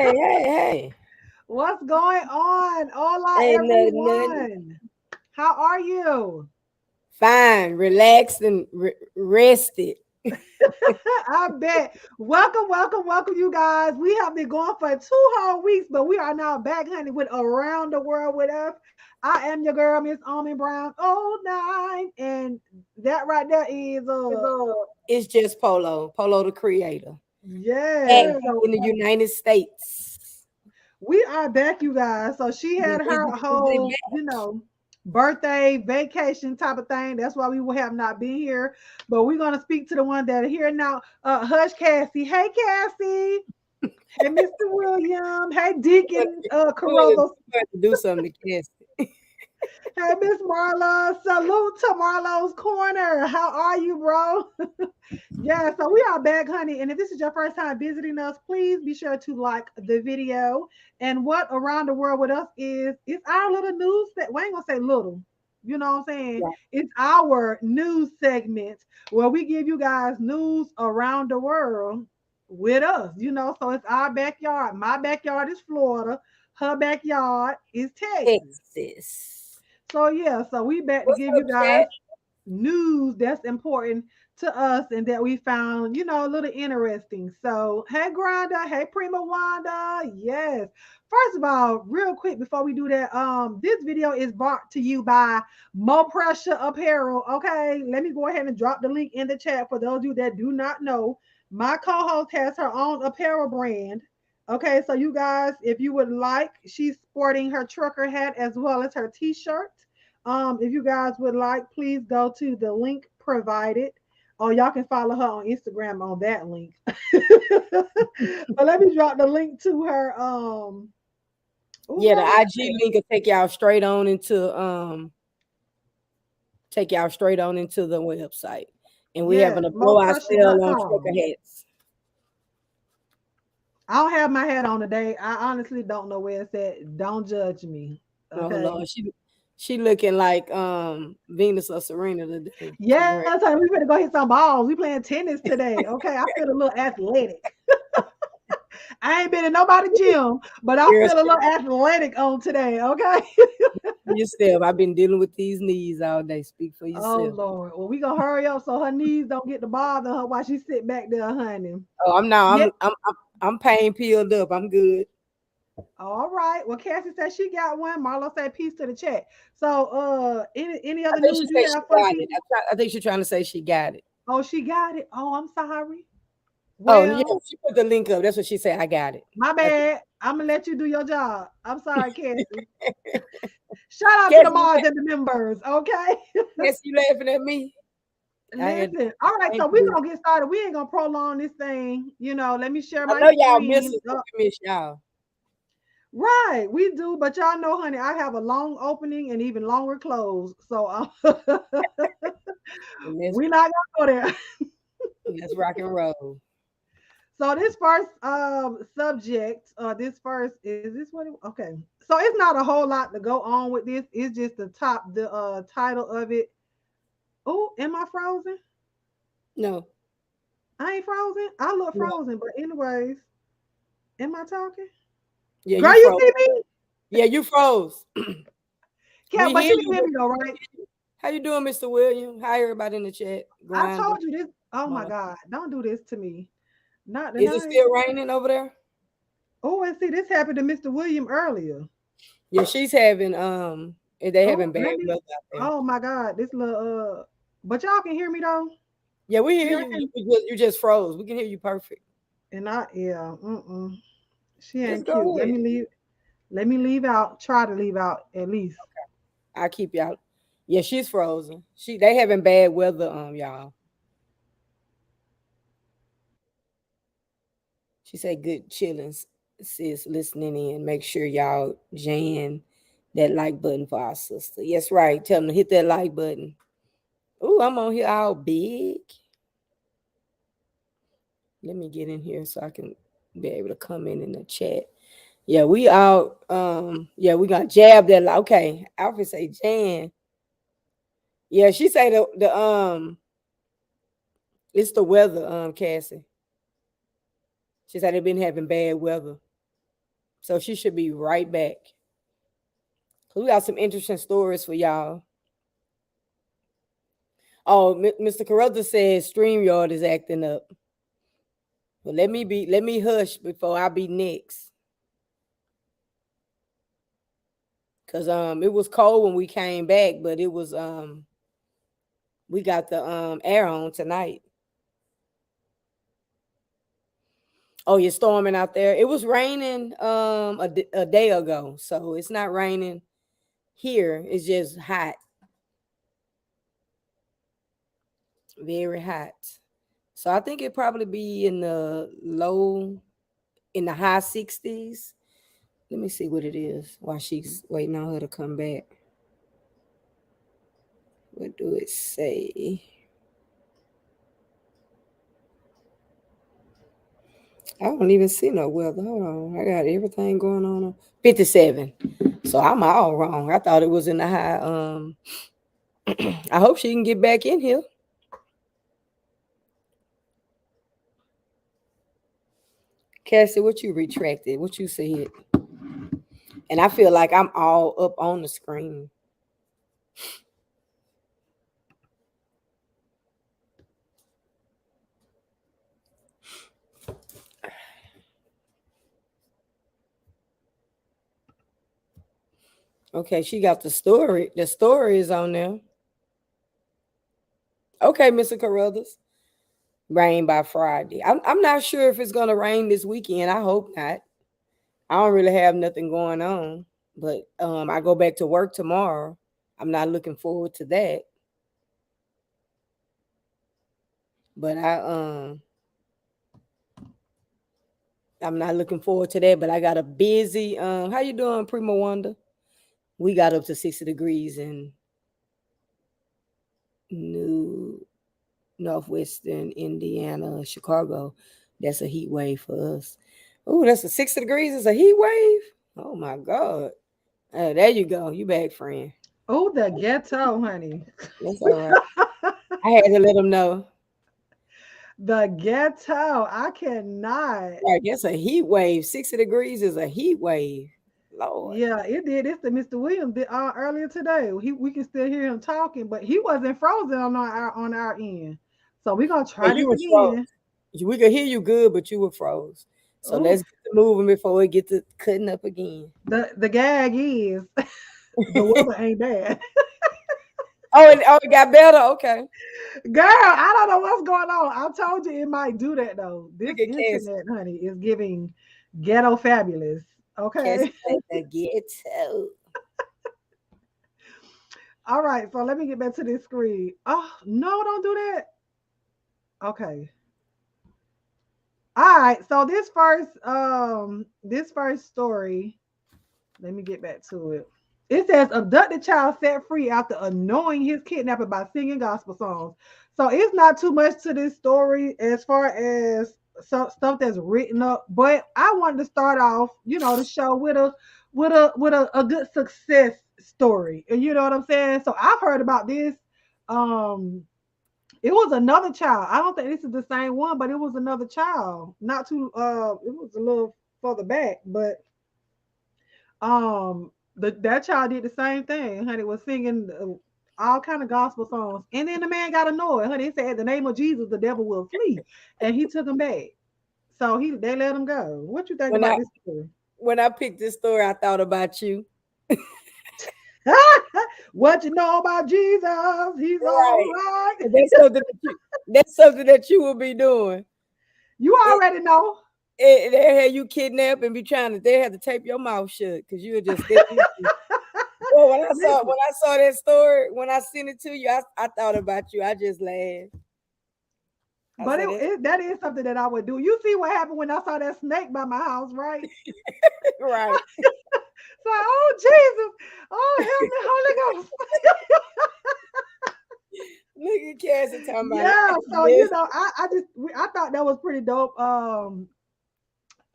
Hey. What's going on? Hola, Ain't nothing. everyone. How are you? Fine, relaxed and rested. I bet. Welcome, you guys. We have been going for 2 whole weeks, but we are now back, honey, with Around the World with us. I am your girl, Miss Almond Brown, 09. And that right there is It's just Polo. Polo the creator. Back yes. So in the United States. we are back, you guys. So she had We her whole, birthday vacation type of thing. That's why we will have not been here. But we're gonna speak to the one that are here now. Hush Cassie. Hey Cassie. Hey Mr. William. Hey Deacon wanted Carruthers. to do something to Cassie. Hey Miss Marla. Salute to Marlo's Corner. How are you, bro? Yeah, so we are back, honey. And if this is your first time visiting us, please be sure to like the video. And what Around the World with us is, it's our little news that we ain't gonna say little. You know what I'm saying? Right. It's our news segment where we give you guys news around the world with us. So it's our backyard. My backyard is Florida. Her backyard is Texas. Texas. So yeah, so we back to What's give you up, guys chat? news that's important to us and that we found, a little interesting. So, hey, Granda, hey, Prima Wanda, yes. First of all, real quick before we do that, this video is brought to you by Mo Pressure Apparel. Okay, let me go ahead and drop the link in the chat for those of you that do not know. My co-host has her own apparel brand. Okay, so you guys, if you would like, she's sporting her trucker hat as well as her t-shirt. If you guys would like, please go to the link provided, or y'all can follow her on Instagram on that link. But let me drop the link to her. Yeah, the Where was IG link will take y'all straight on into the website. And we Yes, having a blowout sale on trucker mopressure.com. hats. I don't have my hat on today. I honestly don't know where it's at. Don't judge me. Oh Okay. Lord, she looking like Venus or Serena today. She Yes, great. honey, we better go hit some balls. We playing tennis today. Okay. I feel a little athletic. I ain't been in nobody gym, but I Girl, feel a little athletic on today. Okay. yourself. I've been dealing with these knees all day. Speak for Oh yourself. Lord. Well, we gonna hurry up so her knees don't get to bother her while she sit back there, honey. Oh, I'm now. Yeah. I'm pain peeled up. I'm good. All right. Well, Cassie said she got one. Marlo said peace to the chat. So any I other think she news you said she have for the got it. people? I think she's trying to say she got it. Oh, she got it. Oh, I'm sorry. Oh yeah, Well, she put the link up. That's what she said. I got it. my That's bad. I'm gonna let you do your job. I'm sorry, Cassie. Shout out to the Cassie, mods and the members, okay? Cassie, you laughing at me? I had Listen. All right, thank so we're you. gonna get started. We ain't gonna prolong this thing. Let me share I my know y'all miss screen. us, but we miss y'all. Right, we do, but y'all know, honey, I have a long opening and even longer close, so And we're not gonna go there. let's rock and roll. So this first subject, this first is this what? Okay, so it's not a whole lot to go on with this. It's just the title of it. Oh, am I frozen? No, I ain't frozen. I look no. frozen, but anyways, am I talking? Yeah, Girl, you you froze. see me? Yeah, you froze. Yeah, We but hear you you, can hear but me though, right? how you doing, Mr. William? Hi, everybody in the chat. I Grinder. told you this. Oh my Mama. God, don't do this to me. Not Is it tonight. still raining over there? Oh, and see, this happened to Mr. William earlier. Yeah, she's having they Oh, having bad let me. weather out there. Oh my God, this little but y'all can hear me though. Yeah, we hear See, I you. can, You just froze. We can hear you perfect. and I yeah, she Just ain't go cute. Let ahead. me leave. Let me leave out. Try to leave out at least. I'll keep y'all. Yeah, she's frozen. They having bad weather, y'all. She said good chillings, sis, listening in. Make sure y'all Jan that like button for our sister. Yes, right. Tell them to hit that like button. Ooh, I'm on here all big. Let me get in here so I can be able to come in the chat. Yeah, we out. Yeah, we got jab that. Okay, Alfred say Jan. Yeah, she say the it's the weather. Cassie. She said they've been having bad weather. So she should be right back. We got some interesting stories for y'all. Oh, Mr. Carruthers says StreamYard is acting up. Well, let me hush before I be next. Cause it was cold when we came back, but it was we got the air on tonight. Oh, you're storming out there. It was raining a day ago, so it's not raining here. It's just hot. Very hot. So I think it probably be in the high 60s. Let me see what it is while she's waiting on her to come back. What do it say? I don't even see no weather. Hold on. I got everything going on. 57. So I'm all wrong. I thought it was in the high. I hope she can get back in here. Cassie, what you retracted? What you said? And I feel like I'm all up on the screen. Okay, she got the story. The story is on there. Okay, Mr. Carruthers. Rain by Friday. I'm not sure if it's gonna rain this weekend. I hope not. I don't really have nothing going on, but I go back to work tomorrow. I'm not looking forward to that. But I'm not looking forward to that. But I got a busy how you doing, Prima Wanda? We got up to 60 degrees in New Northwestern Indiana, Chicago. That's a heat wave for us. Oh, that's a 60 degrees. It's a heat wave. Oh my God. There you go. You back, friend. Oh, the ghetto, honey. That's all right. I had to let them know. The ghetto. I cannot. Like, it's a heat wave. 60 degrees is a heat wave. Lord. Yeah, it did. It's the Mr. Williams did earlier today. We can still hear him talking, but he wasn't frozen on our end. So we're gonna Yeah, try you this was froze. again. We could hear you good, but you were froze. So Oh, let's get to moving before we get to cutting up again. the gag is the weather ain't bad. It got better. Okay. Girl, I don't know what's going on. I told you it might do that though. This Look at Cassie. internet, honey, is giving ghetto fabulous. Cassie Okay. like the ghetto. All right, so let me get back to this screen. Oh no, don't do that. Okay. All right, so this first story, let me get back to it. It says abducted child set free after annoying his kidnapper by singing gospel songs. So it's not too much to this story as far as some stuff that's written up, but I wanted to start off, the show with a good success story. You know what I'm saying? So I've heard about this. It was another child. I don't think this is the same one, but it was another child. Not too it was a little further back, but that child did the same thing, honey, was singing all kind of gospel songs. And then the man got annoyed, honey. He said, "In the name of Jesus, the devil will flee." And he took him back. So they let him go. What you think When about I this story? when I picked this story, I thought about you. What you know about Jesus? He's all Right. right. That's something that you will be doing. You It, already know. they had you kidnapped and be trying to. They had to tape your mouth shut because you were just still. Well, Listen, when I saw that story, when I sent it to you, I thought about you. I just laughed. I but said it that is something that I would do. You see what happened when I saw that snake by my house, right? right. So, oh Jesus, oh help me, Holy Ghost. Look at Cassie talking about Yeah, so this. I thought that was pretty dope.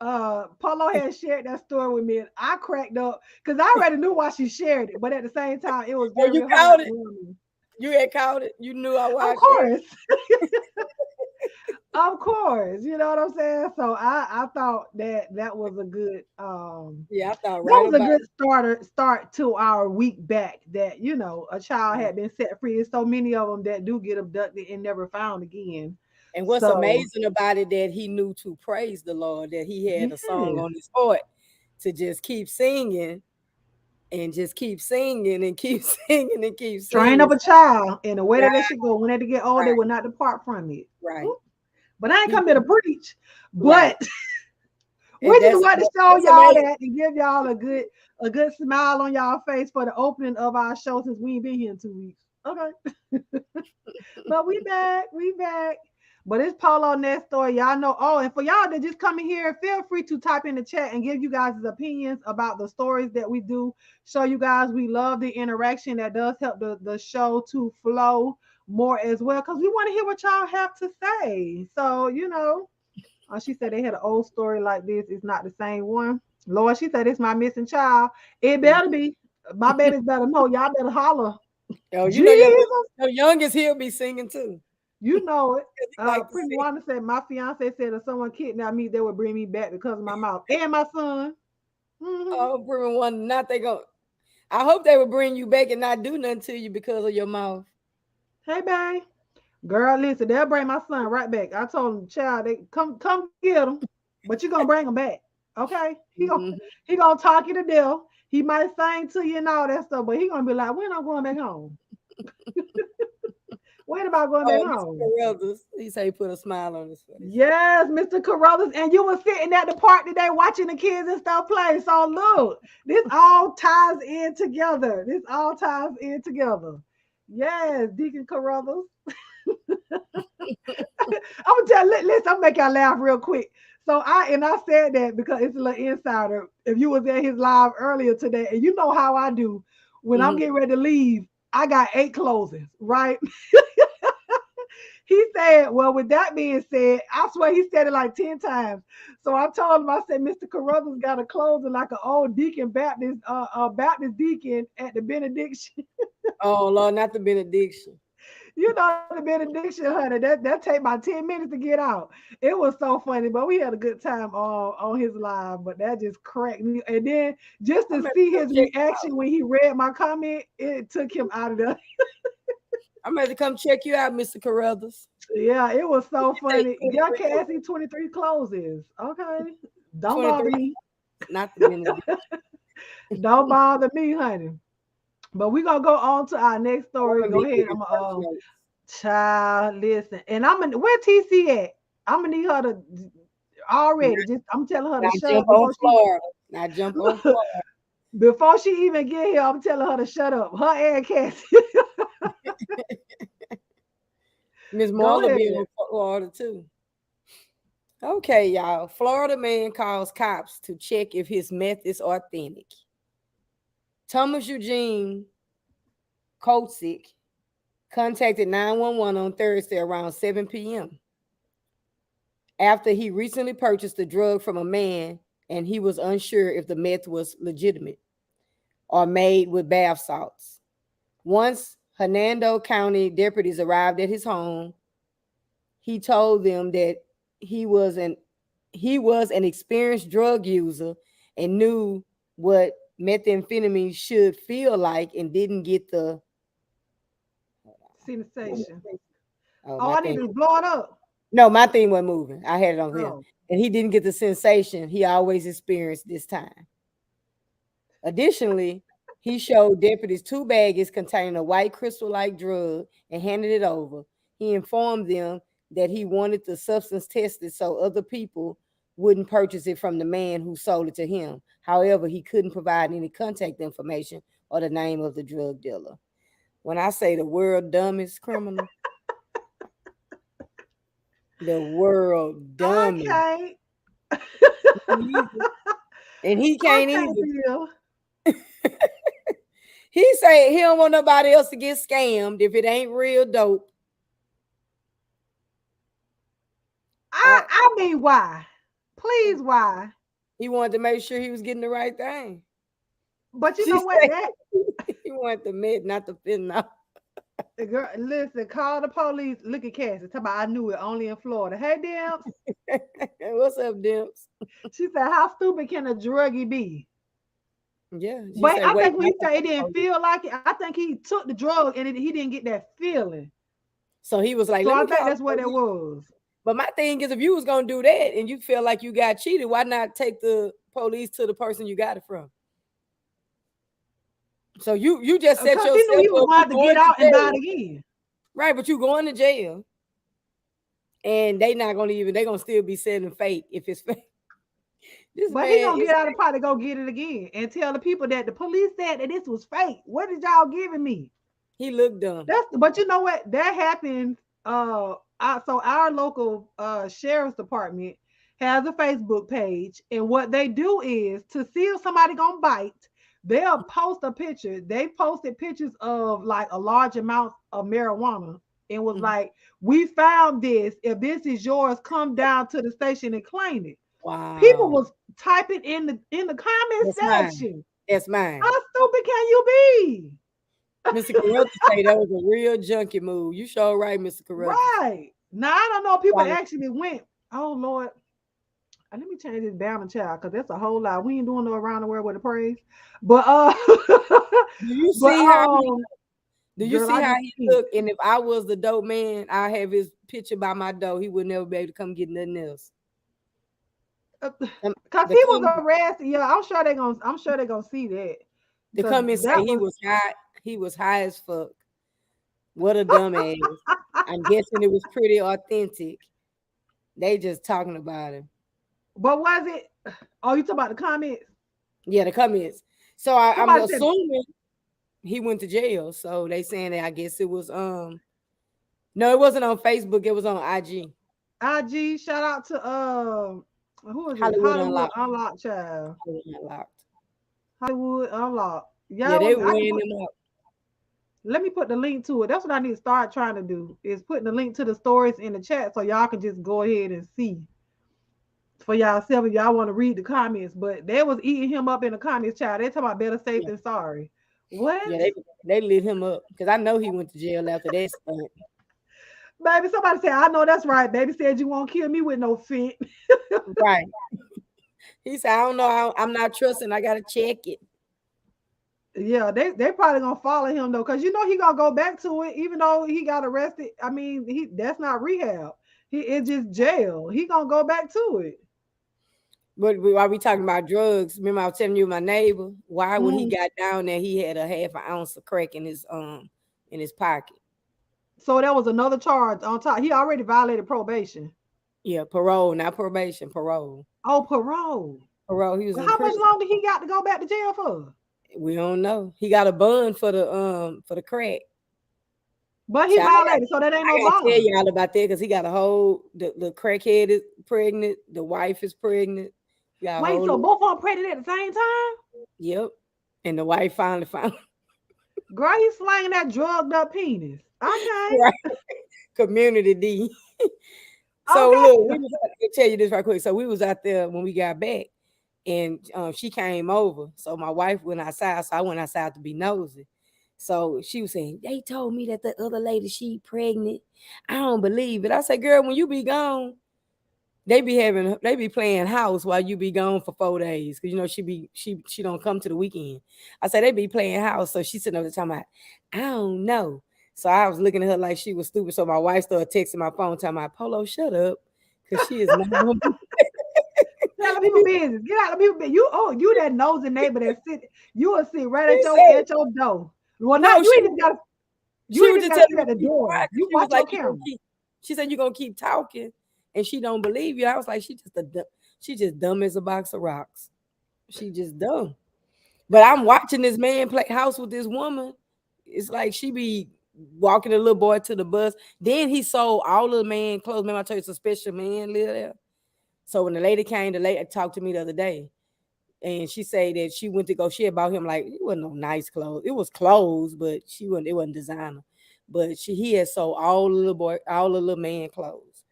Polo had shared that story with me, and I cracked up because I already knew why she shared it, but at the same time, it was Oh, you very caught it. heartwarming. You had caught it. You knew Of I shared. course. Of course, you know what I'm saying. So I thought that that was a good Yeah, I thought that right was a about good it. start to our week back. That a child Yeah. had been set free. There's so many of them that do get abducted and never found again. And what's So amazing about it that he knew to praise the Lord, that he had a song yes, on his heart to just keep singing and just keep singing and keep singing and keep train singing. up a child in the way Right, that they should go. When they get old, they right, will not depart from it. right. Ooh, but I ain't He come here to knew, preach. right. But And we just want to show that's y'all amazing. that and give y'all a good smile on y'all face for the opening of our show since we ain't been here in 2 weeks. Okay. But we back, we back. But it's Polo next story. Y'all know. Oh, and for y'all that just coming here, feel free to type in the chat and give you guys opinions about the stories that we do. Show you guys we love the interaction. That does help the show to flow more as well. Because we want to hear what y'all have to say. So, she said they had an old story like this. It's not the same one. Lord, she said it's my missing child. It better be. My babies better know. Y'all better holler. Oh, Jesus. your youngest he'll be singing too. You know it. 'Cause he like to Prima sing. Wanda said my fiance said if someone kidnapped me, they would bring me back because of my mouth and my son. Hmm. Oh, proving one not they going I hope they will bring you back and not do nothing to you because of your mouth. Hey, babe, girl, listen, they'll bring my son right back. I told him, child, they come get him, but you gonna bring him back, okay? Mhm. He gonna talk you to death. He might sing to you and all that stuff, but he gonna be like, when I'm going back home? When am I going back Oh, Mr. home? Carruthers, he say he put a smile on his face. Yes, Mr. Carruthers, and you were sitting at the park today watching the kids and stuff play. So look, this all ties in together. This all ties in together. Yes, Deacon Carruthers. I'm gonna listen, I'm make y'all laugh real quick. So I said that because it's a little insider. If you was at his live earlier today, and you know how I do when I'm Mhm. getting ready to leave, I got 8 closings, right? He said, well, with that being said, I swear he said it like 10 times. So I told him, I said, Mr. Carruthers got a closing like an old deacon Baptist, Baptist deacon at the benediction. Oh Lord, not the benediction. You know the benediction, honey. That take about 10 minutes to get out. It was so funny, but we had a good time on his live. But that just cracked me. And then just I'm to gonna see come his check you out. reaction when he read my comment, it took him out of the I'm ready to come check you out, Mr. Carruthers. Yeah, it was so You say funny. Yeah, 23 Cassie, 23 closes. Okay. Don't bother 23, me. not the benediction. Don't bother me, honey. But we're gonna go on to our next Oh, story. I'm Go gonna be ahead. getting I'm church gonna notes. child listen. And I'm gonna where TC at? I'm gonna need her to already just I'm telling her to Not shut jump up on before she Florida. Not jump on look, Florida. before she even get here. I'm telling her to shut up. Her and Cassie. Miss Go Marla be ahead. on Florida too. Okay, y'all. Florida man calls cops to check if his meth is authentic. Thomas Eugene Kosick contacted 911 on Thursday around 7 p.m. after he recently purchased the drug from a man and he was unsure if the meth was legitimate or made with bath salts. Once Hernando County deputies arrived at his home, he told them that he was an he was an experienced drug user and knew what methamphetamine should feel like and didn't get the Sensation. oh Oh, my I need thing. to blow it up. No, my thing wasn't moving. I had it on here. Oh. And he didn't get the sensation he always experienced this time. Additionally, he showed deputies two baggies containing a white crystal like drug and handed it over. He informed them that he wanted the substance tested so other people wouldn't purchase it from the man who sold it to him. However, he couldn't provide any contact information or the name of the drug dealer. When I say the world dumbest criminal, the world I dumbest. can't. And he I can't can't either. deal. He say he don't want nobody else to get scammed if it ain't real dope. Uh, I mean, why? Please, why? he wanted to make sure he was getting the right thing. But you She know what? said That he wanted the med, not the fentanyl. Girl, listen, call the police. Look at Cassie. Talk about I knew it only in Florida. Hey, Dimps. What's up, Dimps? She said, how stupid can a druggie be? Yeah, she But said, I wait, think when he said it didn't feel like it, I think he took the drug and he didn't get that feeling. so he was like, So let I me think call that's the what it police. was. But my thing is, if you was gonna do that and you feel like you got cheated, why not take the police to the person you got it from? So you just set Because he knew yourself he was up. going to You have to get going to out and buy it jail, again. right? But you going to jail, and they not gonna even. They gonna still be selling fake if it's fake. This But he man gonna is. get out and probably go get it again and tell the people that the police said that this was fake. What did y'all giving me? He looked dumb. But you know what? That happened. So our local sheriff's department has a Facebook page, and what they do is to see if somebody gonna bite, they'll post a picture. They posted pictures of like a large amount of marijuana and was Mhm. like, "We found this. If this is yours, come down to the station and claim it." People Wow, was typing in the comment that's mine. section. That's mine. How stupid can you be? Mr. Carruthers say that was a real junkie move. You sure right, Mr. Carruthers. Right. Now I don't know if people Trying actually went, oh Lord, let me change this Bama child because that's a whole lot. We ain't doing no around the world with the praise. But Do you but see how do you girl, see I how just he see. looked? And if I was the dope man, I have his picture by my door. He would never be able to come get nothing else. Cause The he was comment, arrested. Yeah, I'm sure they're gonna see that. the Cause comments say that he was was high. He was high as fuck. What a dumbass. I'm guessing it was pretty authentic. They just talking about him. but was it oh you talking about the comments? Yeah, the comments. So I'm Somebody said assuming he went to jail. So they saying that I guess it was no, it wasn't on Facebook. It was on IG. IG, shout out to who is it? Hollywood Hollywood Unlocked. Unlocked child. Hollywood Unlocked. Hollywood Unlocked. Yeah, Yeah, they I can weighing put him up. let me put the link to it. That's what I need to start trying to do is putting the link to the stories in the chat so y'all can just go ahead and see for y'all. Y'all want to read the comments, but they was eating him up in the comments, child. They talking about better safe Yeah, than sorry. What? yeah, they lit him up because I know he went to jail after that stunt. Baby, somebody said, I know that's right. Baby said you won't kill me with no fit. Right. He said, I don't know. I'm not trusting. I gotta check it. Yeah, they probably gonna follow him though, because you know he gonna go back to it, even though he got arrested. I mean, he that's not rehab. It's just jail. He gonna go back to it. But while we talking about drugs, remember I was telling you my neighbor why when he Mhm. got down there he had a half an ounce of crack in his pocket. So that was another charge on top. He already violated probation. Yeah, parole, not probation, parole. Oh, parole. Parole. He was Well, in how much prison. longer he got to go back to jail for? We don't know. He got a bond for the crack. But he So violated, so that ain't I no gotta tell bond. y'all about that because he got a whole the crackhead is pregnant, the wife is pregnant. He got a Wait, whole so both of them pregnant at the same time? yep. And the wife finally found Girl, he slanging that drugged up penis. Okay, right community D. So look, okay. we was out there, tell you this right quick. So we was out there when we got back, and she came over. So my wife went outside, so I went outside to be nosy. So she was saying, they told me that the other lady she pregnant. I don't believe it. I said, girl, when you be gone, they be playing house while you be gone for 4 days. Cause you know she don't come to the weekend. I said they be playing house. So she sitting over there talking about, I don't know. So I was looking at her like she was stupid. So my wife started texting my phone, telling my Polo, shut up. Cause she is not gonna be Tell the people business. Get out of people business. You that nosy neighbor that sit. You will sit right she at said, your door. Well, not no, you ain't even got to. You she ain't was even just got to telling sit me at to the be door. quiet because You she was watch like, your you gonna camera. keep she said you're gonna keep talking and she don't believe you. I was like, she just dumb as a box of rocks. She just dumb. But I'm watching this man play house with this woman. It's like she be walking the little boy to the bus. Then he sold all of the man clothes. Remember I told you it's a special man live there. So when the lady came, the lady talked to me the other day. And she said that she went to go, she had bought him like it wasn't no nice clothes. It was clothes, but it wasn't designer. But he had sold all the little man clothes.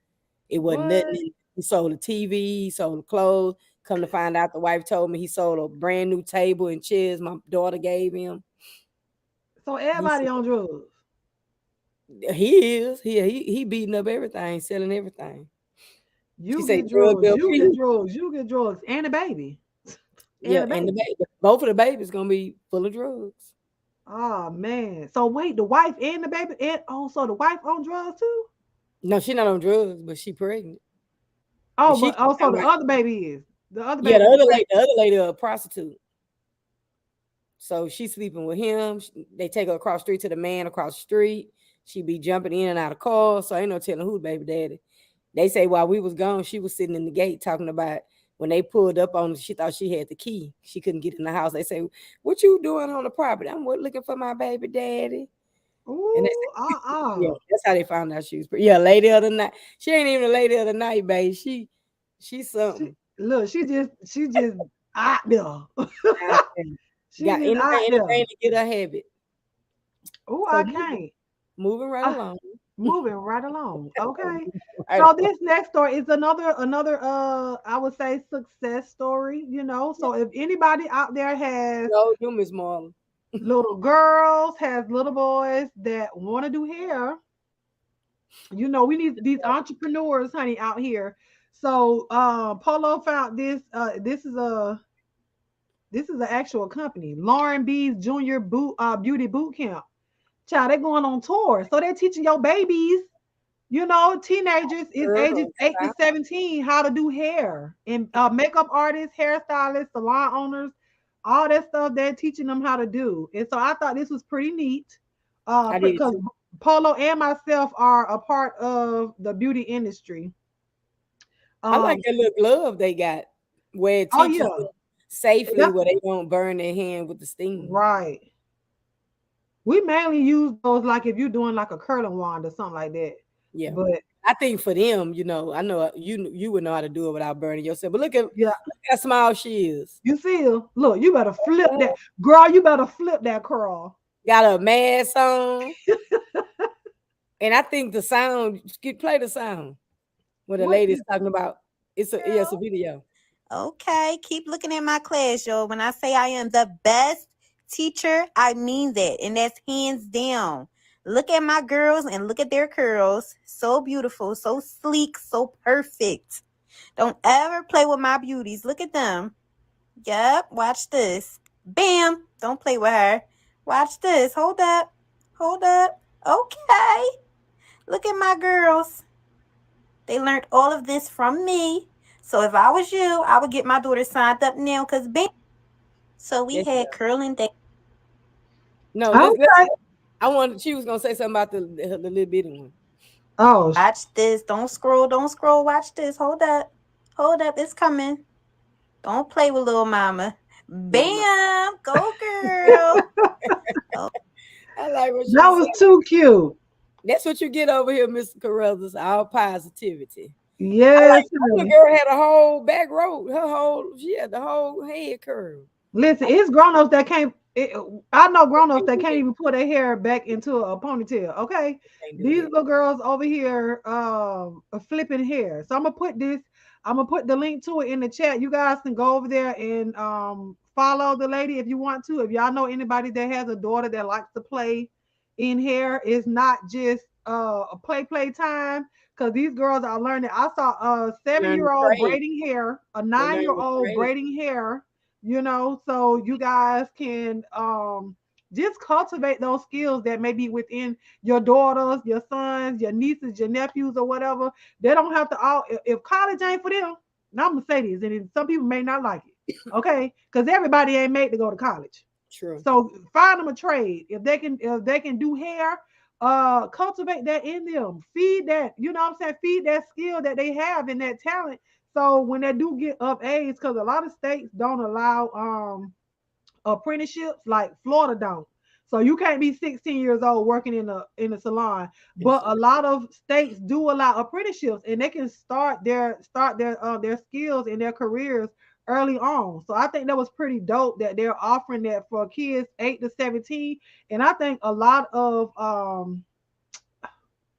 It wasn't What? nothing. He sold a TV, he sold the clothes. Come to find out, the wife told me he sold a brand new table and chairs my daughter gave him. So He said, everybody on drugs. He is. He beating up everything, selling everything. She You say get drug drugs, bill you get free. drugs, you get drugs, and a baby. And Yeah, a and the baby. baby, both of the babies gonna be full of drugs. Oh man. So wait, the wife and the baby, and also the wife on drugs too? No, she not on drugs, but she pregnant. But Oh, she but keep also talking the about, other baby is. The other yeah, baby is pregnant. the other lady a prostitute. So she's sleeping with him. They take her across the street to the man across the street. She be jumping in and out of cars. So ain't no telling who the baby daddy. They say while we was gone, she was sitting in the gate talking about when they pulled up on her, she thought she had the key. She couldn't get in the house. They say, "What you doing on the property?" I'm looking for my baby daddy. And they Ooh, say, yeah, uh-uh. that's how they found out she was yeah, lady of the night. She ain't even a lady of the night, babe. She's something. Look, she just out there. Out there. She Got just out there. anything to get her habit. Oh, So I can't. moving right Uh, along. moving right along. Okay. Right So along. this next story is another I would say success story, you know. Yeah. So if anybody out there has No, you Miss Marlon. little girls, has little boys that want to do hair, you know, we need these entrepreneurs, honey, out here. So Polo found this. This is an actual company, Lauren B's Junior Beauty Boot Camp. Child, they're going on tour, so they're teaching your babies, you know, teenagers is ages Girl, 8 to 17 how to do hair, and makeup artists, hairstylists, salon owners, all that stuff. They're teaching them how to do. And so I thought this was pretty neat, I did because too. Polo and myself are a part of the beauty industry. I like Um, that little glove they got where it oh teaches yeah, them safely that's where they don't burn their hand with the steam. right. We mainly use those like if you're doing like a curling wand or something like that. Yeah. But I think for them, I know you would know how to do it without burning yourself. But yeah, look how small she is. you see, look, you better flip that girl. You better flip that curl. Got a mask on. And I think the sound, play the sound when the What lady's is talking about it's a Girl. video. Okay, keep looking at my class, yo. When I say I am the best teacher, I mean that. And that's hands down. Look at my girls and look at their curls. So beautiful, so sleek, so perfect. Don't ever play with my beauties. Look at them. Yep, watch this. Bam! Don't play with her. Watch this. Hold up. Hold up. Okay. Look at my girls. They learned all of this from me. So if I was you, I would get my daughter signed up now because bam. So we That's had curling day. no, let's okay? I wanted she was gonna say something about the little bitty one. Oh, Watch this. Don't scroll. Don't scroll. Watch this. Hold up. Hold up. It's coming. Don't play with little mama. Little mama. Bam. Go girl. Oh, I like what that she was said. too cute. That's what you get over here, Mr. Carruthers. All positivity. I like Yes, the honey. girl had a whole back row. She had the whole head curve. Listen, I it's grown-ups that can't. I know grown-ups that can't even put their hair back into a ponytail. Okay, can't do these that. little girls over here are flipping hair. So I'm gonna put this. I'm gonna put the link to it in the chat. You guys can go over there and follow the lady if you want to. If y'all know anybody that has a daughter that likes to play in hair, it's not just a play time. Because these girls are learning. I saw a Learn the 7-year-old trade. braiding hair, a They learn the nine-year-old trade. braiding hair, you know, so you guys can just cultivate those skills that may be within your daughters, your sons, your nieces, your nephews, or whatever. They don't have to all if college ain't for them. Now I'm gonna say this, and some people may not like it, okay, because everybody ain't made to go to college. True. So find them a trade. If they can do hair, cultivate that in them. Feed that, you know what I'm saying? Feed that skill that they have and that talent. So when they do get of age, because a lot of states don't allow apprenticeships like Florida don't. So you can't be 16 years old working in a salon, but a lot of states do allow apprenticeships, and they can start their skills and their careers early on. So I think that was pretty dope that they're offering that for kids 8 to 17, and I think a lot of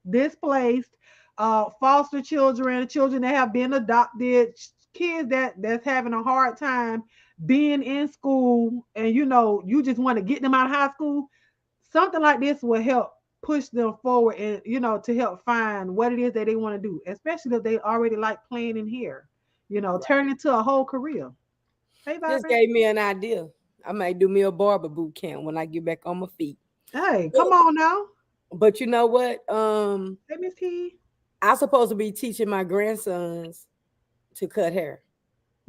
displaced, foster children, children that have been adopted, kids that's having a hard time being in school, and you know you just want to get them out of high school. Something like this will help push them forward and to help find what it is that they want to do, especially if they already like playing in hair, turn into a whole career. Hey, Just baby. gave me an idea. I might do me a barber boot camp when I get back on my feet. Hey, come on now. But you know what? Hey, Miss T. I'm supposed to be teaching my grandsons to cut hair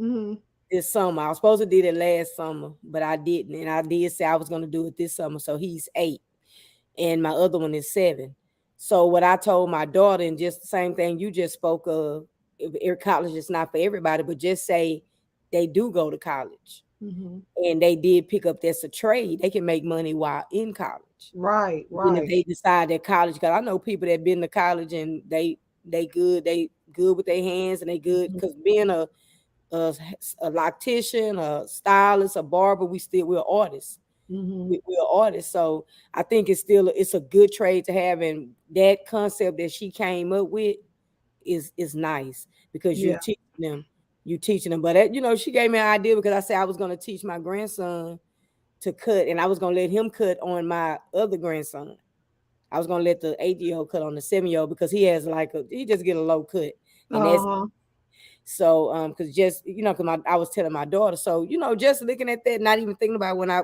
Mm-hmm. this summer. I was supposed to do it last summer, but I didn't. And I did say I was going to do it this summer. So he's 8 and my other one is 7. So what I told my daughter, and just the same thing you just spoke of, if college is not for everybody, but just say they do go to college Mm-hmm. and they did pick up that's a trade. They can make money while in college. Right, And if right. they decide that college, because I know people that been to college and they good with their hands and they good, because being a loctician, a stylist, a barber, we're artists. Mm-hmm. We're artists. So I think it's a good trade to have, and that concept that she came up with is nice because Yeah. you're teaching them. But that, she gave me an idea because I said I was going to teach my grandson to cut, and I was going to let him cut on my other grandson. I was going to let the 8-year-old cut on the 7-year-old because he has he just get a low cut, and that's Uh-huh. so because just because I was telling my daughter, so just looking at that, not even thinking about when I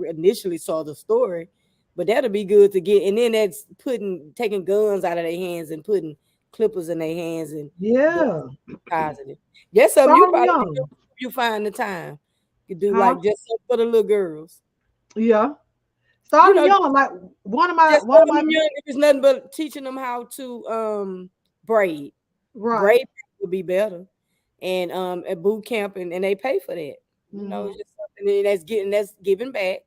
initially saw the story, but that'll be good to get. And then that's taking guns out of their hands and putting clippers in their hands and doing Yeah. something positive. That's something you Start 'em probably can do young. if you find the time. You do Huh? like just for the little girls. Yeah. You Start 'em know, young. Like just one of starting my them young. If it's nothing but teaching them how to braid. right. Braid would be better. And at boot camp, and they pay for that. Mm-hmm. It's just something that's giving back.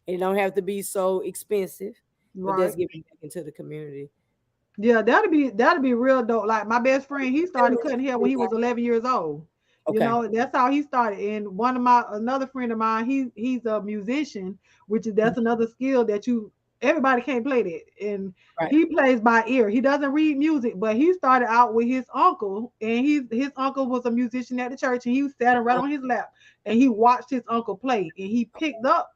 And it don't have to be so expensive, but that's Right. giving back into the community. Yeah, that'll be real dope. Like my best friend, he started cutting hair when he was 11 years old. Okay. That's how he started. And another friend of mine, he's a musician, that's another skill that everybody can't play that. And Right. he plays by ear. He doesn't read music, but he started out with his uncle, and his uncle was a musician at the church, and he sat right on his lap, and he watched his uncle play, and he picked up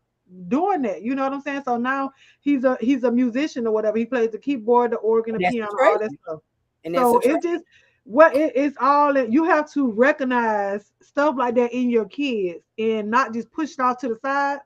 doing that. You know what I'm saying? So now he's a musician or whatever. He plays the keyboard, the organ, the And that's the piano, all that trade. stuff. And that's So the trade. it's just it's all that you have to recognize stuff like that in your kids and not just push it off to the side.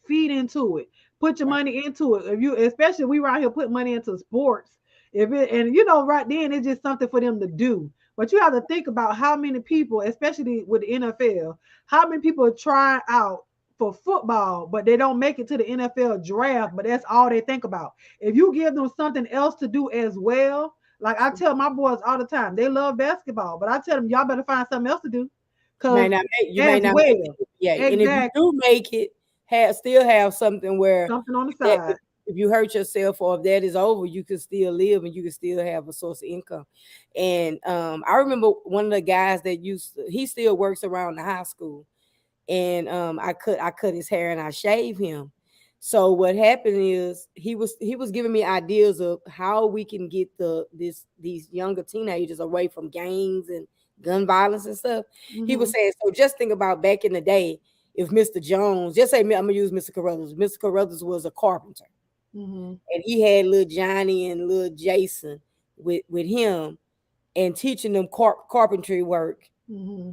Feed into it. Put your Right. money into it. If you, especially we around here put money into sports. If it and right then it's just something for them to do. But you have to think about how many people, especially with the NFL, how many people try out for football, but they don't make it to the NFL draft, but that's all they think about. If you give them something else to do as well, like I tell my boys all the time, they love basketball, but I tell them y'all better find something else to do. Cause You may as not make well, it. Yeah. And if you exactly, do make it, still have something where something on the that side. if you hurt yourself or if that is over, you can still live and you can still have a source of income. And I remember one of the guys that he still works around the high school, and I cut his hair and I shave him. So what happened is he was giving me ideas of how we can get these younger teenagers away from gangs and gun violence and stuff. He was Mm-hmm. saying, so just think about back in the day, if Mr. Jones, just say I'm gonna use Mr. Carruthers. Mr. Carruthers was a carpenter, Mm-hmm. and he had little Johnny and little Jason with him and teaching them carpentry work. Mm-hmm.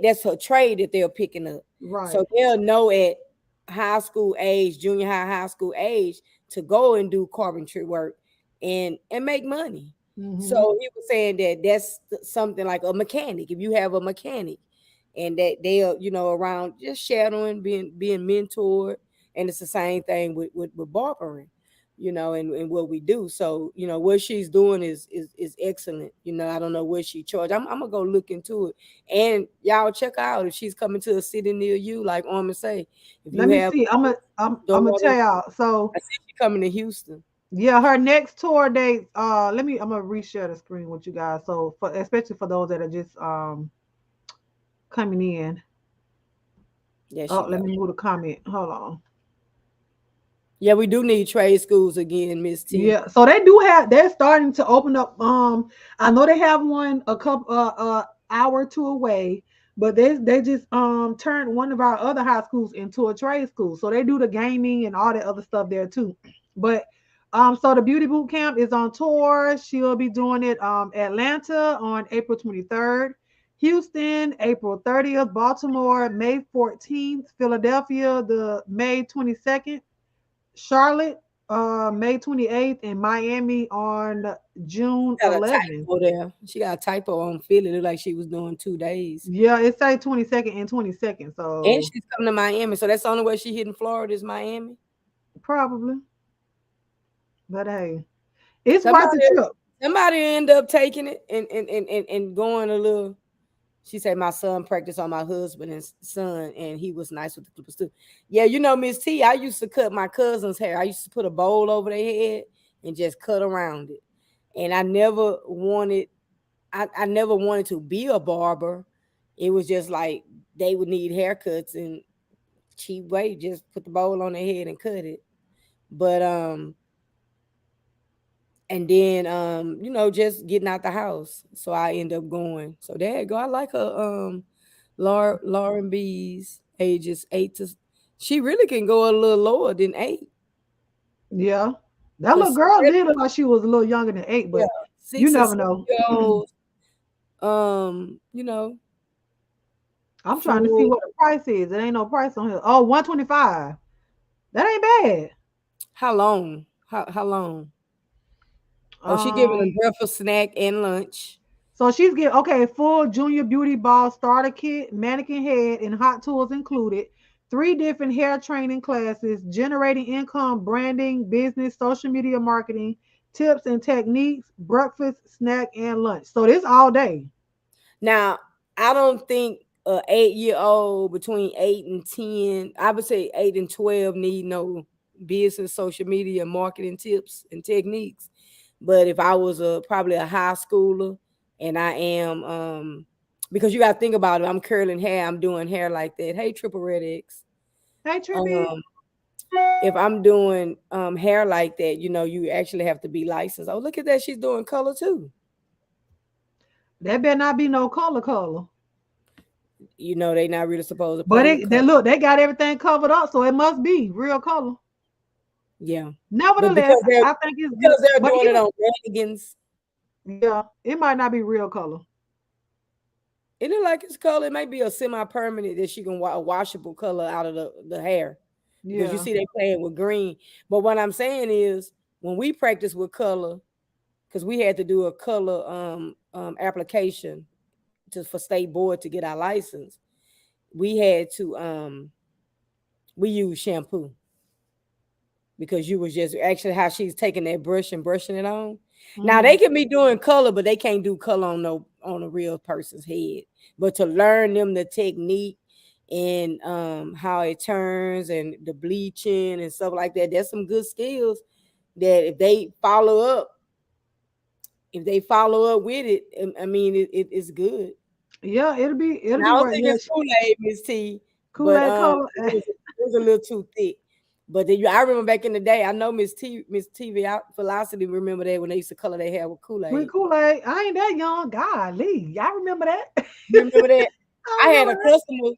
That's a trade that they're picking up. Right. So they'll know at high school age, junior high school age, to go and do carpentry work and make money. Mm-hmm. So he was saying that that's something like a mechanic. If you have a mechanic and that they're around just shadowing, being mentored, and it's the same thing with barbering, and what we do. So what she's doing is excellent. I don't know what she charged. I'm gonna go look into it, and y'all check out if she's coming to a city near you. Like Armin say, if you Let me have see. I'm gonna tell daughters, y'all. So I see she coming to Houston. yeah, her next tour date. I'm gonna reshare the screen with you guys. So especially for those that are just coming in. There Oh, she let go. me move the comment. Hold on. Yeah, we do need trade schools again, Miss T. Yeah, so they're starting to open up. I know they have one a couple hour or two away, but they just turned one of our other high schools into a trade school. So they do the gaming and all that other stuff there too. But So the beauty boot camp is on tour. She'll be doing it Atlanta on April 23rd, Houston April 30th, Baltimore May 14th, Philadelphia the May 22nd, Charlotte May 28th, and Miami on June Got a 11th. typo there. She got a typo on Philly. Look like she was doing 2 days. Yeah, it's say 22nd and 22nd. And So she's coming to Miami. So that's the only way she hitting Florida is Miami. probably. But hey, it's worth Somebody the trip. somebody end up taking it and going a little. She said my son practiced on my husband and son, and he was nice with the clippers too. Yeah, you know, Miss T, I used to cut my cousin's hair. I used to put a bowl over their head and just cut around it. And I never wanted to be a barber. It was just like they would need haircuts and cheap way, just put the bowl on their head and cut it. But and then you know, just getting out the house. So I end up going. So there you go. I like her Lauren B's ages 8 to she really can go a little lower than 8. Yeah. That little Cause girl did look like she was a little younger than 8, yeah, but you 6 or never 7 know. year olds, you know, I'm trying to see full. what the price is. There ain't no price on here. Oh, 125. That ain't bad. How long? How long? Oh, she giving Um, them breakfast, snack, and lunch. so she's getting okay, full junior beauty ball starter kit, mannequin head, and hot tools included. 3 different hair training classes, generating income, branding, business, social media marketing, tips and techniques, breakfast, snack, and lunch. So this all day. Now, I don't think a 8-year-old between 8 and 10, I would say 8 and 12 need no business, social media, marketing tips and techniques. But if I was probably a high schooler and I am because you gotta think about it, I'm curling hair, I'm doing hair like that. Hey, Triple Red X. Hey, Trippy. Um, if I'm doing hair like that, you know, you actually have to be licensed. Oh, look at that, she's doing color too. That better not be no color. You know, they not really supposed to But promote they color. look, they got everything covered up, so it must be real color. Yeah. But Nevertheless, I think it's good. because they're But doing it even on mannequins, yeah, it might not be real color. it look like it's color. It might be a semi-permanent that she can a washable color out of the hair. Because you Yeah. see they playing with green. But what I'm saying is when we practice with color, because we had to do a color application just for state board to get our license, we had to we use shampoo because you was just actually how she's taking that brush and brushing it on. Now they Mhm. can be doing color, but they can't do color on a real person's head. But to learn them the technique and how it turns and the bleaching and stuff like that, there's some good skills that if they follow up with it, I mean it's good. Yeah, it'll And I be don't worth think yeah. it's Kool-Aid, Miss T, but Kool-Aid color. it was a little too thick. But then I remember back in the day, I know Miss TV out Velocity remember that when they used to color their hair with With Kool-Aid. Kool-Aid. I ain't that young. Golly. I remember that. You remember that? I I had remember a that. customer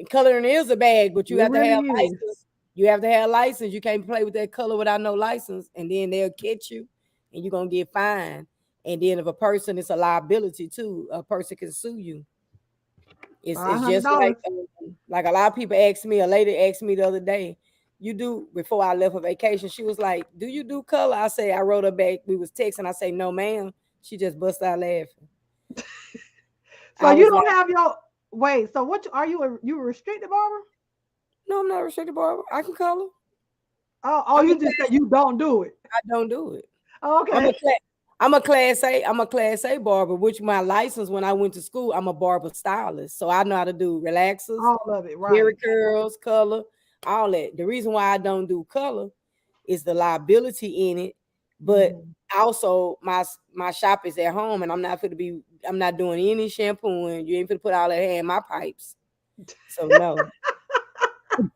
coloring is a bag, but you It have to really have is. license. You have to have license. You can't play with that color without no license, and then they'll catch you, and you're gonna get fined. And then if a person is a liability too, a person can sue you. It's $500. just like a lot of people asked me. A lady asked me the other day, "You do?" Before I left for vacation, she was like, "Do you do color?" I say, I wrote her back. We was texting. I say, "No, ma'am." She just bust out laughing. So I you was like, don't have your wait. So what are you a restricted barber? "No, I'm not a restricted barber. I can color. Oh, I'm a you just said class. you don't do it. I don't do it. I'm a Okay. class. I'm a class A. I'm a class A barber, which my license when I went to school. I'm a barber stylist, so I know how to do relaxers, All of it, Jerry right. curls, color, all that. The reason why I don't do color is the liability in it, but Mhm. also my shop is at home, and I'm not doing any shampooing. You ain't gonna put all that hair in my pipes, so no, it's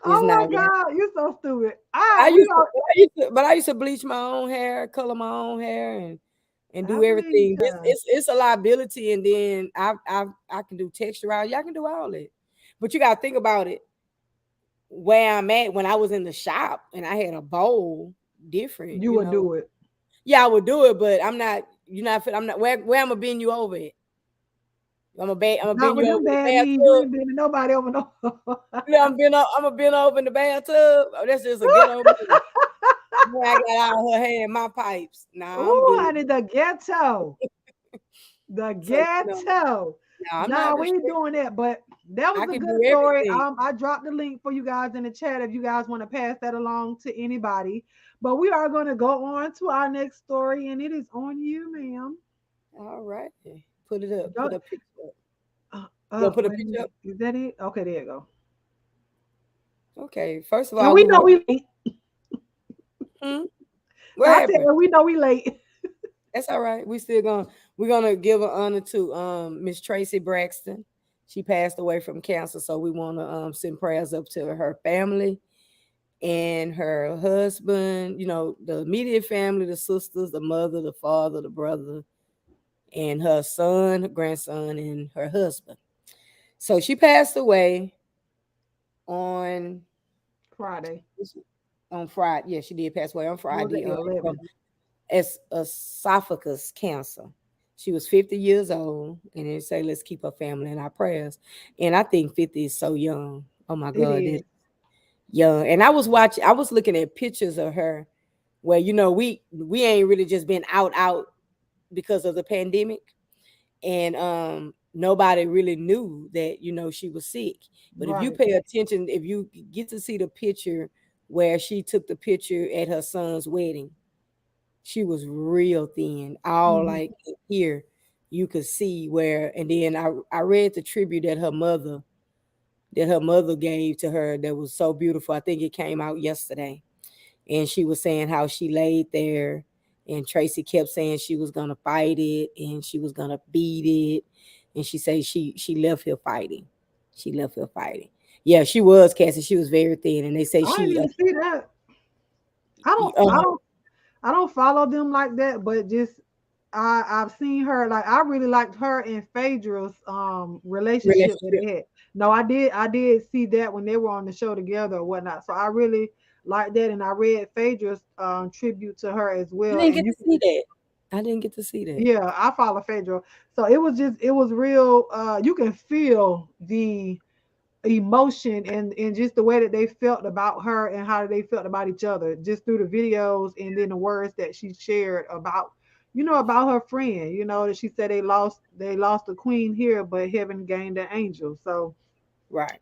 Oh not. my God, you so stupid. I We used to, are. but I used to bleach my own hair, color my own hair, and I do believe you, everything. This child. it's a liability, and then I can do texture out. Y'all can do all that, but you gotta think about it. where I'm at when I was in the shop and I had a bowl different, You would do it. Yeah, I would do it, but I'm not. You're not. I'm not. Where I'm gonna bend you over it. I'm gonna Not bend with you them over in the bad knees. You bathtub. ain't bending nobody over no. Yeah, I'm gonna bend over in the bathtub. Oh, that's just a ghetto move. Boy, I got out her hand, my pipes. Nah, I'm Ooh, good. honey, the ghetto. The So ghetto. nah, I'm not Nah, we ain't restricted. doing that, but that was I a can good do story. everything. I dropped the link for you guys in the chat if you guys want to pass that along to anybody. But we are going to go on to our next story, and it is on you, ma'am. All right, put it up. Put Go, a picture up. You gonna put a wait a picture up? minute. Is that it? Okay, there you go. Okay. First of And all, we we know want. we late. Hmm? What I said, happened? and we know we late. That's all right. We're gonna give an honor to Miss Tracy Braxton. She passed away from cancer, so we want to send prayers up to her family and her husband. The immediate family, the sisters, the mother, the father, the brother, and her son, her grandson, and her husband. So she passed away on Friday. Friday. Yeah, she did pass away on What was it, Friday from 11? esophagus cancer. She was 50 years old, and they say let's keep her family in our prayers. And I think 50 is so young. Oh my It God, is. that young. And I was looking at pictures of her where we ain't really just been out because of the pandemic, and nobody really knew that she was sick. But if you Right. pay attention, if you get to see the picture where she took the picture at her son's wedding, she was real thin, all Mhm. like here you could see where. And then I read the tribute that her mother gave to her that was so beautiful. I think it came out yesterday, and she was saying how she laid there, and Tracy kept saying she was gonna fight it and she was gonna beat it, and she said she left here fighting. She left here fighting. Yeah, she was, Cassie. She was very thin, and they say I didn't she even see that. I don't. uh, I don't. I don't follow them like that, but just I've seen her, like I really liked her and Phaedra's relationship that relationship. they had. No, I did see that when they were on the show together or whatnot. So I really liked that, and I read Phaedra's tribute to her as I well. didn't And get you to see that. I didn't get to see that. yeah, I follow Phaedra. So it was real, you can feel the emotion and just the way that they felt about her and how they felt about each other just through the videos and then the words that she shared about about her friend, that she said they lost the queen here but heaven gained an angel. So Right,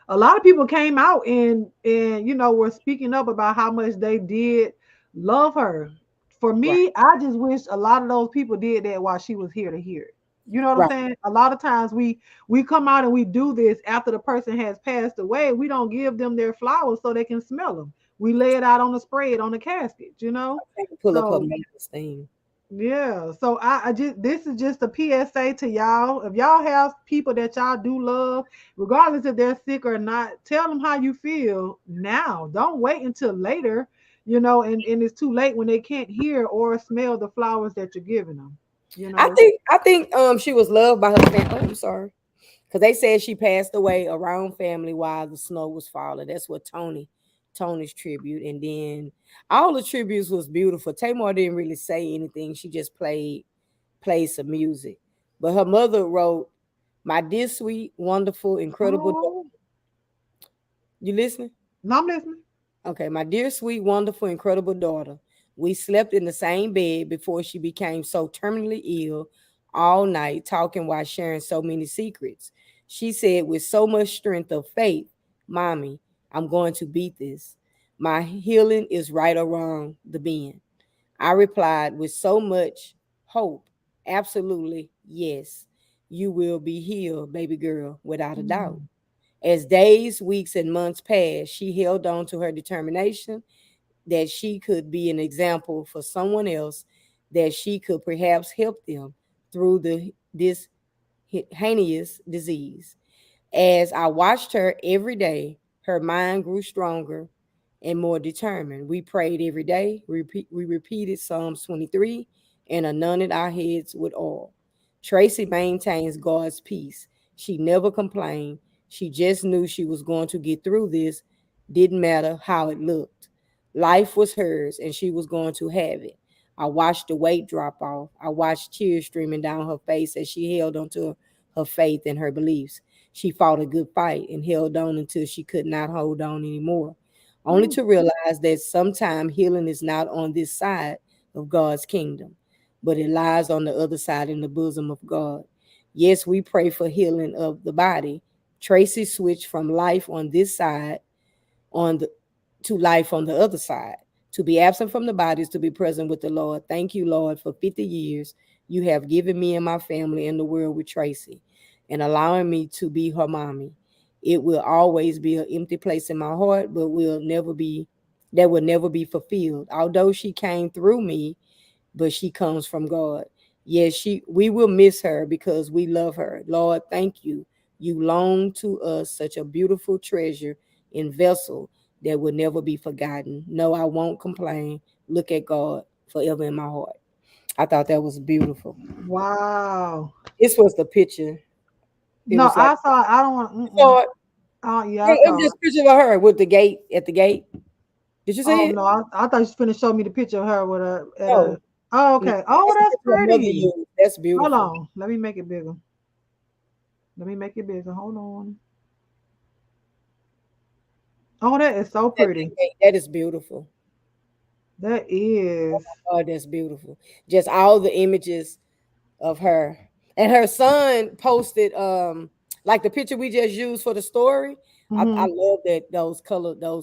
a lot of people came out and were speaking up about how much they did love her. For right, me, I just wish a lot of those people did that while she was here to hear it. You know what I'm right, saying? A lot of times we come out and we do this after the person has passed away. We don't give them their flowers so they can smell them. We lay it out on the spread on the casket. I can pull up her So manners thing. yeah, so I just this is just a PSA to y'all. If y'all have people that y'all do love, regardless if they're sick or not, tell them how you feel now. Don't wait until later, and it's too late when they can't hear or smell the flowers that you're giving them. You know. I think she was loved by her family. Oh, I'm sorry. Because they said she passed away around family while the snow was falling. That's what Tony's tribute. And then all the tributes was beautiful. Tamar didn't really say anything. She just played some music. But her mother wrote, "My dear, sweet, wonderful, incredible Oh, daughter." You listening? no, I'm listening. Okay, my dear, sweet, wonderful, incredible daughter. We slept in the same bed before she became so terminally ill all night, talking while sharing so many secrets. She said with so much strength of faith, "Mommy, I'm going to beat this. My healing is right or wrong, the bend." I replied with so much hope, "Absolutely, yes. You will be healed, baby girl, without a doubt." Mm, As days, weeks, and months passed, she held on to her determination that she could be an example for someone else, that she could perhaps help them through this heinous disease. As I watched her every day, her mind grew stronger and more determined. We prayed every day. We repeated Psalms 23 and anointed our heads with oil. Tracy maintains God's peace. She never complained. She just knew she was going to get through this Didn't matter how it looked. Life was hers and she was going to have it. I watched the weight drop off. I watched tears streaming down her face as she held onto her faith and her beliefs. She fought a good fight and held on until she could not hold on anymore, only Mm. to realize that sometimes healing is not on this side of God's kingdom, but it lies on the other side in the bosom of God. Yes, we pray for healing of the body. Tracy switched from life on this side on the to life on the other side. To be absent from the body is to be present with the Lord. Thank you, Lord, for 50 years you have given me and my family and the world with Tracy and allowing me to be her mommy. It will always be an empty place in my heart, but will never be fulfilled. Although she came through me, but she comes from God. Yes, we will miss her because we love her. Lord, thank you. You loan to us such a beautiful treasure in vessel that will never be forgotten. No, I won't complain. Look at God forever in my heart. I thought that was beautiful. Wow. This was the picture. It No, was like I saw it. I don't want. Mm-mm. so Yeah, I it saw was it. just a picture of her with the gate at the gate. Did you see Oh it? no, I thought you was finna show me the picture of her with a at No. a. Oh, No, okay. Oh, that's a that's picture of mother pretty. you. That's Hold beautiful. on. Let me make it bigger. Let me make it bigger. Hold on. Oh, that is so pretty. That is beautiful. That is. Oh, that's beautiful. Just all the images of her. And her son posted like the picture we just used for the story. I Mm-hmm. love that those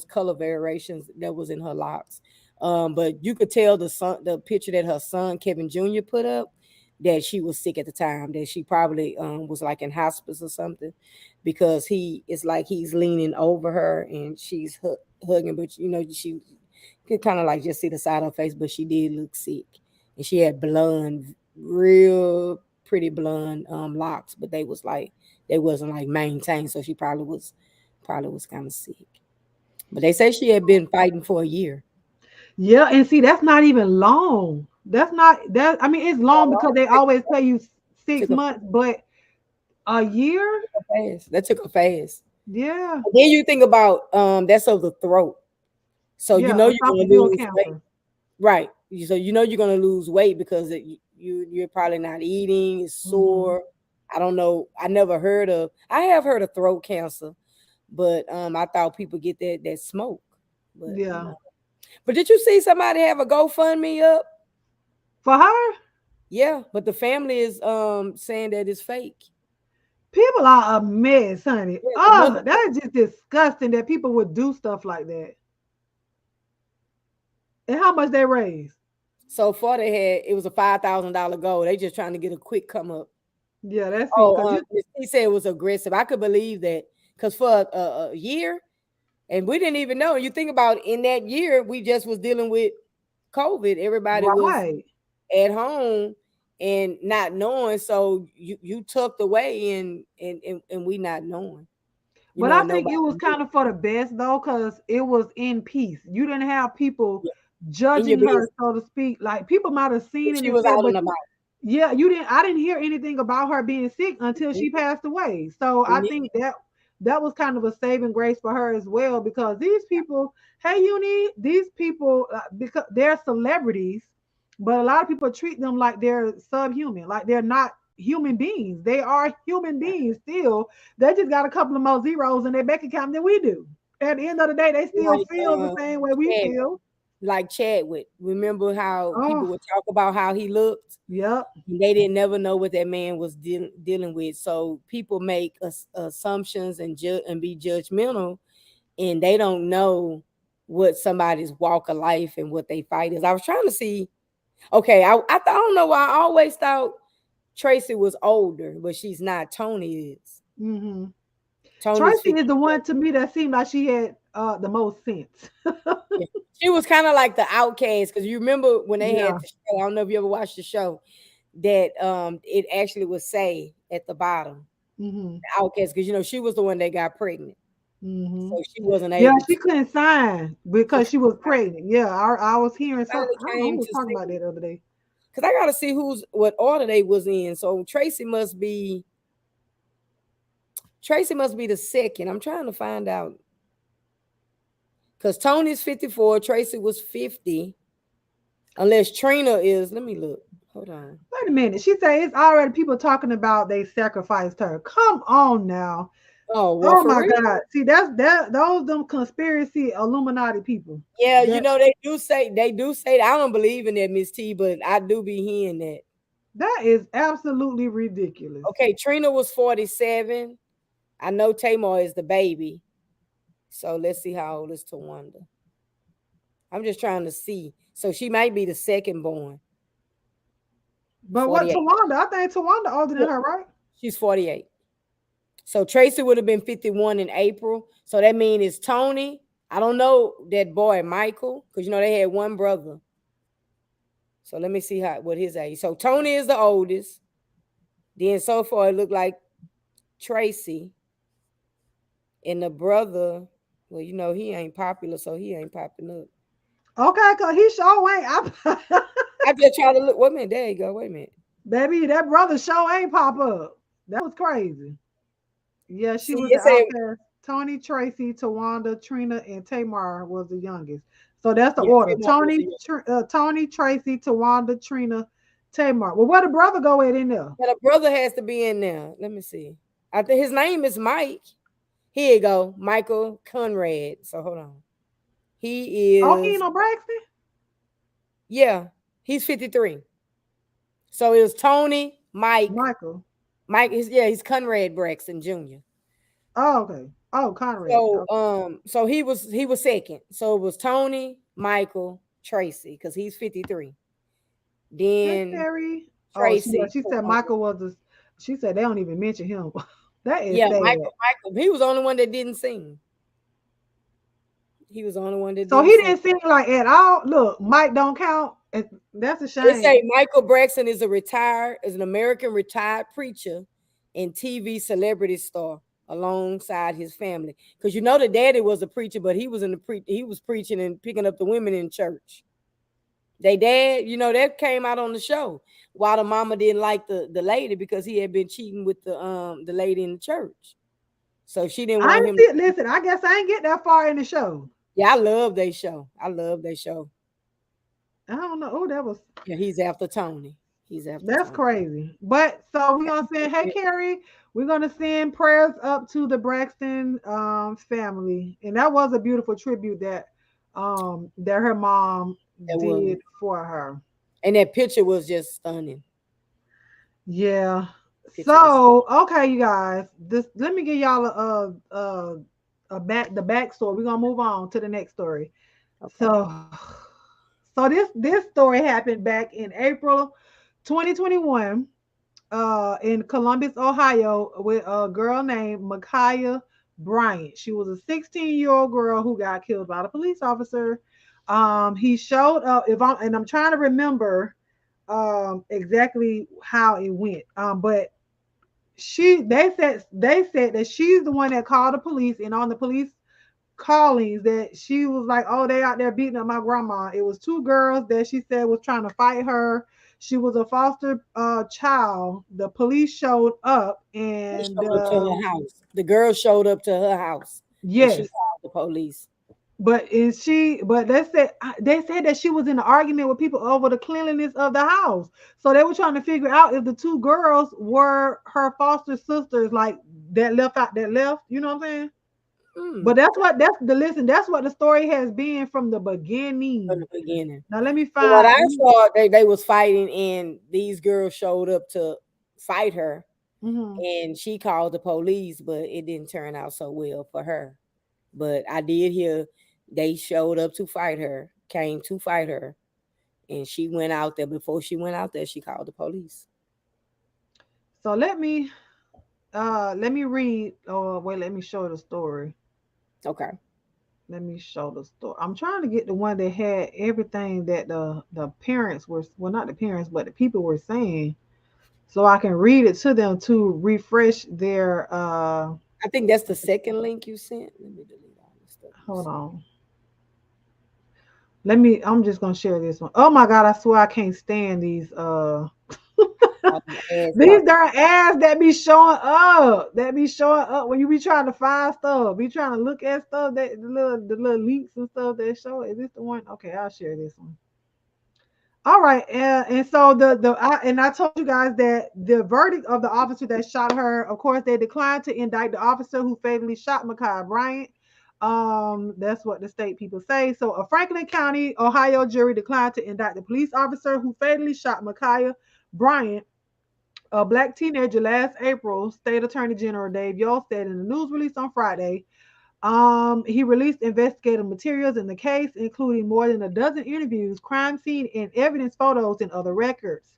color variations that was in her locks. But you could tell the picture that her son Kevin Jr. put up that she was sick at the time, that she probably was like in hospice or something because he it's like he's leaning over her and she's hugging, but she could kind of like just see the side of her face, but she did look sick and she had blonde, real pretty blonde locks, but they wasn't like maintained, so she probably was kind of sick. But they say she had been fighting for a year. Yeah, and see, that's not even long. That's not that. I mean, it's long because they always tell you six Took a months, but a year. fast. That took a fast. Yeah, And then you think about that's of the throat, so yeah, you're gonna esophageal lose weight, cancer. right? So you're gonna lose weight because you're probably not eating. It's Hmm. sore. I don't know. I have heard of throat cancer, but I thought people get that smoke. But Yeah, but did you see somebody have a GoFundMe up? for her, Yeah, but the family is saying that it's fake. people are a mess, honey. Yeah, the Oh, mother. that is just disgusting that people would do stuff like that. And how much they raise? So far they had it was a $5,000 goal. They just trying to get a quick come up. Yeah, that's it. Cause Oh, you, he said it was aggressive. I could believe that because for a year, and we didn't even know. You think about in that year, we just was dealing with COVID. Everybody was right? at home and not knowing. So you tucked away and we not knowing. But I And think nobody it was knew. kind of for the best though, because it was in peace. You didn't have people Yeah, in your judging her, business. so to speak. Like people might have seen it She and was said, out but and about. yeah, you didn't. I didn't hear anything about her being sick until Mhm. she passed away. So And I then, think that was kind of a saving grace for her as well, because these people, hey, Uni, these people, because they're celebrities, but a lot of people treat them like they're subhuman, like they're not human beings. They are human beings still. They just got a couple of more zeros in their bank account than we do. At the end of the day, they still like feel the same way we Chad, feel. like Chadwick. Remember how people Oh, would talk about how he looked? yep. They didn't never know what that man was dealing with. So people make assumptions and be judgmental, and they don't know what somebody's walk of life and what they fight is. I was trying to see. Okay, I don't know why I always thought Tracy was older, but she's not. Tony is. Hmm. Tony's Tracy is 50. the one to me that seemed like she had the most sense. Yeah. She was kind of like the outcast because you remember when they had Yeah. the show. I don't know if you ever watched the show that it actually would say at the bottom Hmm. outcast because she was the one that got pregnant, Hmm. so she wasn't Yeah, able she to. couldn't sign So because she she was pregnant. Yeah, I was hearing something. finally I don't know who came was to talking about see that the other day. because I gotta see what order they was in. So Tracy must be the second. I'm trying to find out. Because Tony's 54, Tracy was 50. Unless Trina is, let me look. Hold on. Wait a minute. She said it's already people talking about they sacrificed her. Come on now. Oh, well, Oh for my real? God. See, that's those them conspiracy Illuminati people. Yeah, That they do say I don't believe in that, Miss T, but I do be hearing that. that is absolutely ridiculous. Okay, Trina was 47. I know Tamar is the baby. So let's see how old is Tawanda. I'm just trying to see. So she might be the second born. But what 48. Tawanda? I think Tawanda older than her, right? She's 48. So Tracy would have been 51 in April. So that means it's Tony. I don't know that boy, Michael, because they had one brother. So let me see what his age. So Tony is the oldest. Then so far it looked like Tracy. And the brother, well, he ain't popular, so he ain't popping up. Okay, cause he sure ain't. I just try to look. Wait a minute, there you go. Wait a minute. Baby, that brother sure ain't pop up. That was crazy. Yeah, she was it the said, outcast. Tony, Tracy, Tawanda, Trina, and Tamar was the youngest. So that's the yeah, order. Tamar was Tony, Tracy, Tawanda, Trina, Tamar. Well, where the brother go at in there? the brother has to be in there. Let me see. I think his name is Mike. Here you go, Michael Conrad. So hold on. He Oh, he is. ain't no Braxton? Yeah, he's 53. So it was Tony, Michael. Mike. He's Conrad Braxton Jr. Oh, okay. Oh, Conrad. Okay. So he was second. So it was Tony, Michael, Tracy, because he's 53. Hey, Then Carrie. Oh, Tracy. she said Michael was the. She said they don't even mention him. That is Yeah, sad. Michael. He was the only one that didn't sing. He was the only one that So didn't he sing. didn't sing like at all. Look, Mike don't count. That's a They shame. say Michael Braxton is an American retired preacher and TV celebrity star alongside his family. Because the daddy was a preacher, but he was he was preaching and picking up the women in church. They dad, that came out on the show. While the mama didn't like the lady because he had been cheating with the lady in the church. So she didn't I want ain't him. see it. Listen, I guess I ain't get that far in the show. Yeah, I love their show. I love their show. I don't know. Oh, that was Yeah, he's after Tony. He's after that's Tony. crazy. But so we're gonna send, hey Carrie, we're gonna send prayers up to the Braxton family. And that was a beautiful tribute that her mom That was. did for her. And that picture was just stunning. Yeah. Picture was So okay, you guys, let me give y'all the backstory. We're gonna move on to the next story. okay. So this story happened back in April 2021 in Columbus, Ohio, with a girl named Micaiah Bryant. She was a 16-year-old girl who got killed by a police officer. He showed up. I'm trying to remember exactly how it went. But they said that she's the one that called the police, and on the police callings that she was like, oh, they out there beating up my grandma. It was two girls that she said was trying to fight her. She was a foster child. The police showed up and to her house. The girl showed up to her house. Yes. And she called the police. But they said that she was in an argument with people over the cleanliness of the house. So they were trying to figure out if the two girls were her foster sisters, like that left. You know what I'm saying? But that's what the story has been from the beginning. From the beginning. Now let me But find. what I saw, they was fighting, and these girls showed up to fight her, and she called the police, but it didn't turn out so well for her. But I did hear they showed up to fight her, came to fight her, and she went out there. Before she went out there, she called the police. So let me read. Oh wait, let me show the story. Okay. Let me show the story. I'm trying to get the one that had everything that the parents were, well, not the parents, but the people were saying, so I can read it to them to refresh their. I think that's the second link you sent. Let me delete all this stuff. Hold on. I'm just gonna share this one. Oh my God, I swear I can't stand these All them ass These popping. darn ads that be showing up, when you be trying to find stuff, be trying to look at stuff that the little links and stuff that show. Is this the one? Okay, I'll share this one. All right, and so I told you guys that the verdict of the officer that shot her, of course, they declined to indict the officer who fatally shot Ma'Khia Bryant. That's what the state people say. So, a Franklin County, Ohio jury declined to indict the police officer who fatally shot Ma'Khia Bryant, a black teenager, last April. State Attorney General Dave Yost said in a news release on Friday. He released investigative materials in the case, including more than a dozen interviews, crime scene and evidence photos, and other records.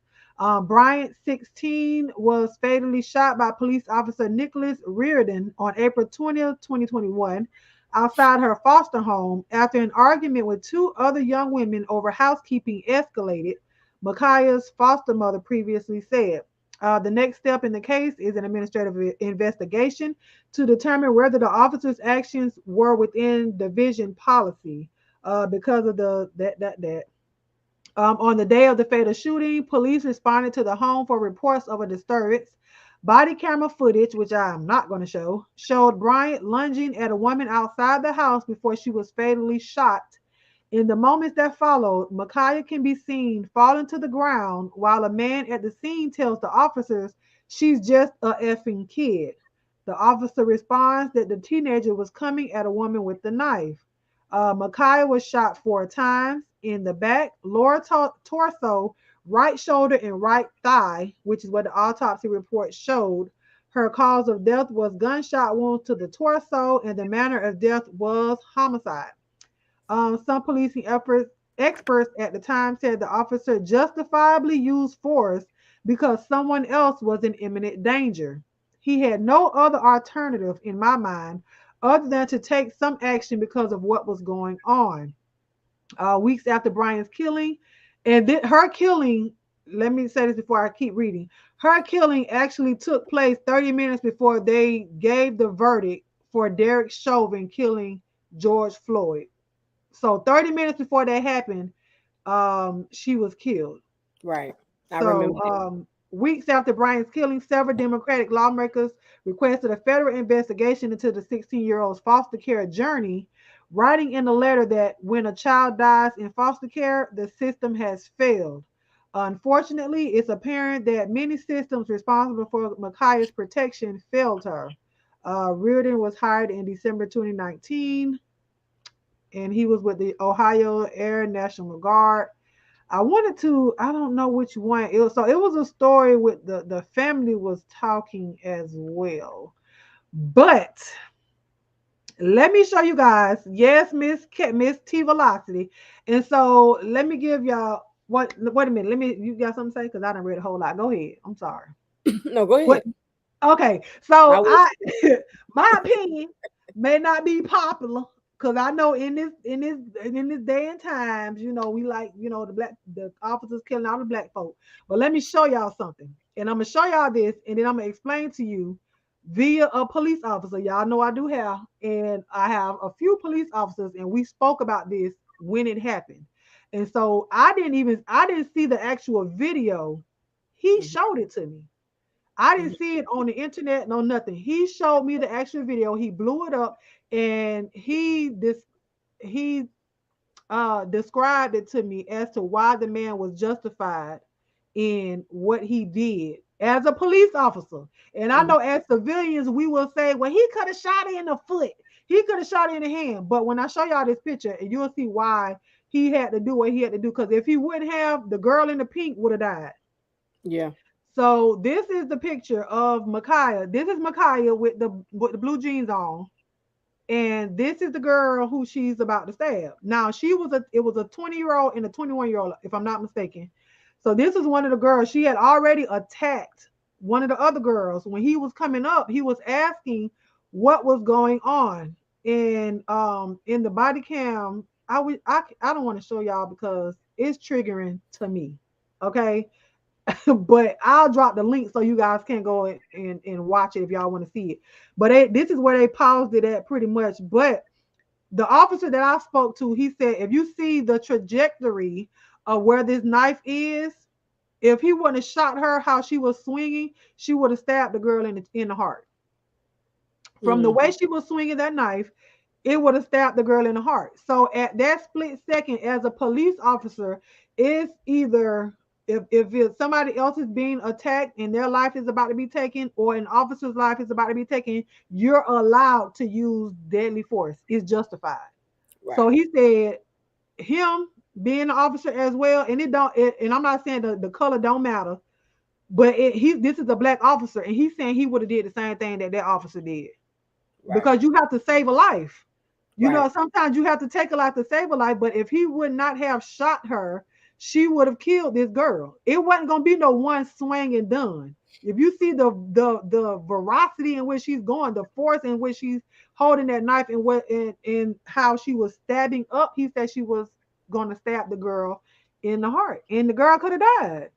Bryant, 16, was fatally shot by police officer Nicholas Reardon on April 20th, 2021, outside her foster home after an argument with two other young women over housekeeping escalated, Ma'Khia's foster mother previously said. The next step in the case is an administrative investigation to determine whether the officer's actions were within division policy. Because of that. On the day of the fatal shooting, police responded to the home for reports of a disturbance. Body camera footage, which I am not going to show, showed Bryant lunging at a woman outside the house before she was fatally shot. In the moments that followed, Ma'Khia can be seen falling to the ground while a man at the scene tells the officers she's just a effing kid. The officer responds that the teenager was coming at a woman with the knife. Ma'Khia was shot 4 times in the back, lower torso, right shoulder, and right thigh, which is what the autopsy report showed. Her cause of death was gunshot wounds to the torso, and the manner of death was homicide. Some policing experts at the time said the officer justifiably used force because someone else was in imminent danger. He had no other alternative, in my mind, other than to take some action because of what was going on. Weeks after Brian's killing, and her killing, let me say this before I keep reading. Her killing actually took place 30 minutes before they gave the verdict for Derek Chauvin killing George Floyd. So 30 minutes before that happened, she was killed. Right. I So remember that. weeks after Bryant's killing, several Democratic lawmakers requested a federal investigation into the 16-year-old's foster care journey, writing in a letter that when a child dies in foster care, the system has failed. Unfortunately, it's apparent that many systems responsible for Ma'Khia's protection failed her. Reardon was hired in December 2019, and he was with the Ohio Air National Guard. I don't know which one. It was a story with the family was talking as well. But let me show you guys. Yes, Miss T Velocity. And so let me give y'all what wait a minute. You got something to say? Because I done read a whole lot. Go ahead. I'm sorry. No, go What ahead. Okay, so I wish. my opinion may not be popular because I know in this day and times, we like the officers killing all the black folk. But let me show y'all something, and I'm gonna show y'all this, and then I'm gonna explain to you via a police officer. Y'all know I do have, and I have a few police officers, and we spoke about this when it happened. And so I didn't see the actual video. He Mhm, showed it to me. I mhm, didn't see it on the internet, no nothing. He showed me the actual video. He blew it up, and he described it to me as to why the man was justified in what he did as a police officer. And I mhm. know as civilians, we will say, well, he could have shot her in the foot. He could have shot her in the hand. But when I show y'all this picture, and you'll see why he had to do what he had to do. Because if he wouldn't have, the girl in the pink would have died. Yeah. So this is the picture of Ma'Khia. This is Ma'Khia with the blue jeans on, and this is the girl who she's about to stab. Now it was a 20-year-old and a 21-year-old, if I'm not mistaken. So this is one of the girls. She had already attacked one of the other girls. When he was coming up, he was asking what was going on. And in the body cam, I don't want to show y'all because it's triggering to me. Okay, but I'll drop the link so you guys can go and watch it if y'all want to see it. But this is where they paused it at pretty much. But the officer that I spoke to, he said, if you see the trajectory of where this knife is, If he wouldn't have shot her how she was swinging, she would have stabbed the girl in the heart. From the Mm, way she was swinging that knife, it would have stabbed the girl in the heart. So at that split second, as a police officer, it's either if it's somebody else is being attacked and their life is about to be taken, or an officer's life is about to be taken, you're allowed to use deadly force. It's justified. So right, he said him being an officer as well, and and I'm not saying the color don't matter, but this is a black officer, and he's saying he would have did the same thing that officer did, right, because you have to save a life. You right, know, sometimes you have to take a life to save a life, but if he would not have shot her, she would have killed this girl. It wasn't gonna be no one swing and done. If you see the veracity in which she's going, the force in which she's holding that knife, and how she was stabbing up, he said she was gonna stab the girl in the heart, and the girl could have died.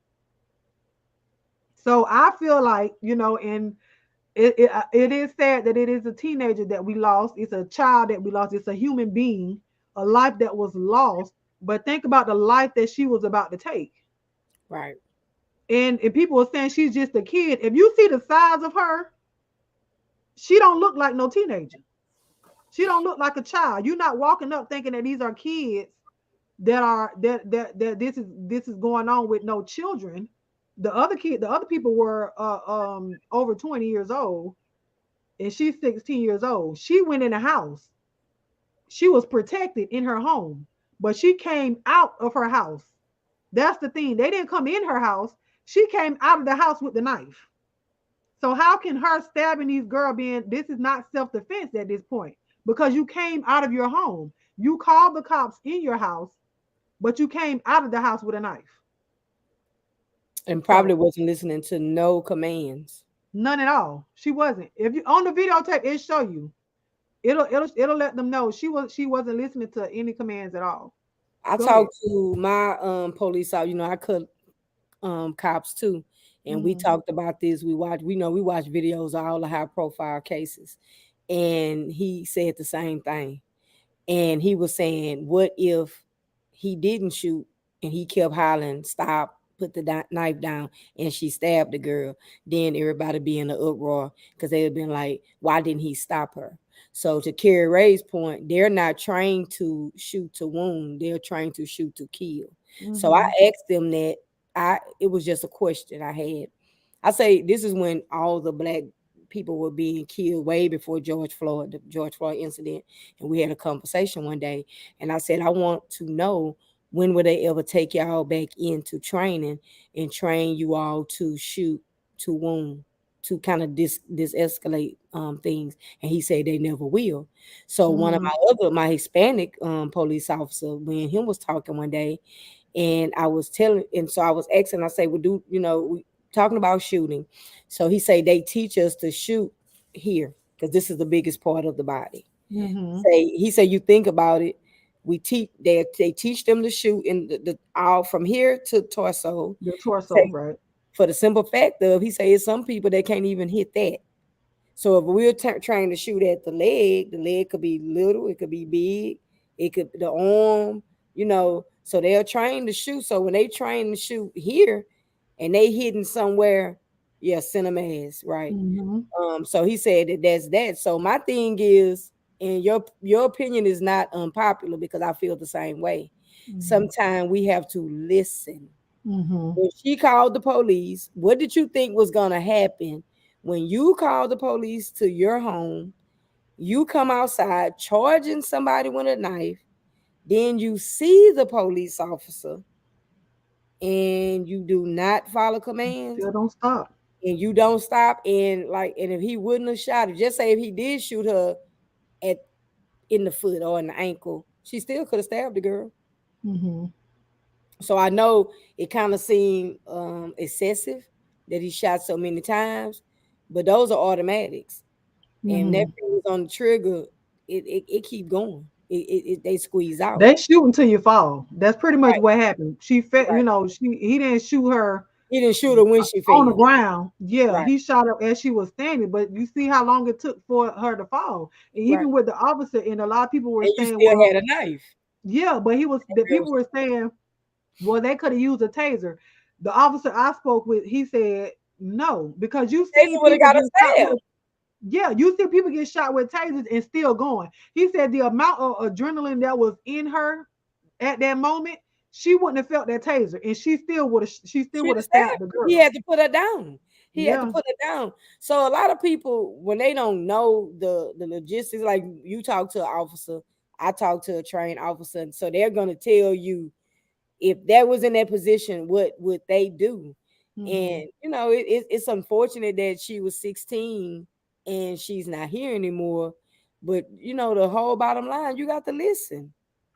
So I feel like, and it is sad that it is a teenager that we lost. It's a child that we lost. It's a human being, a life that was lost. But think about the life that she was about to take. right. And people are saying she's just a kid. If you see the size of her, she don't look like no teenager. She don't look like a child. You're not walking up thinking that these are kids that this is going on with no children. The other people were over 20 years old, and she's 16 years old. She went in the house. She was protected in her home, but she came out of her house. That's the thing. They didn't come in her house. She came out of the house with the knife. So how can her stabbing these girls this is not self-defense at this point, because you came out of your home. You called the cops in your house, but you came out of the house with a knife. And probably So wasn't listening to no commands. none at all. She wasn't. If you on the videotape, it show you. It'll let them know she wasn't listening to any commands at all. I Go ahead. talked to my police officer, I cut cops too. And we Mm-hmm. talked about this. We watch videos of all the high profile cases. And he said the same thing. And he was saying, what if he didn't shoot and he kept hollering, stop, put the knife down, and she stabbed the girl? Then everybody be in the uproar because they had been like, why didn't he stop her? So to Carrie Ray's point, they're not trained to shoot to wound. They're trained to shoot to kill. So I Mm-hmm. asked them that. It was just a question I had. I say this is when all the black people were being killed way before the George Floyd incident. And we had a conversation one day, and I said, I want to know, when will they ever take y'all back into training and train you all to shoot to wound, to kind of dis escalate things? And he said they never will. So one of Mm-hmm. my Hispanic police officer, when him was talking one day, and so I was asking, I say, well, we talking about shooting. So he say they teach us to shoot here because this is the biggest part of the body. Mm-hmm. He said, you think about it, they teach them to shoot in the all from here to torso. The torso, Say, right? for the simple fact of, he say, it's some people that can't even hit that. So if we're trying to shoot at the leg could be little, it could be big, it could the arm, So they're trained to shoot. So when they train to shoot here, and they hidden somewhere, yeah, send them ass, right? Mm-hmm. So he said that's that. So my thing is, and your opinion is not unpopular, because I feel the same way. Mm-hmm. Sometimes we have to listen. Mm-hmm. When she called the police, what did you think was gonna happen when you called the police to your home? You come outside charging somebody with a knife, then you see the police officer and you do not follow commands, Still don't stop. and you don't stop, and if he wouldn't have shot her, just say if he did shoot her at in the foot or in the ankle, she still could have stabbed the girl. Mm-hmm. So I know it kind of seemed excessive that he shot so many times, but those are automatics. And that Mm-hmm. finger's on the trigger, it keep going. They squeeze out. They shoot until you fall. That's pretty much Right, what happened. She fed, right. he didn't shoot her He didn't shoot her when she on the fell. ground. Yeah, Right, he shot her as she was standing, but you see how long it took for her to fall. And right. even with the officer, and a lot of people were And you saying, still well, had a knife. yeah, but the Girl people were saying, well, they could have used a taser. The officer I spoke with, he said no, because you Taser see would have people got a get shot stab. with, yeah, you see people get shot with tasers and still going. He said the amount of adrenaline that was in her at that moment, she wouldn't have felt that taser, and she still She'd would have have stabbed stabbed the her. He girl. had to put her down. He had to Yeah. put her down. So a lot of people, when they don't know the logistics, like you talk to an officer, I talk to a trained officer, and so they're gonna tell you if that was in that position, what would they do? Hmm. And you know, it's unfortunate that she was 16 and she's not here anymore. But you know, the whole bottom line, you got to listen.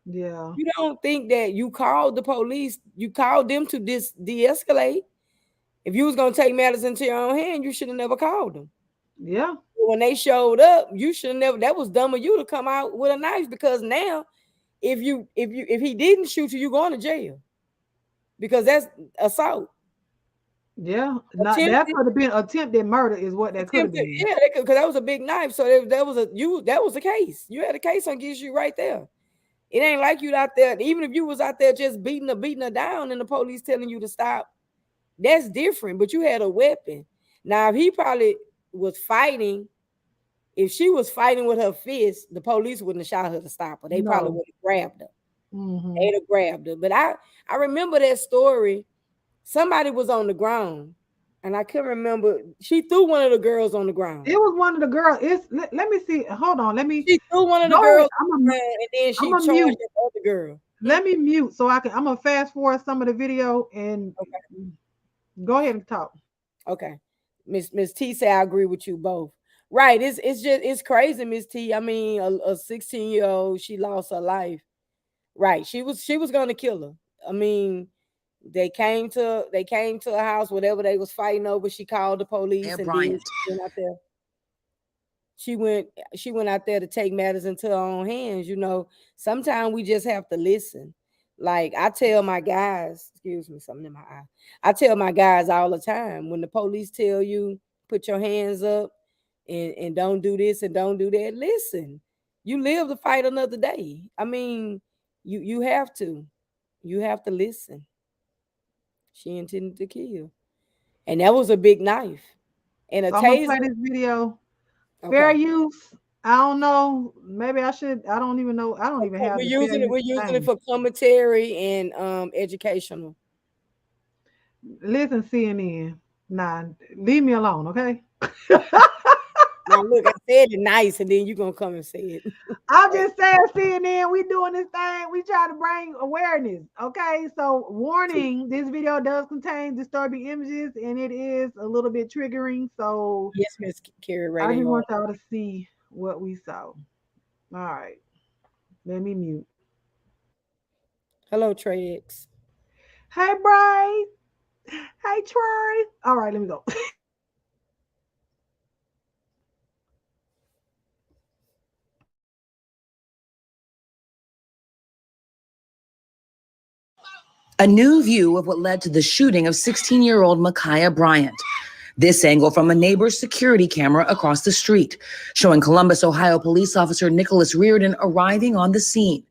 Yeah. You don't think that you called the police, you called them to de-escalate. If you was gonna take matters into your own hand, you should have never called them. Yeah. When they showed up, you should have never. That was dumb of you to come out with a knife, because now, if he didn't shoot you, you going to jail, because that's assault. Yeah. Not that Attempted, could have been attempted murder is what that could have attempted, been. yeah, because that was a big knife. So that was that was a case. You had a case against you right there. It ain't like you out there. Even if you was out there just beating her down, and the police telling you to stop, that's different. But you had a weapon. Now, if he probably was fighting, if she was fighting with her fist, the police wouldn't have shot her to stop her. They probably No. would have grabbed her. Hmm. They'd have grabbed her. But I remember that story. Somebody was on the ground, and I couldn't remember. She threw one of the girls on the ground. It was one of the girls. Let me see. Hold on. Let me She threw one of the go ahead. girls on the ground, and then I'm she a charged mute. the other girl. Let me mute so I can. I'm gonna fast forward some of the video and Okay. go ahead and talk. Okay. Miss T say I agree with you both. Right. It's just it's crazy, Miss T. I mean, a 16-year-old, she lost her life. Right. She was gonna kill her. I mean, they came to a house, whatever they was fighting over. She called the police, and then Bryant. she went out there. She went out there to take matters into her own hands. Sometimes we just have to listen. Like I tell my guys, excuse me, something in my eye. I tell my guys all the time, when the police tell you put your hands up and don't do this and don't do that, listen. You live to fight another day. I mean, you have to. You have to listen. She intended to kill. And that was a big knife. And a So I'm gonna play taser. this video. Fair Okay. use. I don't know. Maybe I should. I don't even know. I don't even Okay, have we're the fair using it. use We're using it thing. for commentary and educational. Listen, CNN. Nah, leave me alone, okay? Now, look, I said it nice, and then you're gonna come and say it. I'm just saying, CNN, we doing this thing. We try to bring awareness. Okay. So, warning, this video does contain disturbing images and it is a little bit triggering. So Yes, Miss Carrie I Ray. just want y'all to see what we saw. All right. Let me mute. Hello, Trey X. Hey, Bryce. Hey, Troy. All right, let me go. A new view of what led to the shooting of 16-year-old Micaiah Bryant. This angle from a neighbor's security camera across the street, showing Columbus, Ohio police officer Nicholas Reardon arriving on the scene,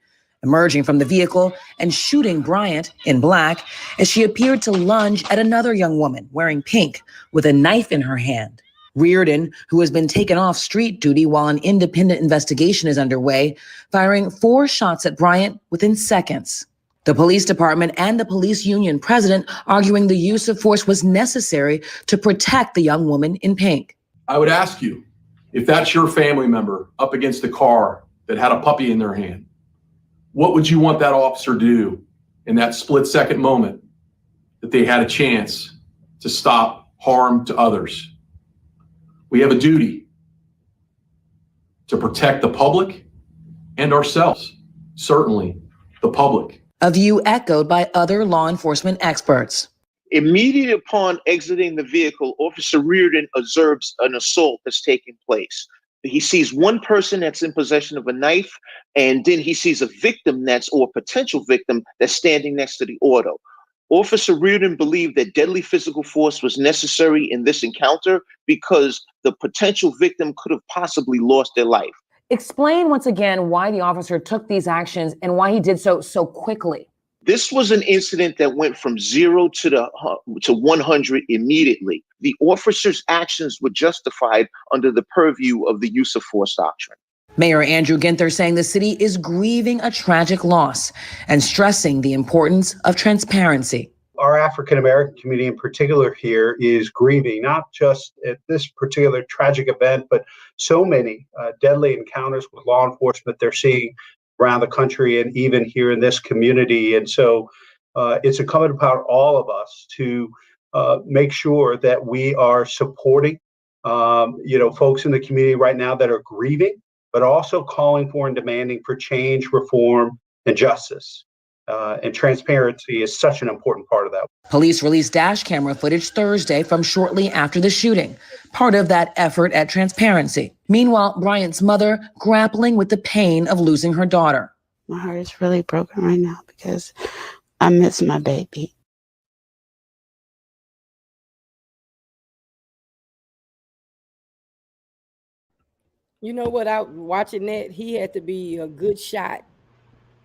emerging from the vehicle and shooting Bryant in black as she appeared to lunge at another young woman wearing pink with a knife in her hand. Reardon, who has been taken off street duty while an independent investigation is underway, firing 4 shots at Bryant within seconds. The police department and the police union president arguing the use of force was necessary to protect the young woman in pink. I would ask you, if that's your family member up against a car that had a puppy in their hand, what would you want that officer to do in that split-second moment that they had a chance to stop harm to others? We have a duty to protect the public and ourselves, certainly the public. A view echoed by other law enforcement experts. Immediately upon exiting the vehicle, Officer Reardon observes an assault that's taking place. He sees one person that's in possession of a knife, and then he sees a victim or potential victim that's standing next to the auto. Officer Reardon believed that deadly physical force was necessary in this encounter because the potential victim could have possibly lost their life. Explain once again why the officer took these actions and why he did so quickly. This was an incident that went from 0 to 100 immediately. The officer's actions were justified under the purview of the use of force doctrine. Mayor Andrew Ginther saying the city is grieving a tragic loss and stressing the importance of transparency. Our African-American community in particular here is grieving, not just at this particular tragic event, but so many deadly encounters with law enforcement they're seeing around the country and even here in this community. And so it's incumbent upon all of us to make sure that we are supporting, folks in the community right now that are grieving, but also calling for and demanding for change, reform, and justice. And transparency is such an important part of that. Police released dash camera footage Thursday from shortly after the shooting, part of that effort at transparency. Meanwhile, Bryant's mother grappling with the pain of losing her daughter. My heart is really broken right now because I miss my baby. You know what? Out watching that, he had to be a good shot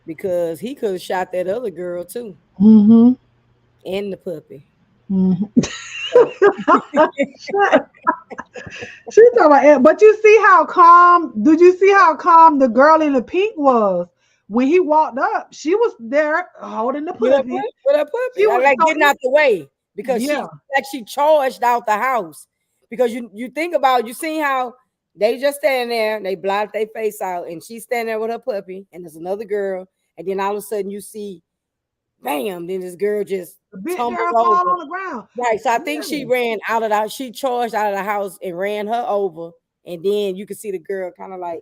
because he could have shot that other girl too, Mm-hmm. and the puppy. Mm-hmm. She's talking about it, but you see how calm? Did you see how calm the girl in the pink was when he walked up? She was there holding the With puppy. a puppy. She I was like so- getting out the way because Yeah. she charged out the house. Because you think about, you seen how they just stand there, they blot their face out, and she's standing there with her puppy, and there's another girl, and then all of a sudden you see, bam, then this girl just The big tumbles girl fall over. on the ground. Right, so I think she ran out of the house. She charged out of the house and ran her over, and then you could see the girl kind of like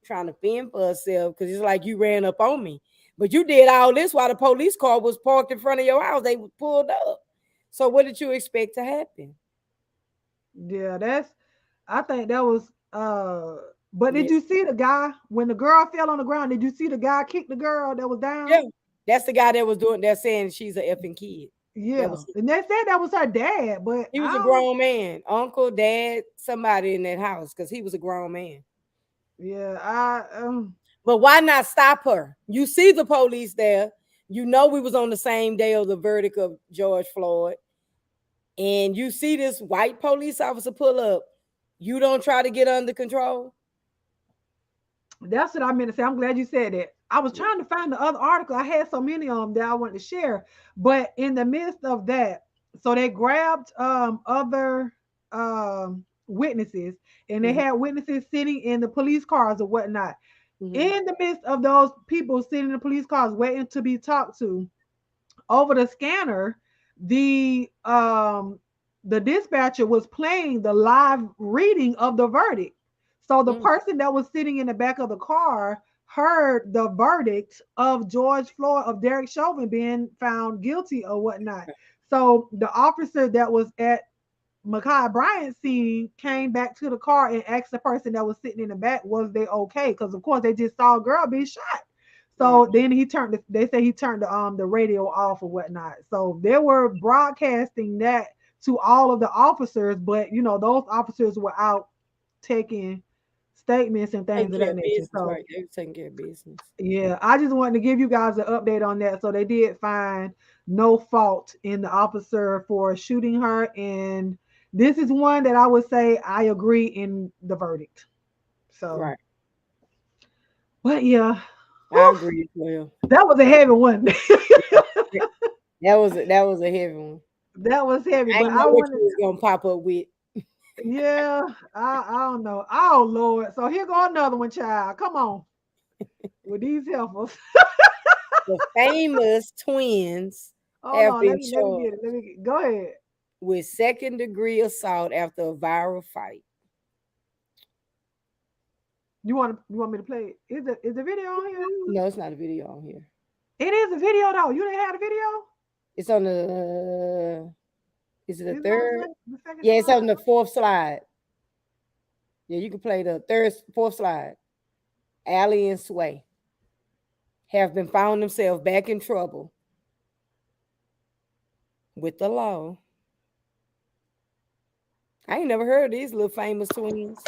trying to fend for herself because it's like you ran up on me, but you did all this while the police car was parked in front of your house. They were pulled up. So what did you expect to happen? Yeah, I think that was but did Yes. you see the guy when the girl fell on the ground? Did you see the guy kick the girl that was down? Yeah, that's the guy that was doing. They're saying she's an effing kid. Yeah. And they said that was her dad, but He was a grown man, uncle, dad, somebody in that house, because he was a grown man. Yeah, But why not stop her? You see the police there. You know we was on the same day of the verdict of George Floyd. And you see this white police officer pull up. You don't try to get under control. that's what I meant to say. I'm glad you said that. I was trying to find the other article. I had so many of them that I wanted to share. But in the midst of that, so they grabbed other witnesses, and they had witnesses sitting in the police cars or whatnot. In the midst of those people sitting in the police cars waiting to be talked to, over the scanner, the dispatcher was playing the live reading of the verdict. So the person that was sitting in the back of the car heard the verdict of George Floyd, of Derek Chauvin being found guilty or whatnot. So the officer that was at Ma'Khia Bryant's scene came back to the car and asked the person that was sitting in the back, was they okay? Because of course they just saw a girl be shot. So then they say he turned the radio off or whatnot. So they were broadcasting that to all of the officers, but those officers were out taking statements and things of that nature. So right, they were taking care of business. Yeah, I just wanted to give you guys an update on that. So they did find no fault in the officer for shooting her, and this is one that I would say I agree in the verdict. So right, but yeah, I agree as well. that was a heavy one. That was a heavy one. That was heavy. I But didn't know what you was gonna pop up with. Yeah, I don't know. Oh Lord. So here go another one, child. Come on. With these heifers. The famous twins Hold have on, been let me charged get it. Go ahead. with second-degree assault after a viral fight. You want me to play it? Is the video on here? No, it's not a video on here. It is a video though. You didn't have a video? It's on the. Is it the Is third? the second Yeah, it's slide? on the fourth slide. Yeah, you can play the fourth slide. Allie and Sway have been found themselves back in trouble with the law. I ain't never heard of these little famous twins.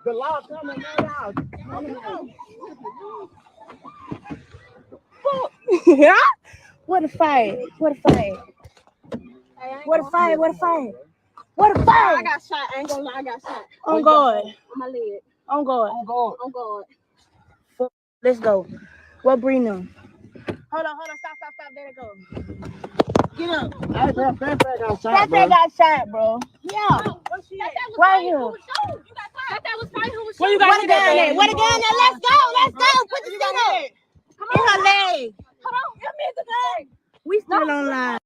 The law coming now. What a fight. What a fight. What a fight. What a fight. What a fight. I got shot. I ain't gonna lie, I got shot. On guard. On my leg. On guard. On guard. Let's go. What bring them? Hold on. Stop. There it goes. Get up. That got shot, bro. Yeah. Right here. Who was fighting? Where you got What a gun at? What a gun at? Let's go. Put the shit up. In her leg. Hold on. Give me the gun. We still online.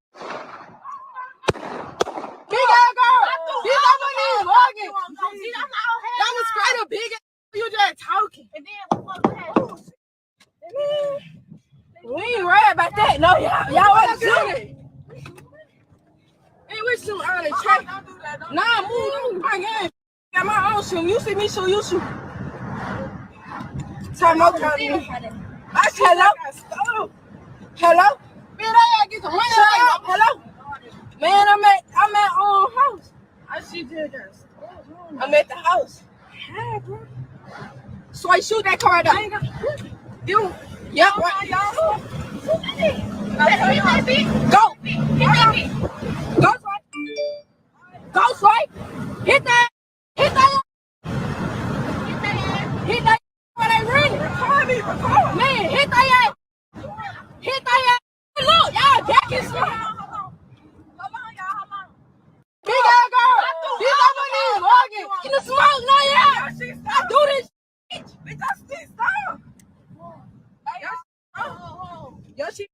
Big ass girl. These are my name, Morgan. That was straight up big ass. You just talking. And then what happened? We ain't worried about that. No, y'all want to shoot it. Hey, we shoot early. Check. Nah, move. My game. Got my own shoot. You see me shoot, you shoot. Time out. Hello? Hello? Man, I gotta get the money. Hello? Man, I'm at house. I see you guys. I'm at the house. Hi, bro. So I shoot that car down. You. Yep. Right. Go. Go, Swipe. Go, Swipe. Hit that. Hit that. Where they running. Record. Man, hit that. Hit that. Look, y'all jacking stuff. Big ass girl. These are my niggas, Morgan. In the smoke, no, yeah. I do this shit. Bitch, I see stuff. Yo, she.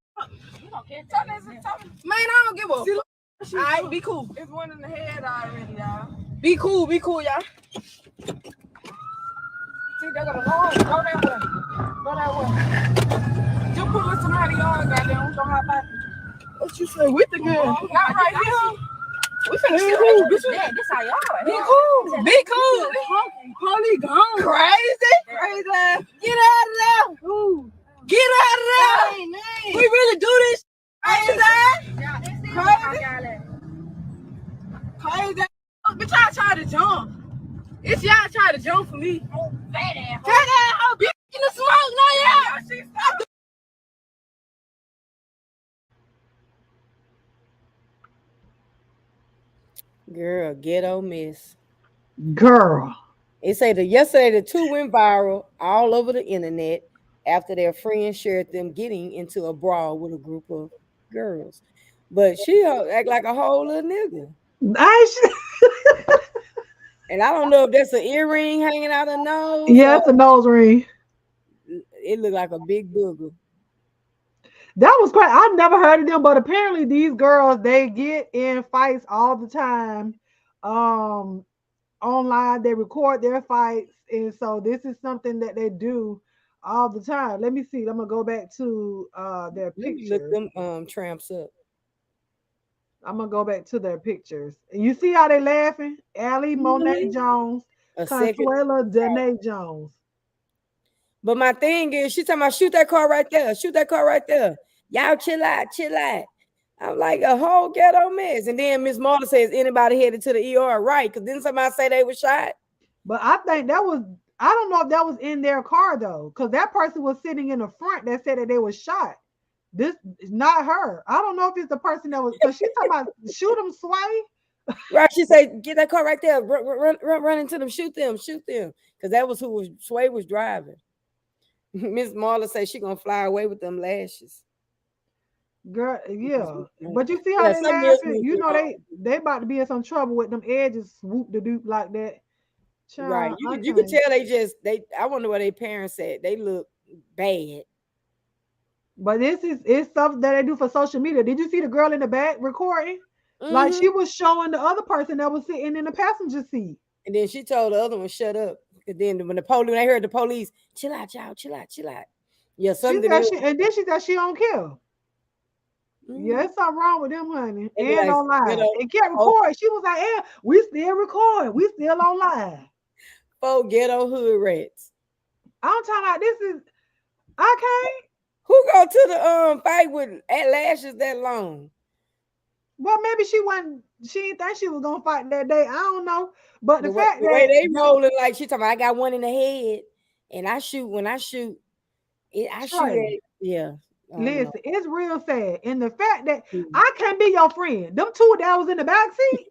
Man, I don't give a fuck. Alright, be cool. It's one in the head already, y'all. Be cool, y'all. See, they got a long. Go that way. Just put with somebody on, goddamn. We gonna hop out. What you say with the gun? Not right here. We finna shoot this. This how y'all. Be cool. Holy gone. Crazy. Get out of there. Ooh. Get out of there. We really do this. Crazy. But y'all try to jump. It's y'all try to jump for me. Fat ass. I'll be in the smoke. No, yeah. Girl, ghetto miss. Girl. It say yesterday the two went viral all over the internet after their friends shared them getting into a brawl with a group of girls. But she act like a whole little nigga. And I don't know if that's an earring hanging out her nose. Yeah, it's a nose ring. It looked like a big booger. That was quite. I never heard of them, but apparently these girls, they get in fights all the time. Online, they record their fights, and so this is something that they do all the time. Let me see. I'm gonna go back to their pictures. Look them tramps up. I'm gonna go back to their pictures. And you see how they laughing? Allie Monet Jones, Consuela Danae Jones. But my thing is, she talking about shoot that car right there. Shoot that car right there. Y'all chill out. I'm like a whole ghetto mess. And then Miss Marta says, anybody headed to the ER, right? Because didn't somebody say they were shot? But I think that was, I don't know if that was in their car though, because that person was sitting in the front that said that they were shot. This is not her. I don't know if it's the person that was, because she's talking about shoot them, Sway. Right, she said, get that car right there. Run into them, shoot them. Because that was who Sway was driving. Miss Marla said she gonna fly away with them lashes. Girl, yeah. But you see how they laughing? You know they about to be in some trouble with them edges swoop the dupe like that. Child, right. You can tell I wonder what their parents said. They look bad. But it's stuff that they do for social media. Did you see the girl in the back recording? Mm-hmm. Like she was showing the other person that was sitting in the passenger seat. And then she told the other one, shut up. And then when they heard the police, chill out, y'all, chill out. Yeah, something. And then she said she don't care. Mm-hmm. Yeah, it's something wrong with them, honey. And online. And kept recording. She was like, yeah, we still recording. We still online. Oh, ghetto hood rats. I'm talking about this is, I can't. Who go to the fight with lashes that long? Well, maybe she wasn't. She didn't think she was gonna fight that day. I don't know. But the The way, fact the way that they rolling, like she talking about, I got one in the head, and I shoot when I shoot it. I shoot Trey, it. Yeah. I don't know. listen, it's real sad. And the fact that Mm. I can't be your friend. Them two that was in the back seat,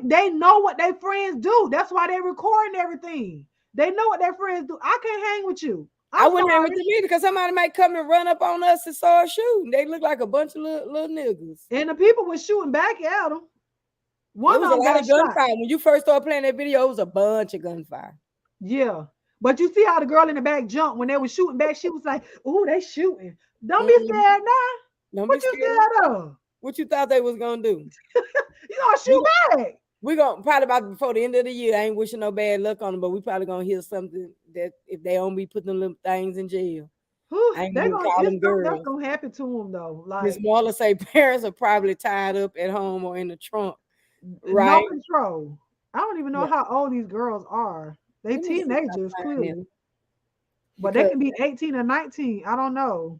they know what their friends do. That's why they recording everything. They know what their friends do. I can't hang with you. I I'm wouldn't hang with sorry. them either because somebody might come and run up on us and start shooting. They look like a bunch of little niggas. And the people was shooting back at them. It One was of a them lot got of shot. gunfire. When you first started playing that video, it was a bunch of gunfire. Yeah. But you see how the girl in the back jumped when they were shooting back. She was like, "Ooh, they shooting. Don't be Mhm. scared now. Don't What be you scared. scared of? What you thought they was gonna do? You gonna shoot back." We gonna probably about before the end of the year. I ain't wishing no bad luck on them, but we probably gonna hear something that if they don't be putting them little things in jail. Whew, I ain't they even gonna call it's them something that's girls. gonna happen to them though. Miss Like Marla say parents are probably tied up at home or in the trunk, no right? control. I don't even know Yeah. how old these girls are. They Let me see if I teenagers find them clearly, but they because can be 18 or 19. I don't know.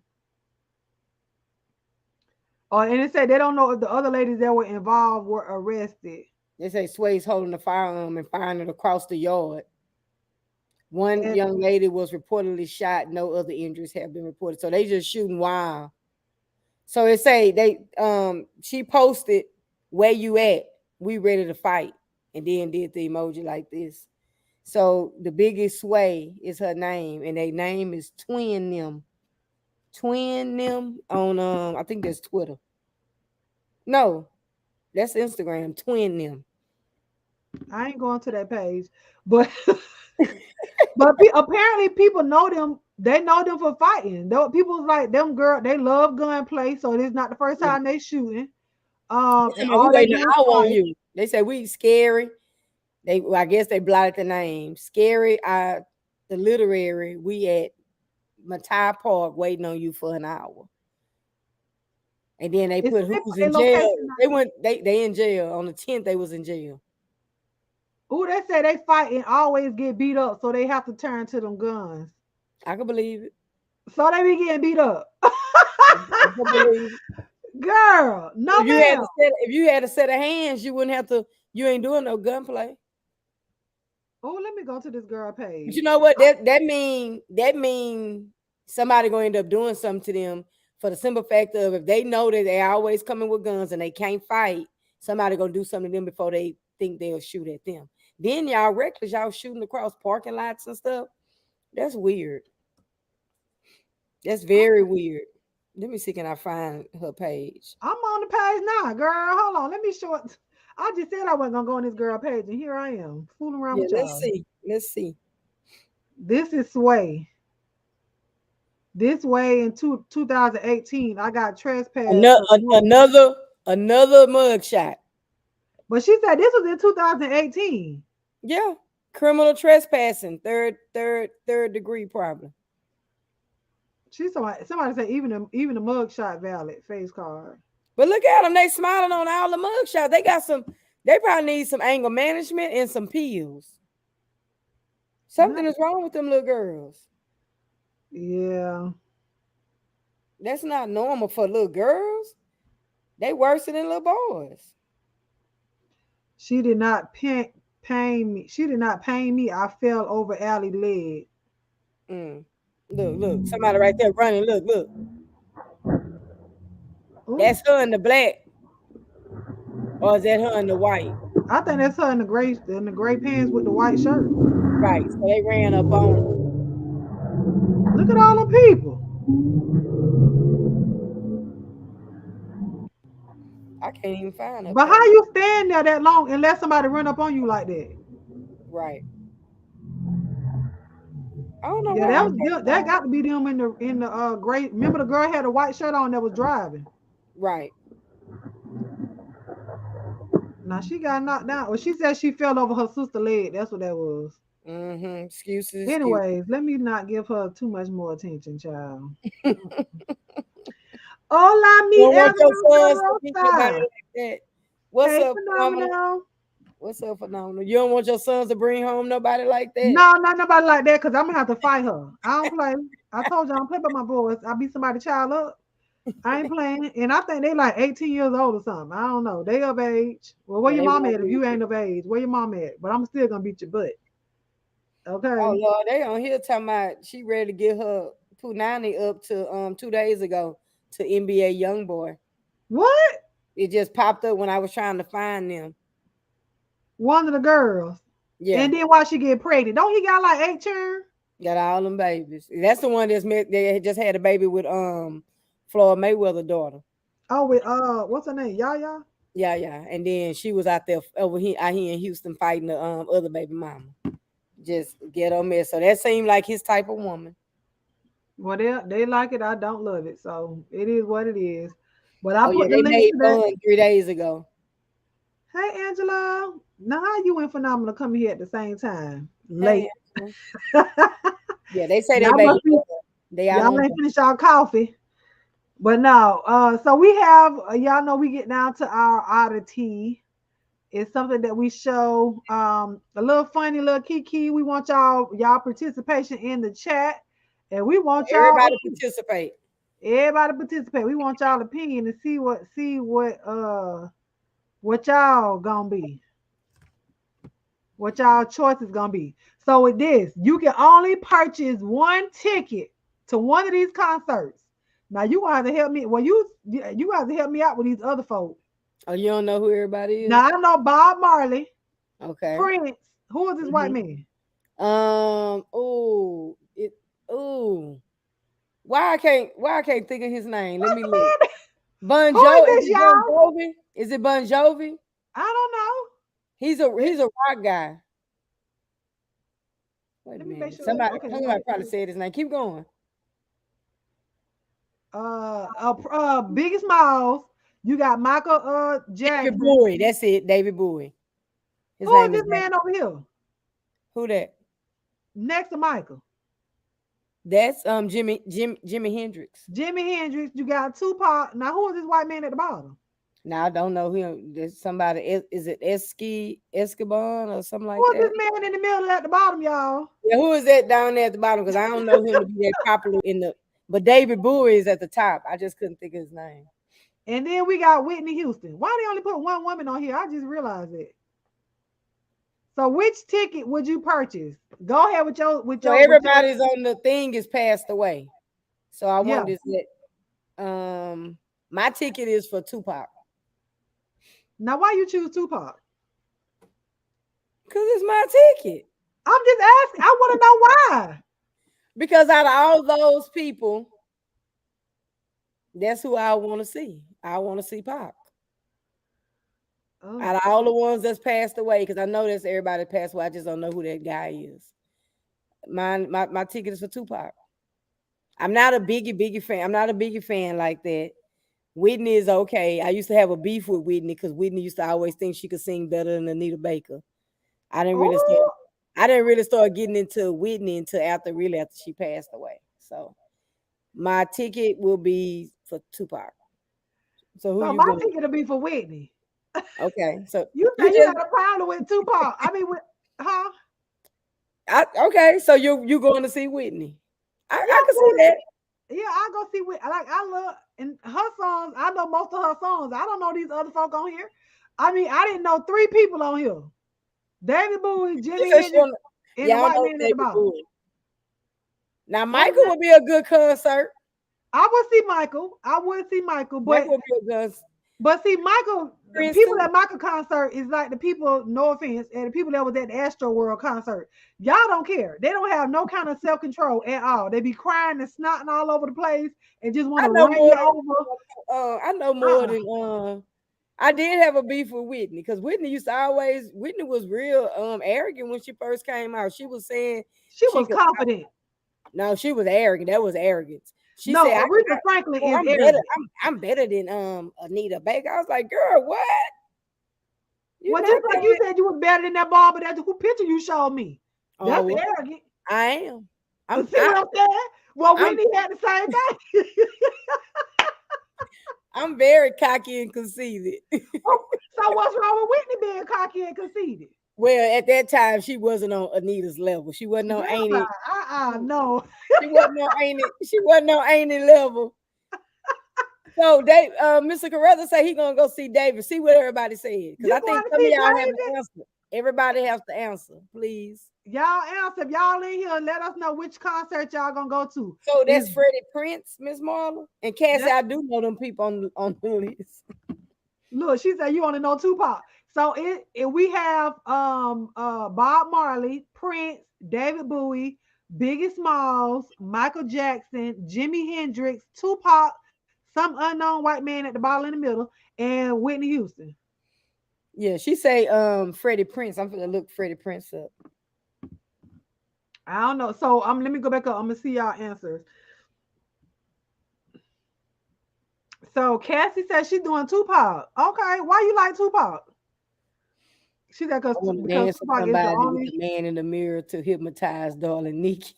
Oh, and it said they don't know if the other ladies that were involved were arrested. they say Sway's holding the firearm and firing it across the yard. One And young lady was reportedly shot. No other injuries have been reported. So they just shooting wild. So it say they she posted where you at? We ready to fight, and then did the emoji like this. So the biggest Sway is her name, and their name is Twin Them. Twin Them on I think that's Twitter. No, that's Instagram. Twin Them. I ain't going to that page, but apparently people know them. They know them for fighting. Though people like them girl, they love gunplay, so it is not the first Yeah. time they shooting. And We all they waiting do an is hour on fight. you. They say we scary. I guess they blotted the name. Scary. The literary. We at Matai Park waiting on you for an hour. And then they It's put they who's put their in jail. location. They in jail. On the 10th, they was in jail. Ooh, they say they fight and always get beat up, so they have to turn to them guns. I can believe it. So they be getting beat up. I can believe it. Girl, no ma'am. If you had a set of hands, you wouldn't have to, you ain't doing no gunplay. Oh, let me go to this girl But page. you know what? That mean somebody gonna end up doing something to them for the simple fact of if they know that they always coming with guns and they can't fight, somebody gonna do something to them before they think they'll shoot at them. Then y'all reckless, y'all shooting across parking lots and stuff. That's weird. That's very weird. Let me see, can I find her page? I'm on the page now, girl. Hold on. Let me show it. I just said I wasn't gonna go on this girl page, and here I am, fooling around Yeah, with let's y'all. see. Let's see. This is Sway. This way in 2018, I got trespassed. Another mug shot. But she said this was in 2018. Yeah, criminal trespassing, third degree probably. She somebody said even the mug shot valid face card. But look at them, they smiling on all the mug shots. They probably need some anger management and some pills. Something is wrong with them little girls. Yeah. That's not normal for little girls. They worse than little boys. She did not pain me. She did not pain me. I fell over Allie's leg. Look, somebody right there running. Look. Ooh. That's her in the black. Or is that her in the white? I think that's her in the gray pants with the white shirt. Right. So they ran up on her. Look at all the people. I can't even find her. But how you stand there that long and let somebody run up on you like that? Right. I don't know. Yeah, that got to be them in the gray. Remember the girl had a white shirt on that was driving. Right. Now she got knocked down. Well, she said she fell over her sister's leg. That's what that was. Excuses. Anyways, let me not give her too much more attention, child. Hola, mi hermosa. What's hey, up, Phenomenal? What's up, Phenomenal? You don't want your sons to bring home nobody like that? No, not nobody like that, because I'm gonna have to fight her. I don't play. I told you I don't play by my boys. I beat somebody's child up. I ain't playing. And I think they like 18 years old or something. I don't know. They of age. Well, where Yeah, your they mom want at if you ain't of age? Where your mom at? But I'm still gonna beat your butt. Oh Okay. Lord, they on here talking about she ready to get her Punani up to 2 days ago to NBA YoungBoy. What? It just popped up when I was trying to find them. One of the girls. Yeah, And then why she get pregnant? Don't he got like 8 children? got all them babies. That's the one that's met. They had just had a baby with Floyd Mayweather daughter. Oh, with what's her name? Yaya? Yeah, yeah. And then she was out there over here out here in Houston fighting the other baby mama. Just get on there. So that seemed like his type of woman. Well, they like it. I don't love it. So it is what it is. But I Oh yeah, put the they link made to that. fun 3 days ago. Hey Angela. Now how you and Phenomenal coming here at the same time? Hey, Late. yeah, they say they Y'all made must be, they out y'all on ain't finished our coffee. But no, so we have y'all know we get down to our oddity. It's something that we show a little funny, little kiki. We want y'all participation in the chat, and we want y'all everybody participate. everybody participate. We want y'all opinion to see what y'all gonna be, what y'all choice is gonna be. So with this, you can only purchase one ticket to one of these concerts. Now you gonna have to help me. Well, you have to help me out with these other folks. Oh, you don't know who everybody is? Now I know Bob Marley, Okay. Prince. Who is this white man? Oh, it. Oh, why I can't think of his name? Let me look. Man, Bon who is Jovi. Is this, it Bon y'all? Jovi? Is it Bon Jovi? I don't know. He's a rock guy. Wait a Let me make minute. sure. Somebody Okay, probably said his name. Keep going. Biggest Smalls. You got Michael David Jackson. Bowie. That's it. David Bowie. His Who is name is this man over here? Who that? Next to Michael. That's Jimi Hendrix. Jimi Hendrix. You got Tupac. Now who is this white man at the bottom? Now I don't know him. There's somebody. Is it Escobar or something like Who is that? this man in the middle at the bottom, y'all? Yeah, who is that down there at the bottom? Because I don't know him to be that popular in the. But David Bowie is at the top. I just couldn't think of his name. And then we got Whitney Houston. Why they only put one woman on here? I just realized it. So which ticket would you purchase? Go ahead with your So everybody's on the thing is passed away. So I Yeah. wanted to my ticket is for Tupac. Now why you choose Tupac? Because it's my ticket. I'm just asking. I want to know why. Because out of all those people, that's who I want to see. I want to see Pac. Oh. Out of all the ones that's passed away, because I know that's everybody passed away. I just don't know who that guy is. My ticket is for Tupac. I'm not a Biggie fan. I'm not a Biggie fan like that. Whitney is okay. I used to have a beef with Whitney because Whitney used to always think she could sing better than Anita Baker. I didn't really start getting into Whitney until after she passed away. So my ticket will be for Tupac. So who you my going? ticket will be for Whitney. Okay, so you say you got a problem with Tupac? I mean, okay, so you going to see Whitney? I can see that. Yeah, I go see Whitney. I love and her songs. I know most of her songs. I don't know these other folk on here. I mean, I didn't know 3 people on here: David Bowie, Jimi Hendrix, and the white man at the bottom. Now Michael would be a good concert. I would see Michael. But would be a good. But see, Michael, the people at Michael concert is like the people, no offense, and the people that was at the Astro World concert. Y'all don't care. They don't have no kind of self-control at all. They be crying and snotting all over the place and just want to run you over. I know more than I did have a beef with Whitney because Whitney was real arrogant when she first came out. She was saying she was confident. No, she was arrogant. That was arrogance. She said, Aretha Franklin is better. I'm better than Anita Baker. I was like, girl, what? Well, just like you said you was better than that ball, but that's who picture you showed me. That's arrogant. I am. See what I'm saying? Well, Whitney had the same thing. I'm very cocky and conceited. So what's wrong with Whitney being cocky and conceited? Well, at that time, she wasn't on Anita's level. She wasn't on Ain't It. No. She wasn't on Ain't It. She wasn't on Ain't It level. So they, Mr. Carruthers say he gonna go see David. See what everybody said, because You I think going to some of see y'all David? haven't answered. Everybody has to answer, please. Y'all answer. If y'all in here, let us know which concert y'all gonna go to. So that's Is Freddie Prince, Miss Marla, and Cassie. that, I do know them people on the list. look, she said you want to know Tupac. So we have Bob Marley, Prince, David Bowie, Biggie Smalls, Michael Jackson, Jimi Hendrix, Tupac, some unknown white man at the bottom in the middle, and Whitney Houston. Yeah, she say Freddie Prince. I'm gonna look Freddie Prince up. I don't know. So let me go back up. I'm gonna see y'all answers. So Cassie says she's doing Tupac. Okay, why you like Tupac? She said I want to because dance with Tupac is the somebody with only. the man in the mirror to hypnotize darling Nikki.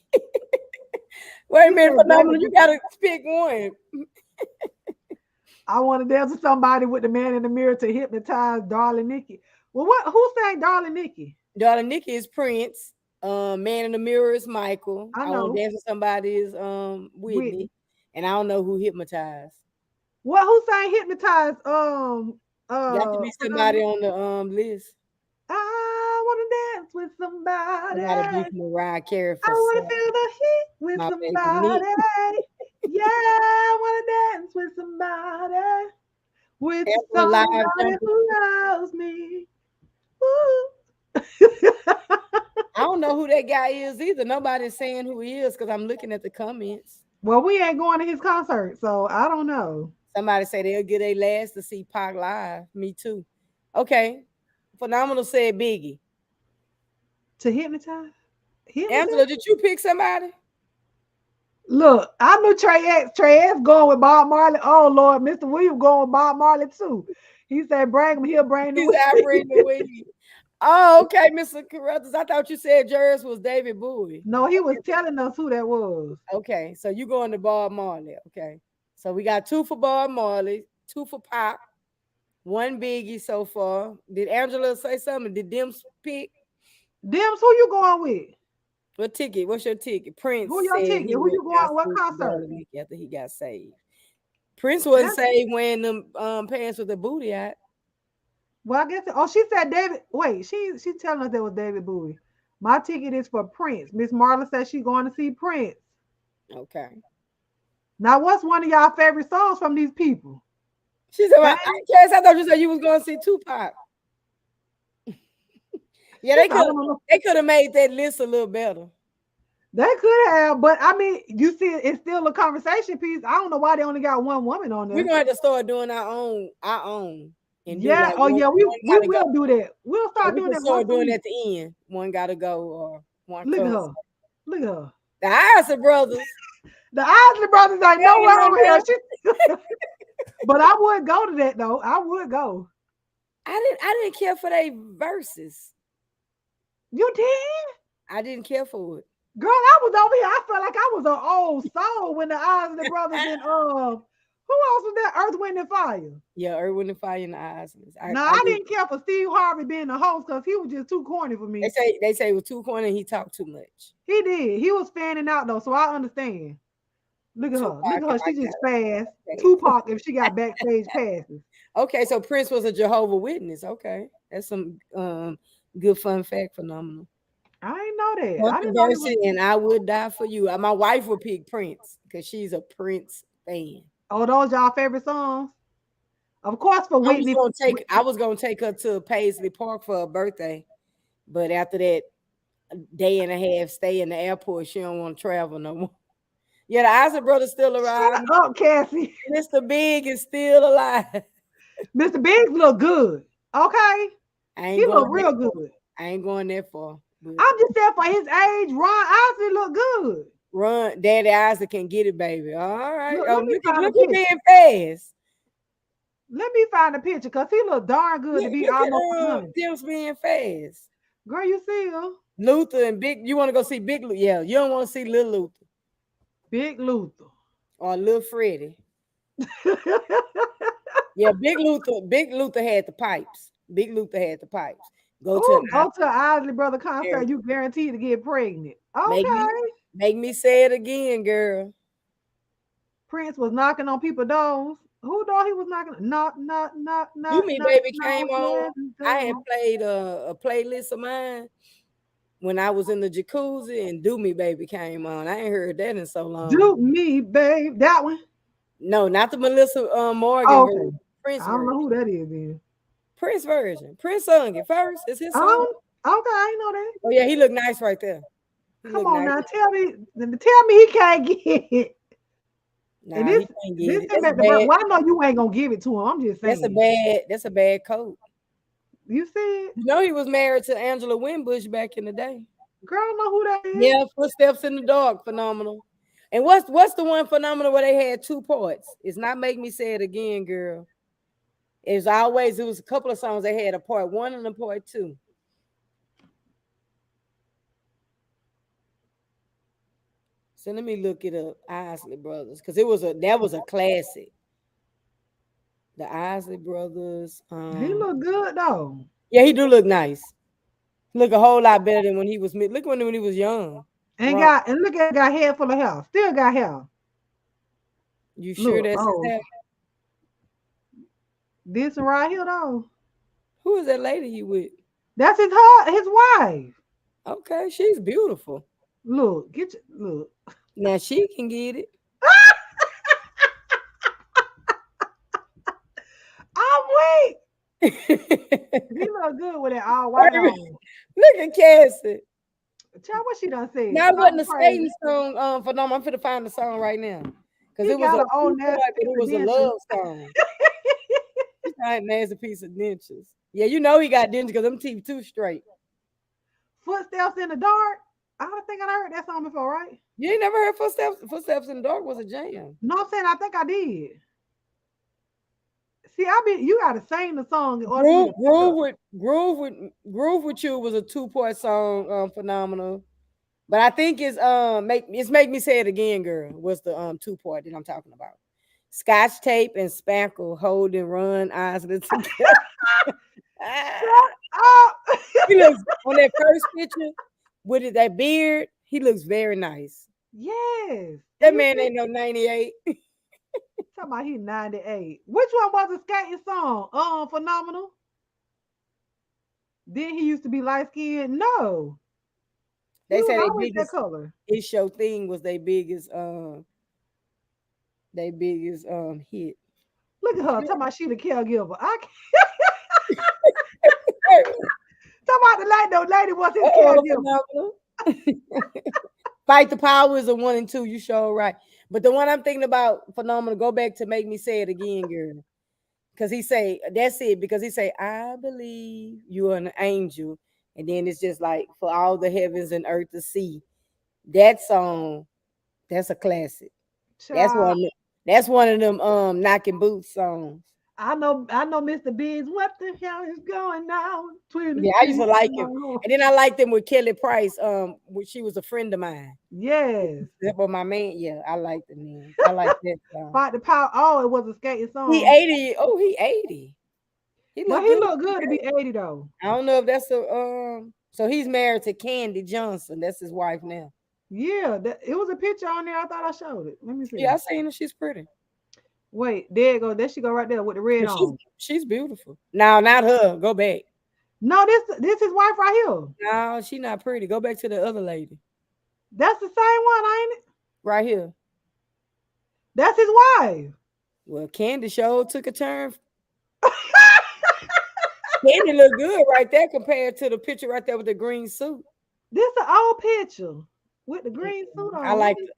Wait a She minute, said Phenomenal. David. You gotta pick one. I want to dance with somebody with the man in the mirror to hypnotize darling Nikki. Well, who sang darling Nikki? Darling Nikki is Prince. Man in the mirror is Michael. I I want know. to dance with somebody is Whitney. And I don't know who hypnotized. Well, who sang hypnotize? Got to be somebody on the list. I want to dance with I gotta do somebody. Mariah Carey for I want some. to feel the heat with My baby somebody. Nick. Yeah, I want to dance with somebody. With Ever alive somebody jumping. who loves me. Woo. I don't know who that guy is either. Nobody's saying who he is because I'm looking at the comments. Well, we ain't going to his concert, so I don't know. Somebody say they'll get a last to see Pac live. Me too. Okay. Phenomenal said Biggie. To hypnotize? Angela, did you pick somebody? Look, I knew Trey X going with Bob Marley. Oh Lord, Mr. Williams going with Bob Marley too. He said, "Bring him. He'll bring the He's out bringing the weed. Oh, okay, Mr. Carruthers. I thought you said yours was David Bowie. No, he was telling us who that was. Okay, so you going to Bob Marley. Okay, so we got 2 for Bob Marley, 2 for Pop, 1 Biggie so far. Did Angela say something? Did Dims pick? Dims, who you going with? What ticket? What's your ticket? Prince Who your said ticket? he Who would you not going? What see concert? Darling Nikki after he got saved. Prince wasn't saved wearing them pants with the booty out. Well, I guess. She said David. Wait, she's telling us that was David Bowie. My ticket is for Prince. Miss Marla says she's going to see Prince. Okay. Now, what's one of y'all favorite songs from these people? She said, well, I thought you said you was going to see Tupac. Yeah, they could have made that list a little better. They could have, but I mean, you see, it's still a conversation piece. I don't know why they only got one woman on there. We're gonna have to start doing our own. And yeah, we will do that. We'll start doing that. Start doing at the end. One gotta go or one. Look at her. Look at her. The Isley brothers. The Isley brothers ain't nowhere over here. But I would go to that though. I would go. I didn't care for their verses. You did? I didn't care for it. Girl, I was over here. I felt like I was an old soul when the Isley brothers and who else was that? Earth, Wind, and Fire. Yeah, Earth, Wind, and Fire and the Isleys. I didn't care for Steve Harvey being the host because he was just too corny for me. They say he was too corny and he talked too much. He did. He was fanning out though, so I understand. Look at her. Look at her. She just fast. Tupac if she got backstage passes. Okay, so Prince was a Jehovah Witness. Okay. That's some good fun fact. Phenomenal. I didn't know that. Controversy, and I would die for you. My wife would pick Prince because she's a Prince fan. Oh, those y'all favorite songs? Of course, for Whitney. I was gonna take her to Paisley Park for her birthday, but after that day and a half stay in the airport, she don't want to travel no more. Yeah, the Isley brothers still alive. Shut up, Cassie. Mr. Big is still alive. Mr. Big look good. Okay, he look real good. I ain't going that far. I'm just saying for his age, Ron Isley look good. Daddy Isley can get it, baby. All right. Look at being fast. Let me find a picture because he look darn good to be almost Tim's being fast. Girl, you see him. Luther and Big. You want to go see Big Luther? Yeah, you don't want to see Little Luther. Big Luther. Or Little Freddie. Yeah, Big Luther had the pipes. Big Luther had the pipes. Go to an Isley brother concert. You guaranteed to get pregnant. Okay. Make me say it again, girl. Prince was knocking on people's doors. Who door he was knocking? Knock, knock, knock, Do knock, Me knock, Baby knock. came on. heaven's I had door. played a playlist of mine when I was in the jacuzzi, and Do Me Baby came on. I ain't heard that in so long. Do me, babe. That one. No, not the Melissa Morgan Oh, version. okay. Prince I don't know version. who that is then. Prince version. Prince sung it first. It's his I song. don't, okay, I ain't know that. Oh yeah, he looked nice right there. He Come looked on nice. now, tell me he can't get it. Nah, And he this can't get this it. him That's at the birth. bad. Well, I know you ain't gonna give it to him. I'm just saying. That's a bad coat. You see it? You know he was married to Angela Winbush back in the day. Girl, I know who that is. Yeah, Footsteps in the Dark, phenomenal. And what's the one phenomenal where they had 2 parts? It's not Make Me Say It Again, girl. It was a couple of songs they had a part 1 and a part 2. So let me look it up. Isley Brothers, because that was a classic. The Isley Brothers. He look good though. Yeah, he do look nice. Look a whole lot better than when he was when he was young. And Right. look at got head full of hair. Still got hair. You sure Look, that's his oh, hair? this one right here though. Who is that lady you with? That's his wife. Okay, she's beautiful. Look, look. Now she can get it. I'm weak. He look good with it all white Wait a on. Look at Cassie. Tell what she done said. Now it wasn't a Something crazy. skating song phenomenal. I'm finna find the song right now. Because He it was got a an old nasty but it was a dentures. love song. He's not a nasty piece of dentures. Yeah, you know he got dentures because them teeth too straight. Footsteps in the dark. I don't think I heard that song before, right? You ain't never heard Footsteps? Footsteps in the Dark was a jam. No, I'm saying I think I did. See, you gotta sing the song. Groove with You was a 2-part song, phenomenal. But I think it's Make Me Say It Again, girl, was the 2-part that I'm talking about. Scotch Tape and Spackle, Hold and Run, Eyes Lit Together. Shut up. He looks on that first picture with that beard, he looks very nice. Yes. That man ain't no 98. Talking about he 98. Which one was a skating song? Phenomenal. Then he used to be light skinned. No. They say they biggest color. It's Your Thing was their biggest hit. Look at her talking about she the caregiver. I can't. Talking about the lady was his caregiver. Fight the Power is a 1 and 2. You sure right. But the one I'm thinking about, phenomenal, go back to Make Me Say It Again, girl. Because he say, that's it. Because he say, I believe you're an angel. And then it's just like, for all the heavens and earth to see. That song, that's a classic. Child. That's one of them knocking boots songs. I know Mr. Biggs. What the hell is going on? Yeah, I used to like him. And then I liked him with Kelly Price. She was a friend of mine. Yes. But my man, yeah, I liked him then. I like that song. Fight the Power. Oh, it was a skating song. He 80. Oh, he 80. He looked good to be 80 though. I don't know if that's so he's married to Candy Johnson. That's his wife now. Yeah, it was a picture on there. I thought I showed it. Let me see. Yeah, I seen her. She's pretty. Wait, there you go. There she go right there with the red on. She's beautiful. No, not her. Go back. No, this his wife right here. No, she's not pretty. Go back to the other lady. That's the same one, ain't it? Right here. That's his wife. Well, Candy show took a turn. Candy look good right there compared to the picture right there with the green suit. This is an old picture with the green suit on. I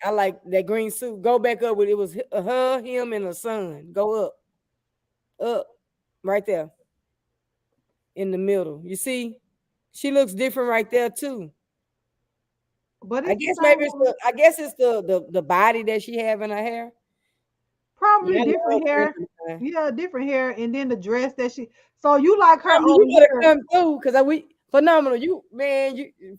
like that green suit. Go back up with it was her, him, and her son. Go up, right there, in the middle. You see, she looks different right there too. But I guess it's the body that she have in her hair. Probably different hair. Yeah, different hair, and then the dress that she. So you like her? You gotta come through because phenomenal.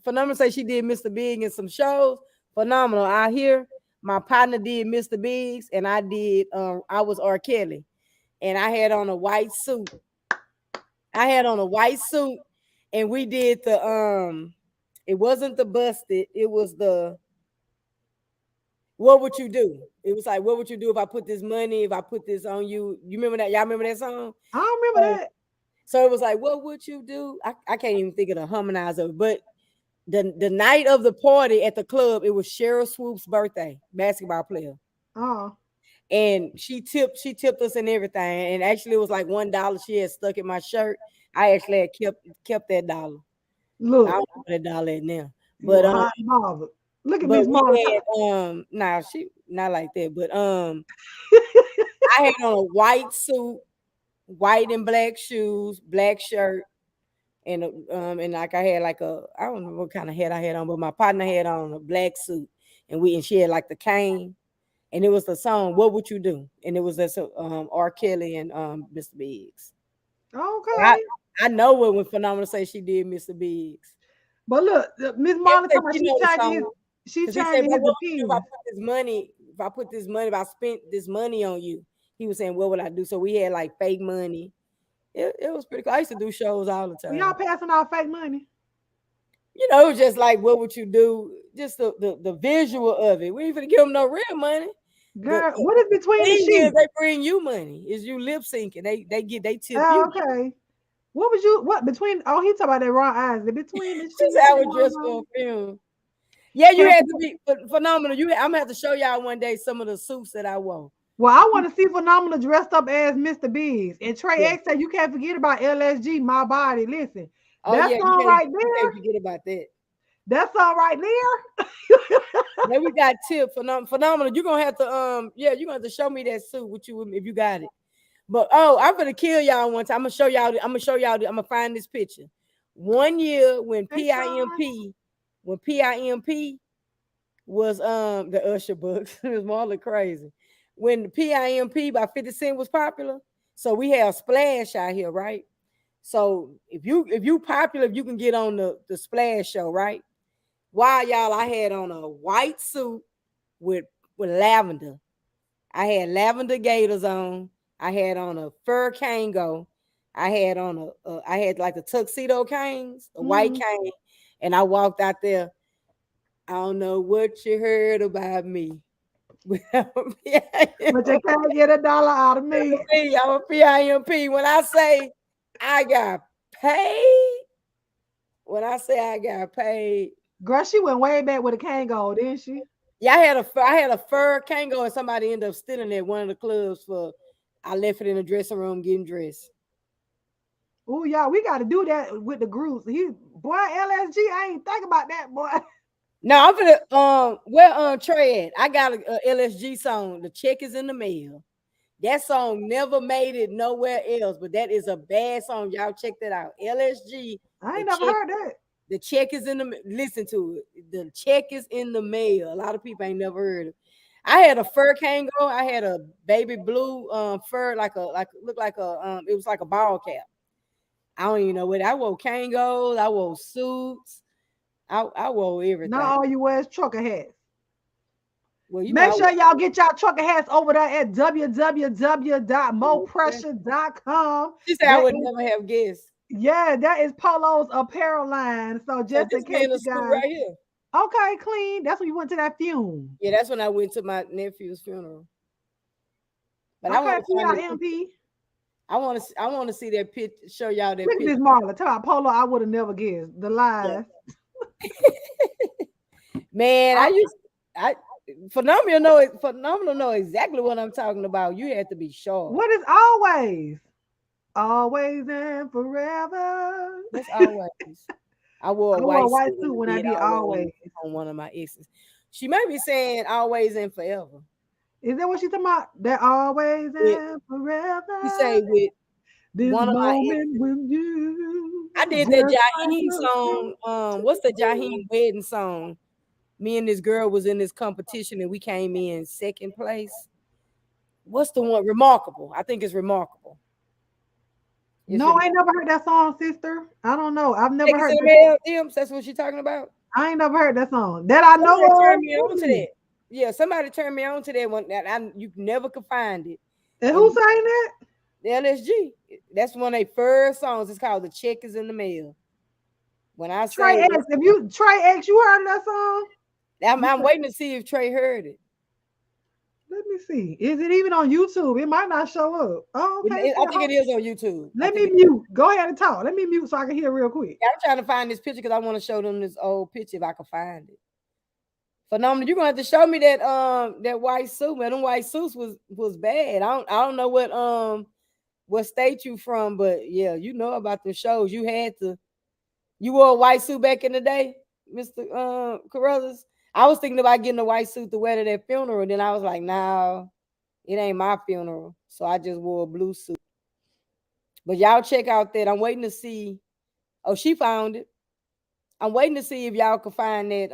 Phenomenal. Say she did Mr. Big in some shows. Phenomenal. I hear my partner did Mr. Biggs, and I did. I was R. Kelly, and I had on a white suit. And we did the It wasn't the busted. It was what would you do? It was like, what would you do if I put this money, if I put this on you? You remember that? Y'all remember that song? I don't remember that. So it was like, what would you do? I can't even think of the harmonizer, but the night of the party at the club, it was Cheryl Swoop's birthday, basketball player. Oh. And she tipped us and everything. And actually it was like $1 she had stuck in my shirt. I actually had kept that dollar. Look. I don't know where that dollar is now. But look at Miss Martha. Nah, she not like that. But I had on a white suit, white and black shoes, black shirt, and like I had like I don't know what kind of hat I had on, but my partner had on a black suit, and she had like the cane, and it was the song "What Would You Do?" and it was this R. Kelly and Mr. Biggs. Okay. I know what when Phenomenal say she did Mr. Biggs. But look, Miss Marlon, she changed his opinion. If I spent this money on you, he was saying, what would I do? So we had like fake money. It was pretty cool. I used to do shows all the time. Y'all passing out fake money? You know, it was just like, what would you do? Just the visual of it. We ain't gonna give them no real money. Girl, what is between the sheets? They bring you money. Is you lip syncing? They tip you. Okay. What between? Oh, he talking about that raw eyes. Between the sheets. I was dressed for a film. Yeah, you had to be phenomenal. I'm gonna have to show y'all one day some of the suits that I wore. Well, I want to see Phenomenal dressed up as Mr. Biggs. And Trey X said you can't forget about LSG, My Body. Listen, that song right there. You can't forget about that. That song right there. Then we got Tip Phenomenal. You're gonna have to you're gonna have to show me that suit with you if you got it. But I'm gonna kill y'all one time. I'm gonna find this picture. One year when PIMP was the Usher books. It was more crazy. When the PIMP by 50 Cent was popular, so we have Splash out here, right? So if you popular, you can get on the Splash show, right? Why y'all? I had on a white suit with lavender. I had lavender gaiters on. I had on a fur Kango. I had on I had like the tuxedo canes, a white cane, and I walked out there. I don't know what you heard about me. But you can't get $1 out of me. I'm a PIMP. When I say I got paid, girl, she went way back with a Kango, didn't she? Yeah, I had a fur Kango, and somebody ended up stealing it at one of the clubs I left it in the dressing room getting dressed. Oh, y'all, we got to do that with the groups. Boy, LSG, I ain't think about that, boy. No, I'm gonna where Trey at? I got a LSG song. The check is in the mail. That song never made it nowhere else, but that is a bad song. Y'all check that out. LSG. I ain't never heard that. The check is in the listen to it. The check is in the mail. A lot of people ain't never heard it. I had a fur Kango. I had a baby blue fur, it was like a ball cap. I don't even know what I wore. Kangos. I wore suits. I wore everything. Not all you wear is trucker hats. Well, make sure y'all get y'all trucker hats over there at www.mopressure.com. She said I would never have guessed. Yeah, that is Polo's apparel line. So just in case you guys. Right here. Okay, clean. That's when you went to that funeral. Yeah, that's when I went to my nephew's funeral. But okay, I want to see that picture. Show y'all that picture. Miss Marla, tell about Polo. I would have never guessed the lies. Man, Phenomenal know exactly what I'm talking about. You have to be sure. What is always? Always and forever. That's always. I wore a white suit when I did always on one of my exes. She may be saying always and forever. Is that what she's talking about? That always and forever. You say with this one of moment with you. I did that Jaheim song. What's the Jaheim wedding song? Me and this girl was in this competition and we came in second place. What's the one? Remarkable. I think it's Remarkable. No, I ain't never heard that song, sister. I don't know. I've never heard that. That's what she's talking about. I ain't never heard that song. That I know. Turned me on to that. Yeah, somebody turned me on to that one. You never could find it. And who sang that? The LSG. That's one of their first songs. It's called "The Check Is in the Mail." When I say Trey X, you heard that song? I'm waiting to see if Trey heard it. Let me see. Is it even on YouTube? It might not show up. Oh, okay. I think it is on YouTube. Let me mute. Go ahead and talk. Let me mute so I can hear real quick. I'm trying to find this picture because I want to show them this old picture if I can find it. Phenomenal. You're gonna have to show me that white suit, man. Them white suits was bad. I don't know what state you from, but yeah, you know about the shows. You wore a white suit back in the day, Mr. Carruthers. I was thinking about getting a white suit to wear to that funeral, and then I was like, nah, it ain't my funeral. So I just wore a blue suit. But y'all check out that. I'm waiting to see. Oh, she found it. I'm waiting to see if y'all can find that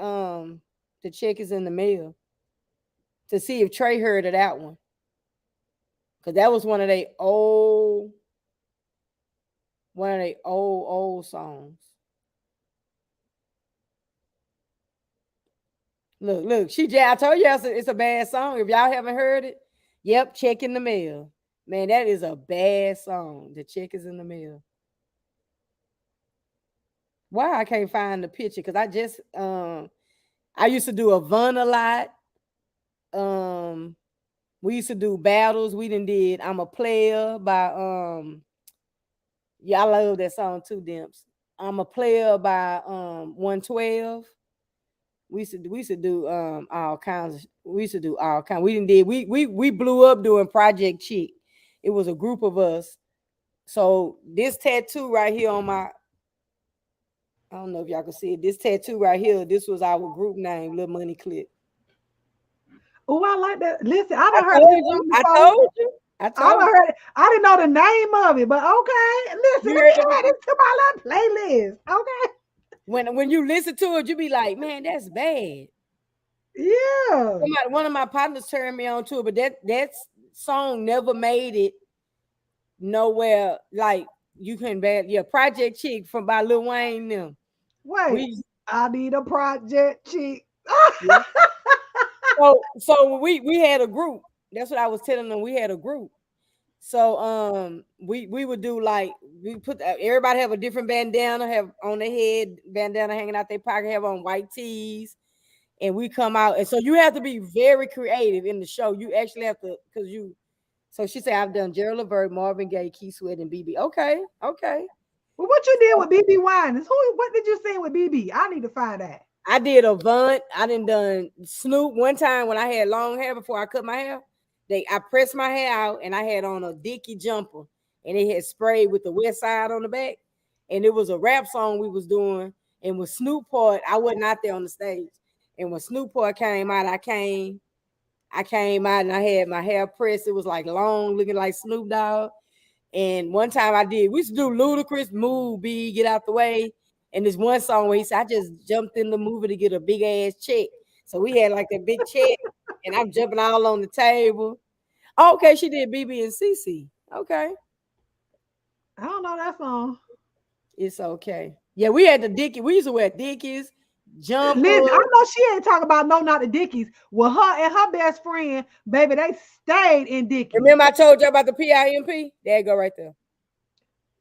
the check is in the mail. To see if Trey heard of that one. Cause that was one of they old songs. Look, I told you it's a bad song. If y'all haven't heard it, yep, check in the mail. Man, that is a bad song. The check is in the mail. Why I can't find the picture? Because I just I used to do a Von a lot. We used to do battles. We did I'm a Player by yeah, I love that song too, Dimps. I'm a Player by 112. We used to do all kinds. We blew up doing Project Chick. It was a group of us. So this tattoo right here on my, I don't know if y'all can see it. This tattoo right here, this was our group name, Little Money Clip. Oh, I like that. Listen, I done heard it. I told you. I heard it. I didn't know the name of it, but okay. Listen, let me add it to my little playlist. Okay. When you listen to it, you be like, man, that's bad. Yeah. One of my partners turned me on to it, but that song never made it nowhere. Like you can bad. Yeah, Project Chick from by Lil Wayne them. Wait, I need a Project Chick. Yeah. So we had a group. That's what I was telling them. We had a group. So we would do like we put everybody have a different bandana, have on their head, bandana hanging out their pocket, have on white tees, and we come out. And so you have to be very creative in the show. You actually have to so she said I've done Gerald Levert, Marvin Gaye, Keith Sweat, and BB. Okay. Well, what you did with BB Winans? What did you sing with BB? I need to find that. I did Avant. I done Snoop one time when I had long hair before I cut my hair. I pressed my hair out and I had on a Dickie jumper and it had sprayed with the West Side on the back. And it was a rap song we was doing. And when Snoop part, I wasn't out there on the stage. And when Snoop part came out, I came out and I had my hair pressed. It was like long, looking like Snoop Dogg. And one time we used to do Ludacris, Move, B, Get Out the Way. And there's one song where he said, I just jumped in the movie to get a big ass check. So we had like that big check, and I'm jumping all on the table. Oh, okay, she did BB and CC. Okay. I don't know that song. It's okay. Yeah, we had the Dickies. We used to wear Dickies, jumpers. Listen, I know she ain't talking about not the Dickies. Well, her and her best friend, baby, they stayed in Dickies. Remember I told you about the PIMP? There you go right there.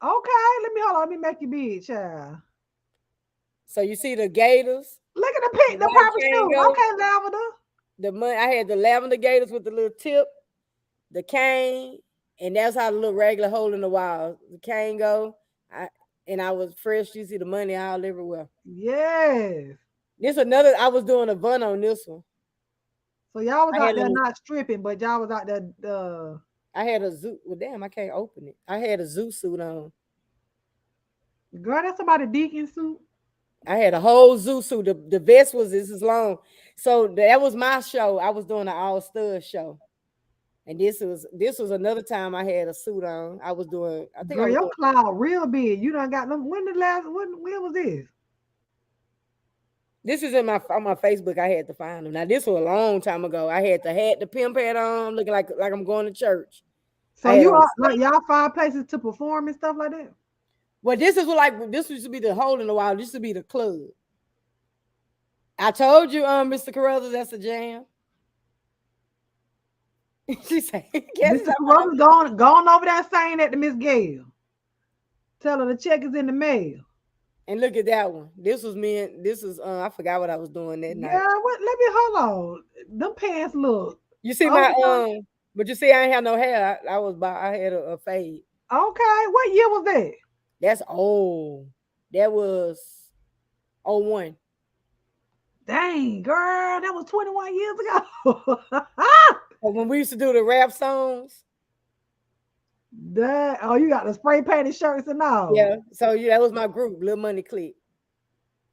Okay, let me make you big, child. So you see the Gators. Look at the pink, the purple shoes. Okay, lavender. I had the lavender Gators with the little tip, the cane, and that's how the little regular hole in the wall. The cane go. I was fresh. You see the money all everywhere. Yes. I was doing a bun on this one. So y'all was out there not stripping, but y'all was out there. I had a zoo. Well, damn, I can't open it. I had a zoo suit on. Girl, that's about a deacon suit. I had a whole zoo suit. The vest was this is long. So that was my show. I was doing an all stud show. And this was another time I had a suit on. I was doing, I think Girl, your cloud real big. You done got them. When was this? This is on my Facebook. I had to find them. Now this was a long time ago. I had the pimp hat on, looking like I'm going to church. So y'all find places to perform and stuff like that? Well, this used to be the hole in the wall. This used to be the club. I told you, Mr. Carruthers, that's a jam. She said, Mr. Carruthers going over there saying that to Miss Gail. Tell her the check is in the mail. And look at that one. This was me. I forgot what I was doing that night. Yeah, let me hold on. Them pants look You see my Okay. but you see I ain't have no hair. I had a fade. Okay. What year was that? That's old. That was 01. Dang, girl, that was 21 years ago. But when we used to do the rap songs, Oh, you got the spray painted shirts and all. yeah. So yeah, that was my group, Little Money Clique.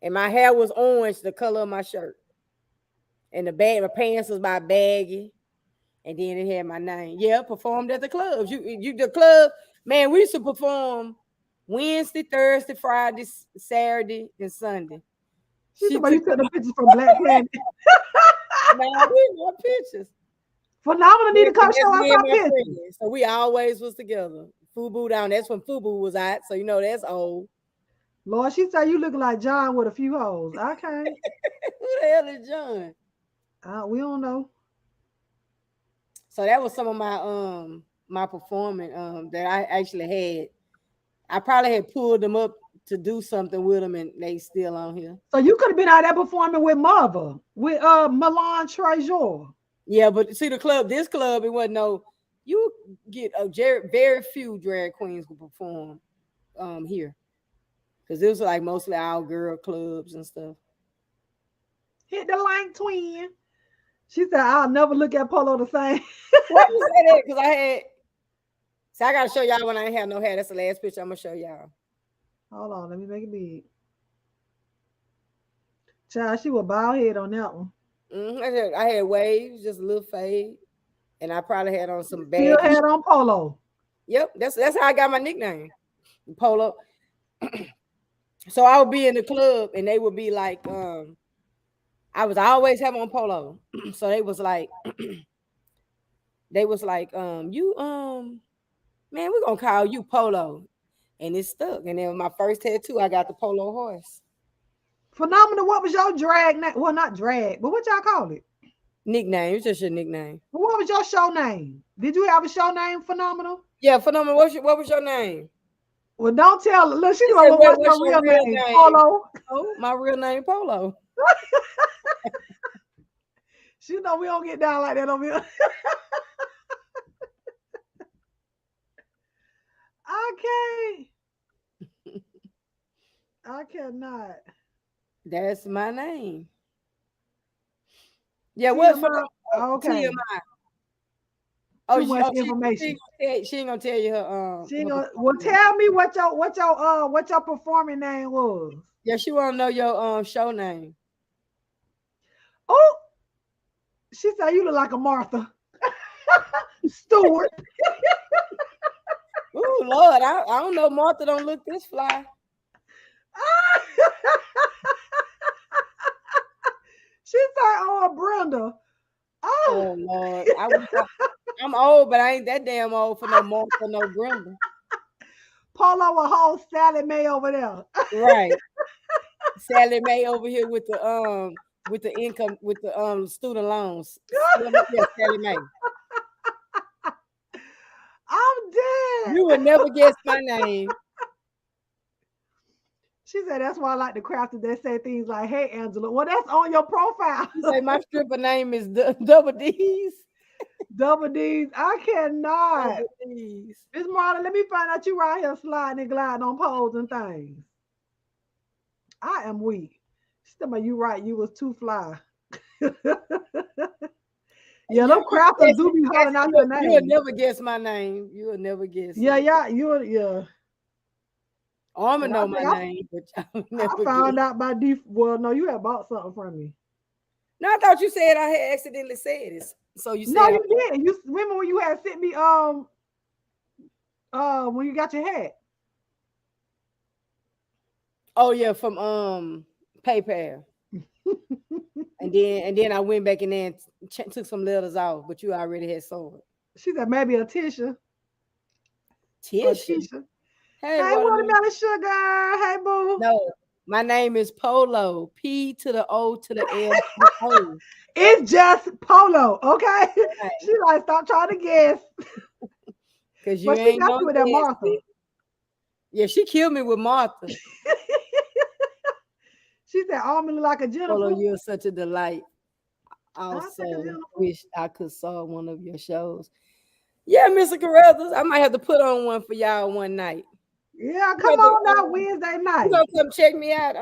And my hair was orange, the color of my shirt. And my pants was my baggy. And then it had my name. Yeah, performed at the clubs. The club, man, we used to perform Wednesday, Thursday, Friday, Saturday, and Sunday. You took the pictures from Black Planet. Man, we want pictures. Phenomenal need to come show us our pictures. Friends. So we always was together. Fubu down. That's when Fubu was out. So you know that's old. Lord, she said you look like John with a few holes. Okay. Who the hell is John? We don't know. So that was some of my performing that I actually had. I probably had pulled them up to do something with them, and they still on here. So you could have been out there performing with Mother, with Milan Treasure. Yeah, but see this club, it wasn't no. You get very few drag queens who perform here, because it was like mostly all girl clubs and stuff. Hit the link, twin. She said, "I'll never look at Polo the same." Why you say that? Because I gotta show y'all when I ain't have no hair. That's the last picture I'm gonna show y'all. Hold on, let me make it big. Child, she was bald head on that one. I had waves, just a little fade, and I probably had on some bad. Still had on Polo. Yep, that's how I got my nickname, Polo. So I would be in the club, and they would be like, I was always having on Polo. So they was like, you man, we're gonna call you Polo. And it stuck. And then my first tattoo, I got the Polo horse. Phenomenal. What was your drag name? Well, not drag, but what y'all call it? Nickname. It's just your nickname. What was your show name? Did you have a show name, Phenomenal? Yeah, Phenomenal. What was your name? Well, don't tell. Look, she know what's your real name. Polo. Oh, my real name, Polo. She know we don't get down like that over here. I cannot. That's my name. Yeah, what's okay. TMI. Too much information. She ain't gonna tell you her. Well, tell me what your performing name was. Yeah, she wanna know your show name. Oh, she said you look like a Martha Stewart. Oh Lord, I don't know. Martha don't look this fly. She said, "Oh, Brenda." Oh Lord, I'm old, but I ain't that damn old for no Martha, no Brenda. Polo a whole Sally Mae over there. Right. Sally Mae over here with the income with the student loans. Yeah, Sally Mae. I'm dead. You would never guess my name. She said that's why I like the crafters that say things like, "Hey, Angela." Well, that's on your profile. She say my stripper name is Double D's. Double D's. I cannot. Double D's. Miss Marla, let me find out you right here sliding and gliding on poles and things. I am weak. She said, "You right. You was too fly." Yeah, them crafters do be hollering out your name. You would never guess my name. You would never guess. Yeah, yeah. Almond know my name, but I found out by default. Well, no, you had bought something from me. No, I thought you said I had accidentally said this. So you said no, you didn't. You remember when you had sent me when you got your hat? Oh yeah, from PayPal. and then I went back and then took some letters off, but you already had sold it. She said maybe a Tisha. Tisha. Hey, watermelon sugar. Hey, boo. No, my name is Polo. P to the O to the L. O. It's just Polo, okay? Right. She like, stop trying to guess. Because you ain't got you with that Martha. Yeah, she killed me with Martha. She said, "Almond look like a Jennifer." Polo, you're such a delight. Also, uniform. wish I could saw one of your shows. Yeah, Mr. Carruthers, I might have to put on one for y'all one night. Yeah, You come got to, on now Wednesday you night. gonna come check me out,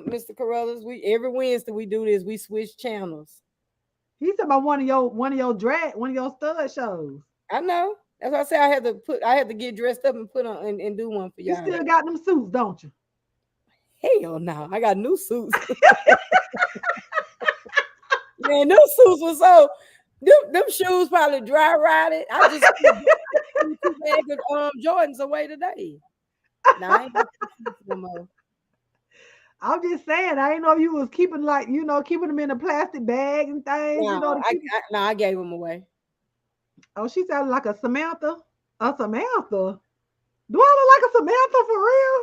Mr. Carruthers. We every Wednesday we do this. We switch channels. He's talking about one of your stud shows. I know. That's why I say I had to get dressed up and put on and do one for You y'all. still got them suits, don't you? Hell no, I got new suits. Man, new suits was so them shoes probably dry rotted. I just threw 2 bags of Jordans away today. Now I ain't got suits no more. I'm just saying, I didn't know if you was keeping keeping them in a plastic bag and things. No, I gave them away. Oh, she sounded like a Samantha. A Samantha? Do I look like a Samantha for real?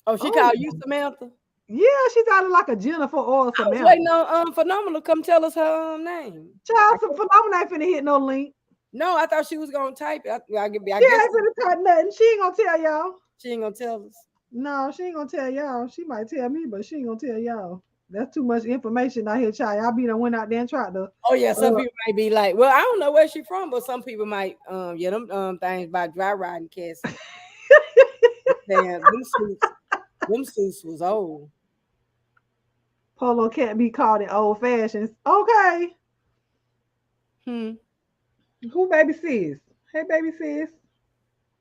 Oh, she called you Samantha? Yeah, she sounded like a Jennifer or a Samantha. I was waiting on Phenomenal come tell us her name. Child, Phenomenal ain't finna hit no link. No, I thought she was gonna type it. I She guess ain't finna type nothing. She ain't gonna tell y'all. She ain't gonna tell us. No, she ain't gonna tell y'all. She might tell me, but she ain't gonna tell y'all. That's too much information out here, child. Y'all be done went out there and tried to. Oh yeah, some people might be like, well, I don't know where she from, but some people might them things about dry riding cats. Damn, them suits was old. Polo can't be called in old fashions. Okay. Who baby sis? Hey baby sis.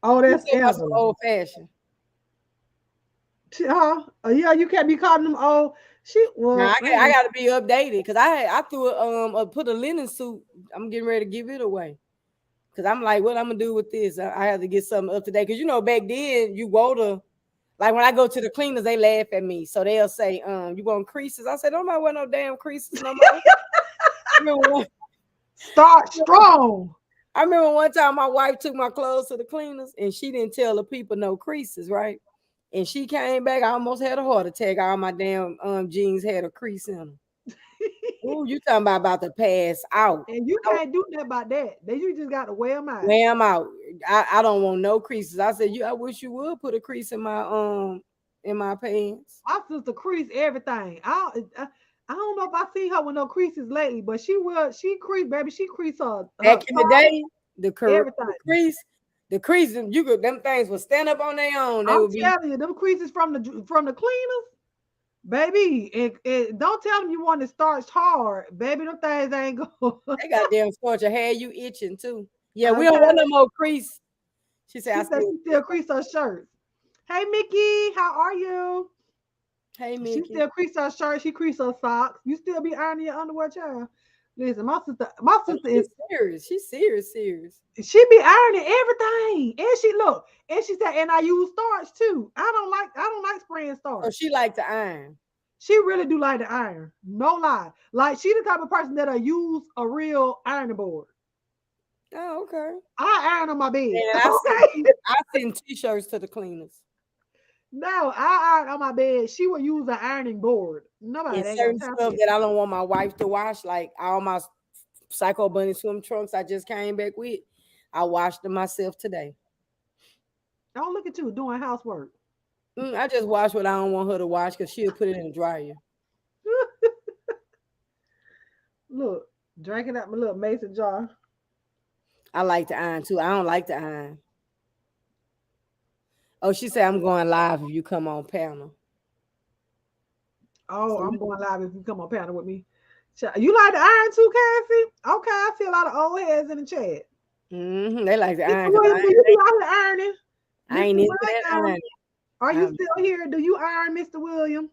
Oh, that's old fashioned. Yeah, you can't be calling them old. I gotta be updated because I threw put a linen suit. I'm getting ready to give it away because I'm like, what I'm gonna do with this? I have to get something up to date because back then you go to like when I go to the cleaners, they laugh at me, so they'll say, you want creases? I said, don't nobody wear no damn creases no more. Start strong. I remember one time my wife took my clothes to the cleaners and she didn't tell the people no creases, right? And she came back, I almost had a heart attack. All my damn jeans had a crease in them. Ooh, you talking about to pass out. And you can't do nothing about that. Then you just got to wear them out. Wear them out. I don't want no creases. I said, I wish you would put a crease in my pants. My sister crease everything. I don't know if I seen her with no creases lately, but she crease, baby. She crease her. Back in the day, the crease, them things would stand up on their own. I'm telling you, them creases from the cleaners, baby. And don't tell them you want to starch hard, baby. Them things ain't go. They got damn starch. Your hair, you itching too. Yeah, we don't want no more crease. She said, she still crease her shirts. Hey Mickey, how are you? Hey Mickey. She still crease her shirt. She crease her socks. You still be ironing your underwear, child? Listen, my sister is serious. She's serious. She be ironing everything, and she said, and I use starch too. I don't like spraying starch. So she like to iron. She really do like to iron. No lie. Like she the type of person that'll use a real ironing board. Oh, okay. I iron on my bed. I send t-shirts to the cleaners. No, I iron on my bed. She will use an ironing board. Nobody ain't certain stuff that I don't want my wife to wash, like all my Psycho Bunny swim trunks I just came back with. I washed them myself today. Don't look at you doing housework. I just wash what I don't want her to wash because she'll put it in the dryer. Look, drinking out my little mason jar. I like to iron too. I don't like to iron. Oh, she said I'm going live if you come on panel. Oh, I'm going live if you come on panel with me. You like to iron too, Cassie? Okay, I see a lot of old heads in the chat. They like to iron. You be out here ironing. I ain't into that iron. Are you still here? Do you iron, Mr. William?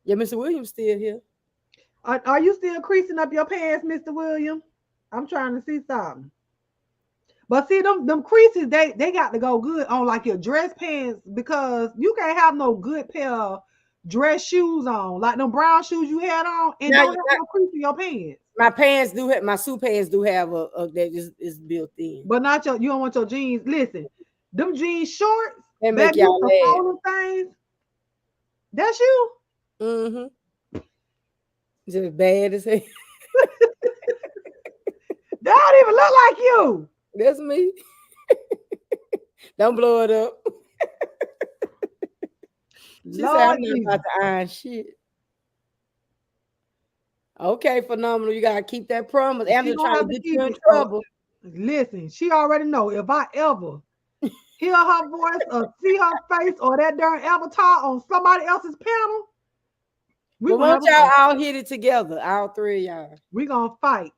Yeah, Mr. William's still here. Are you still creasing up your pants, Mr. William? I'm trying to see something. But see, them creases, they got to go good on like your dress pants because you can't have no good pair of dress shoes on, like them brown shoes you had on, and don't have no crease in your pants. My pants do have, my suit pants do have a that is built in. But not you don't want your jeans. Listen, them jeans shorts, they make y'all laugh. Things. That's you. Mm-hmm. Just bad as hell. They don't even look like you. That's me. Don't blow it up. She said I'm not about to iron shit. Okay, phenomenal. You gotta keep that promise. She Angela gonna trying to have to get keep you in it. So, trouble. listen, she already know if I ever hear her voice or see her face or that darn avatar on somebody else's panel, we But gonna won't have a y'all fight. all hit it together? All three of y'all. We gonna fight.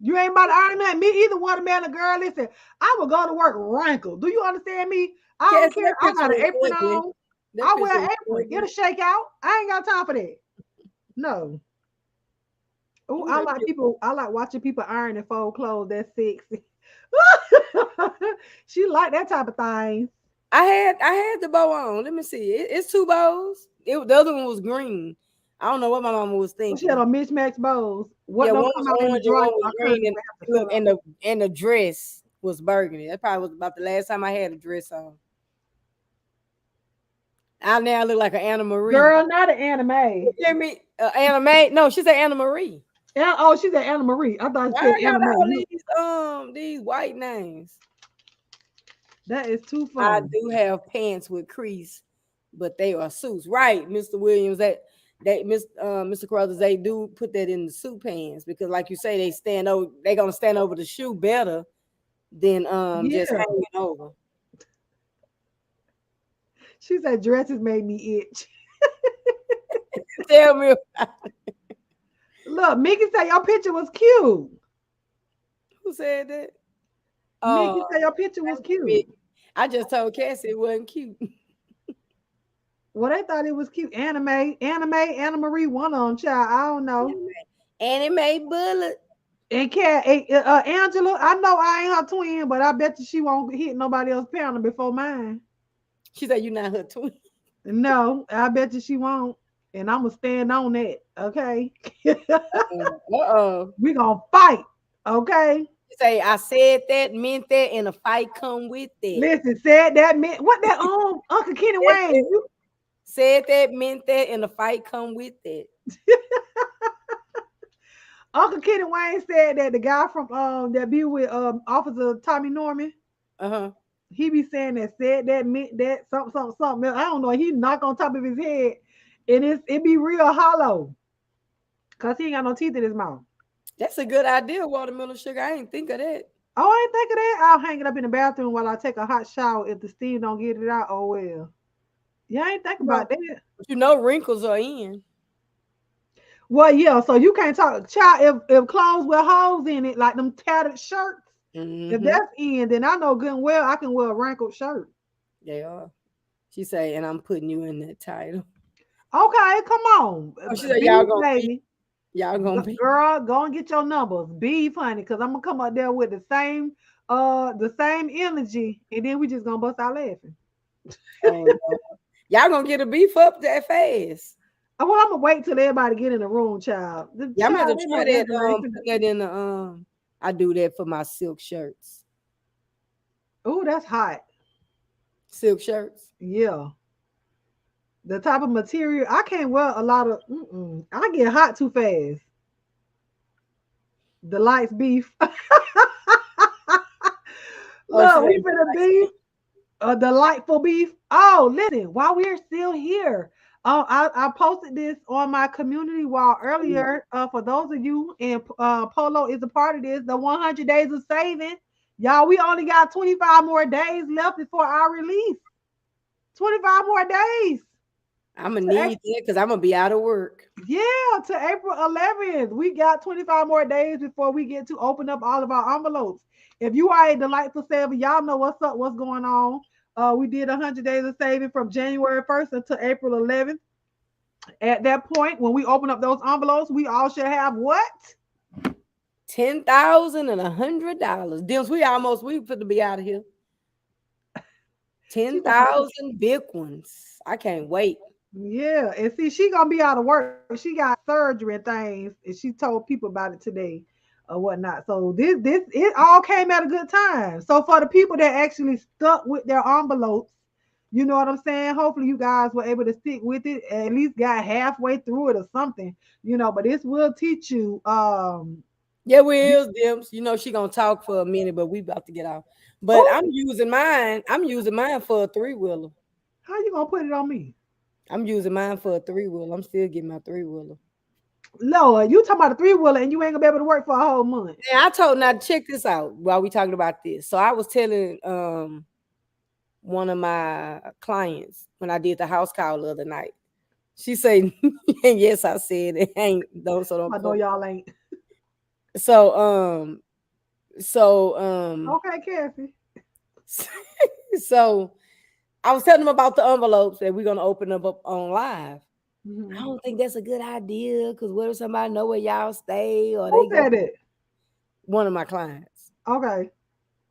You ain't about to iron that. Me either one, a man or girl. Listen, I will go to work wrinkled. Do you understand me? I don't Cassie, care. that I picture got an was apron ugly. on. That I picture wear an was apron. ugly. It'll shake out. I ain't got time for that. No. Oh, Ooh, I that like picture. people. I like watching people iron and fold clothes. That's sexy. She like that type of thing. I had the bow on. Let me see. It's two bows. The other one was green. I don't know what my mama was She had thinking. on mismatched bows. What Yeah, one don't was come out in the orange and dry? one was I green, currently and have to cut off. the dress was burgundy. That probably was about the last time I had a dress on. I now look like an Anna Marie. Girl, not an anime. You hear me? Anime? No, she said Anna Marie. Oh, she's an Anna Marie. I thought she Why said I got anime. all these white names? That is too I funny. do have pants with crease, but they are suits, right, Mr. Williams? Mr. Carruthers, they do put that in the suit pants because, like you say, they're gonna stand over the shoe better than just Yeah. hanging over. She said dresses made me itch. Tell me Look, Mickey said your picture was cute. who said that? Mickey Oh, said your picture was thank you, cute. Mick. I just told Cassie it wasn't cute. Well, they thought it was cute. Anna Marie, one on child. I don't know. Anime bullet. And Angela, I know I ain't her twin, but I bet you she won't hit nobody else panel before mine. She said you're not her twin. No, I bet you she won't. And I'm gonna stand on that. Okay. Uh-oh. We gonna fight. Okay. She say I said that, meant that, and a fight come with it. Listen, said that meant what that Uncle Kenny That's Wayne. it. Said that, meant that, and a fight come with it. Uncle Kenny Wayne said that the guy from that be with Officer Tommy Norman, Uh-huh. he be saying that said that meant that something else. I don't know. He knock on top of his head and it be real hollow. Cause he ain't got no teeth in his mouth. That's a good idea, watermelon sugar. I ain't think of that. Oh, I ain't think of that. I'll hang it up in the bathroom while I take a hot shower. If the steam don't get it out, oh well. Yeah, I ain't think about that. But you know wrinkles are in. Well, yeah, so you can't talk child if clothes with holes in it, like them tattered shirts. If that's in, then I know good and well I can wear a wrinkled shirt. They are. She say, and I'm putting you in that title. Okay, come on. Oh, she said, y'all gonna baby. be. Y'all gonna be. Girl, go and get your numbers. Beef, honey, because I'm gonna come up there with the same energy, and then we just gonna bust out laughing. Oh, no. Y'all gonna get a beef up that fast. Well, I'm gonna wait till everybody get in the room, child. Yeah, I'm gonna try that. Put that in the I do that for my silk shirts. Oh, that's hot. Silk shirts. Yeah. The type of material I can't wear a lot of. I get hot too fast. The lights beef. Look, we finna beef. Delightful beef. Oh, listen, while we're still here, I posted this on my community wall earlier. For those of you, and Polo is a part of this, the 100 days of saving. Y'all, we only got 25 more days left before our release. 25 more days. I'm gonna need that because I'm gonna be out of work. Yeah, to April 11th. We got 25 more days before we get to open up all of our envelopes. If you are a delightful saver, y'all know what's up, what's going on. We did 100 days of saving from January 1st until April 11th. At that point, when we open up those envelopes, we all should have what? $10,000 and $100. Dims, we put to be out of here. 10,000 big ones. I can't wait. Yeah, and see, she gonna be out of work. She got surgery and things, and she told people about it today or whatnot. So this it all came at a good time. So for the people that actually stuck with their envelopes, you know what I'm saying? Hopefully you guys were able to stick with it, at least got halfway through it or something, you know, but this will teach you. Yeah, we is Dims. You know she gonna talk for a minute, but we about to get off. But I'm using mine for a 3-wheeler. How you gonna put it on me? I'm using mine for a 3-wheeler. I'm still getting my 3-wheeler. Lord, you talking about a 3-wheeler and you ain't gonna be able to work for a whole month. And I told now check this out while we talking about this. So I was telling one of my clients when I did the house call the other night. She said, and yes, I said it ain't don't so don't I know y'all ain't. so Okay, Kathy. so I was telling them about the envelopes that we're gonna open up on live. Mhm. I don't think that's a good idea because what if somebody know where y'all stay or Who they go? said it? One of my clients. Okay.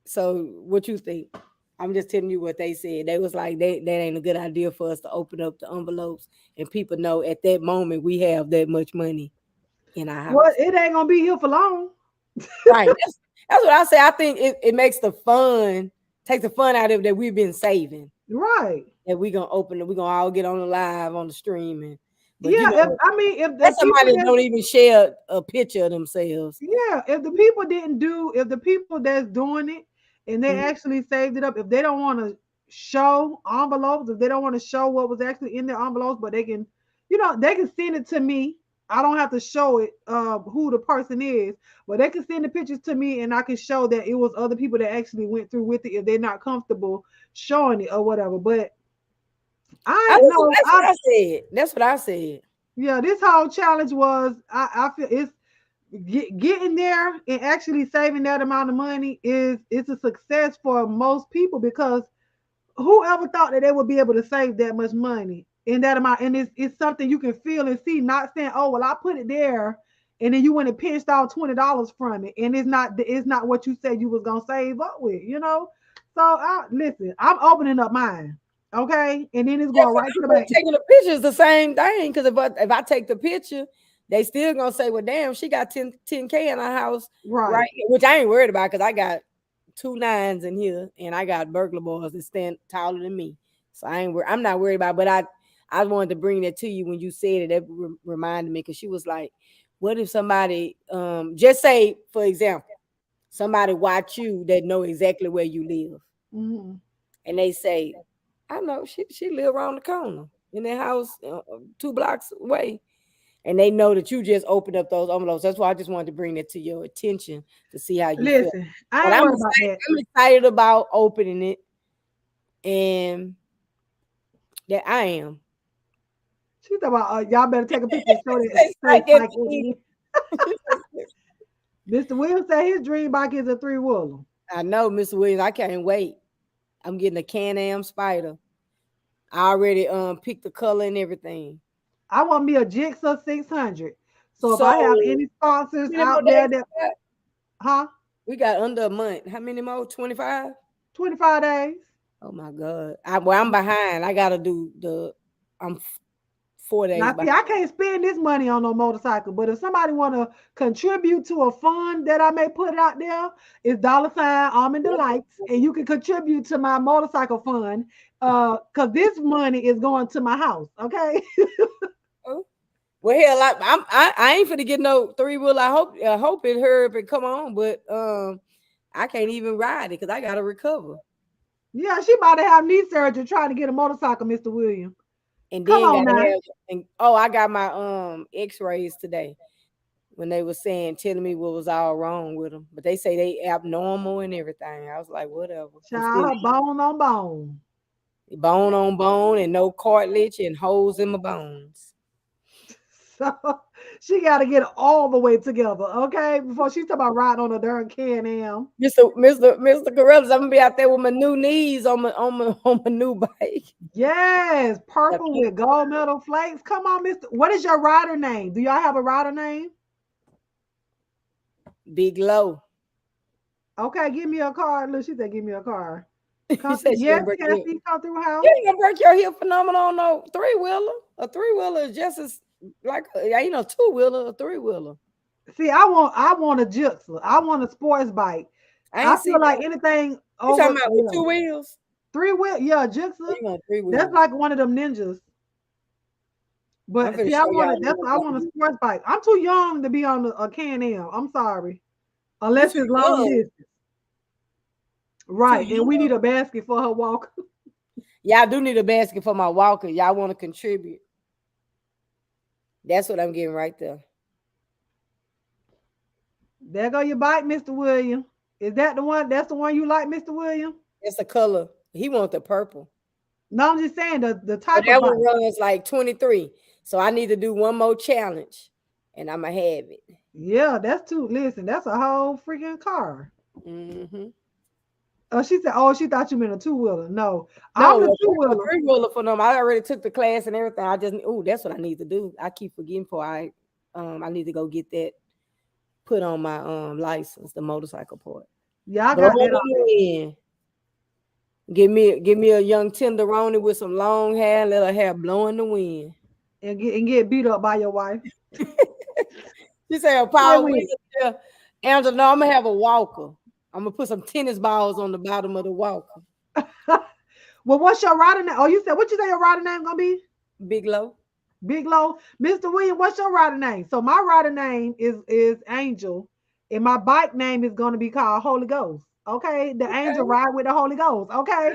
So what you think? I'm just telling you what they said. They was like, that ain't a good idea for us to open up the envelopes and people know at that moment we have that much money in our house. Well, it ain't gonna be here for long. Right. That's what I say. I think it makes the fun, takes the fun out of it that we've been saving. Right. That we're gonna open it, we're gonna all get on the live on the streaming. But Yeah, you know, if the that's people somebody that that don't even share a picture of themselves. yeah, if the people didn't do, if the people that's doing it and they Mhm. actually saved it up, if they don't want to show envelopes, if they don't want to show what was actually in their envelopes, but they can, they can send it to me. I don't have to show it who the person is, but they can send the pictures to me and I can show that it was other people that actually went through with it if they're not comfortable showing it or whatever. But I know That's what I said. That's what I said. yeah, this whole challenge was I feel it's getting there and actually saving that amount of money it's a success for most people because whoever thought that they would be able to save that much money in that amount and it's something you can feel and see, not saying, oh well, I put it there and then you went and pinched out $20 from it and it's not what you said you was gonna save up with. So listen, I'm opening up mine, okay, and then it's Yeah, going for right to the them, bank. taking the picture is the same thing. Because if I take the picture, they still gonna say, "Well, damn, she got 10K in her house, Right. right?" Which I ain't worried about because I got 2 9s in here, and I got burglar boys that stand taller than me. So I'm not worried about it, but I wanted to bring that to you when you said it. That reminded me because she was like, "What if somebody just say, for example, somebody watch you that know exactly where you live, Mhm. and they say, I know she live around the corner in their house 2 blocks away, and they know that you just opened up those envelopes. That's why I just wanted to bring that to your attention to see how you feel. Listen, I But ain't worried about that. I'm excited about opening it, and that I am. She talking about y'all better take a picture and show that It's safe like that bike to me. again. Mr. Williams said his dream bike is a 3-wheeler. I know, Mr. Williams. I can't wait. I'm getting a Can-Am Spider. I already picked the color and everything. I want me a Jigsaw 600. So if So I have any sponsors how many more out there days that, we got? huh? We got under a month. How many more? 25? 25 days. Oh my God. I'm behind. I gotta do I'm 4 days Now, see, behind. I can't spend this money on no motorcycle, but if somebody want to contribute to a fund that I may put out there, it's $ AlmondDelights, and you can contribute to my motorcycle fund, because this money is going to my house. Okay. Oh, well, hell, I ain't finna get no 3-wheel. I hope it hurry up and come on, but I can't even ride it because I gotta recover. Yeah, she about to have knee surgery trying to get a motorcycle, Mr. Williams. And Come then on gotta now. have I got my x-rays today when they were telling me what was all wrong with them. But they say they abnormal and everything. I was like, whatever. I'm still Child, bone on bone. bone on bone and no cartilage and holes in my bones. So she got to get all the way together, okay? Before she talk about riding on a darn Can-Am. Mr. Carruthers, I'm gonna be out there with my new knees on my new bike. Yes, purple with gold metal flakes. Come on, Mr. What is your rider name? Do y'all have a rider name? Big low. Okay, give me a card. Look, she said, give me a card. She Come through. said she gonna Yes, break your hip. Kathy, come through house. You ain't gonna break your hip phenomenon on no 3-wheeler. A 3-wheeler is just as like ain't no 2-wheeler, a 3-wheeler. See, I want a Jigsaw. I want a sports bike. I I ain't see feel like that. anything You talking over about with 2 wheels? 3-wheel, yeah, Jigsaw. You want 3 That's wheels. like one of them ninjas. I'm But finna see, show y'all that's what I I'm want a gonna do. sports bike. I'm too young to be on a Can-Am. I'm sorry. You Unless too it's long young. distance. Too Right. And we young. need a basket for her walk. Yeah, I do need a basket for my walker. Y'all want to contribute. That's what I'm getting right there. There go your bike, Mr. William. Is that the one? That's the one you like, Mr. William? It's a color. He want the purple. No, I'm just saying the But type that of bike. one runs like 23. So I need to do one more challenge and I'ma have it. Yeah, that's too. Listen, that's a whole freaking car. Mm-hmm. Oh, she said, "Oh, she thought you meant a two-wheeler." No, No, I'm the a two-wheeler. three-wheeler for them. I already took the class and everything. I just that's what I need to do. I keep forgetting I need to go get that put on my license, the motorcycle part. Yeah, I Blow got that in the wind. Give me a young tenderoni with some long hair, let her hair blow in the wind. and get beat up by your wife. She said, "A Play power with wheel." Angela, no, I'm gonna have a walker. I'm gonna put some tennis balls on the bottom of the walker. Well, what's your rider name? Oh, you said what you say your rider name gonna be? Big low. Big Low. Mr. William, what's your rider name? So my rider name is Angel, and my bike name is gonna be called Holy Ghost. Okay, the angel ride with the Holy Ghost. Okay,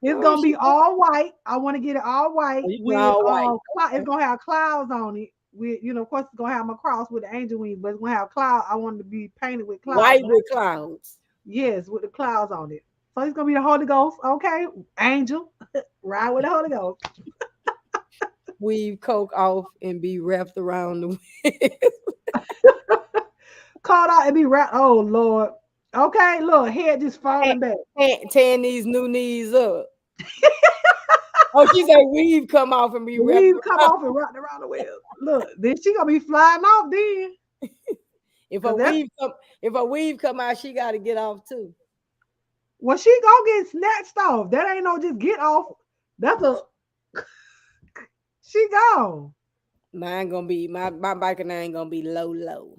it's gonna be all white. I want to get it all white with all white. It's gonna have clouds on it. With of course, it's gonna have my cross with the angel wings, but it's gonna have clouds. I want it to be painted with clouds. White with clouds. Yes, with the clouds on it. So it's gonna be the Holy Ghost. Okay, angel, ride with the Holy Ghost. Weave coke off and be wrapped around the Caught out and be wrapped. Oh Lord. Okay, look, head just falling back. Tearing these new knees up. Oh, she said weave come off and be wrapped. Weave come off and wrapped around the wheel. Look, then she gonna be flying off then. If a weave come out, she gotta get off too. Well, she gonna get snatched off. That ain't no just get off. That's a she gone. Mine gonna be my biker name gonna be low.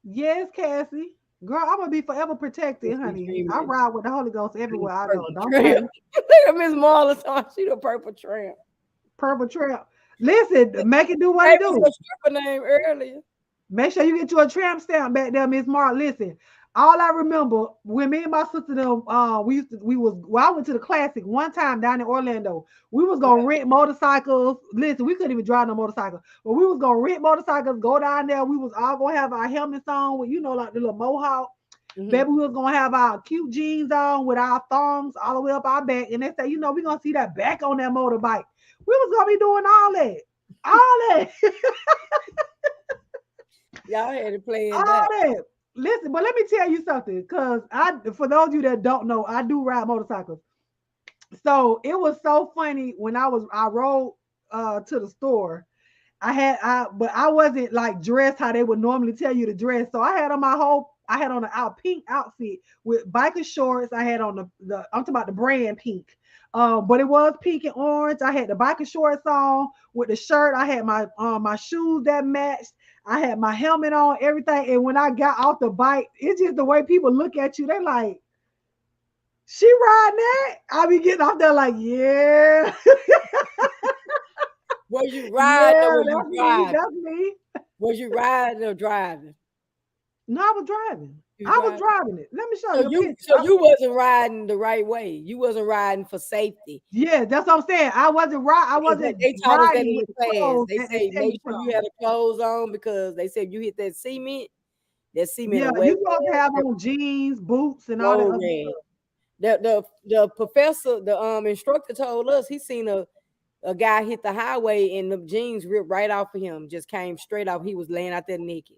Yes, Cassie. Girl, I'm gonna be forever protected, honey. I ride with the Holy Ghost everywhere I go. Don't play. Look at Miss Marla talking. She the purple tramp. Purple tramp. Listen, make it do what it do. Stripper name earlier. Make sure you get you a tramp stamp back there, Miss Marla. Listen, all I remember when me and my sister I went to the Classic one time down in Orlando. We was gonna rent motorcycles. Listen, we couldn't even drive no motorcycle, but we was gonna rent motorcycles, go down there. We was all gonna have our helmets on with like the little mohawk. Mm-hmm. Baby, we was gonna have our cute jeans on with our thongs all the way up our back. And they say, we're gonna see that back on that motorbike. We was gonna be doing all that. All that. Y'all had it playing all that. Listen, but let me tell you something, because for those of you that don't know, I do ride motorcycles. So it was so funny when I rode to the store. But I wasn't like dressed how they would normally tell you to dress. So I had on a pink outfit with biker shorts. I had on I'm talking about the brand pink. But it was pink and orange. I had the biker shorts on with the shirt. I had my shoes that matched. I had my helmet on, everything. And when I got off the bike, it's just the way people look at you. They're like, she riding that? I be getting off there like, yeah. Was you riding or was you driving? That's me. Was you riding or driving? No, I was driving. I was driving it. Let me show you. So you wasn't riding the right way. You wasn't riding for safety. Yeah, that's what I'm saying. I wasn't riding. I wasn't. They taught us that in the class. They say make sure you had the clothes on because they said you hit that cement. That cement. Yeah, you supposed to have on jeans, boots, and all that. The professor, the instructor told us he seen a guy hit the highway and the jeans ripped right off of him. Just came straight off. He was laying out there naked.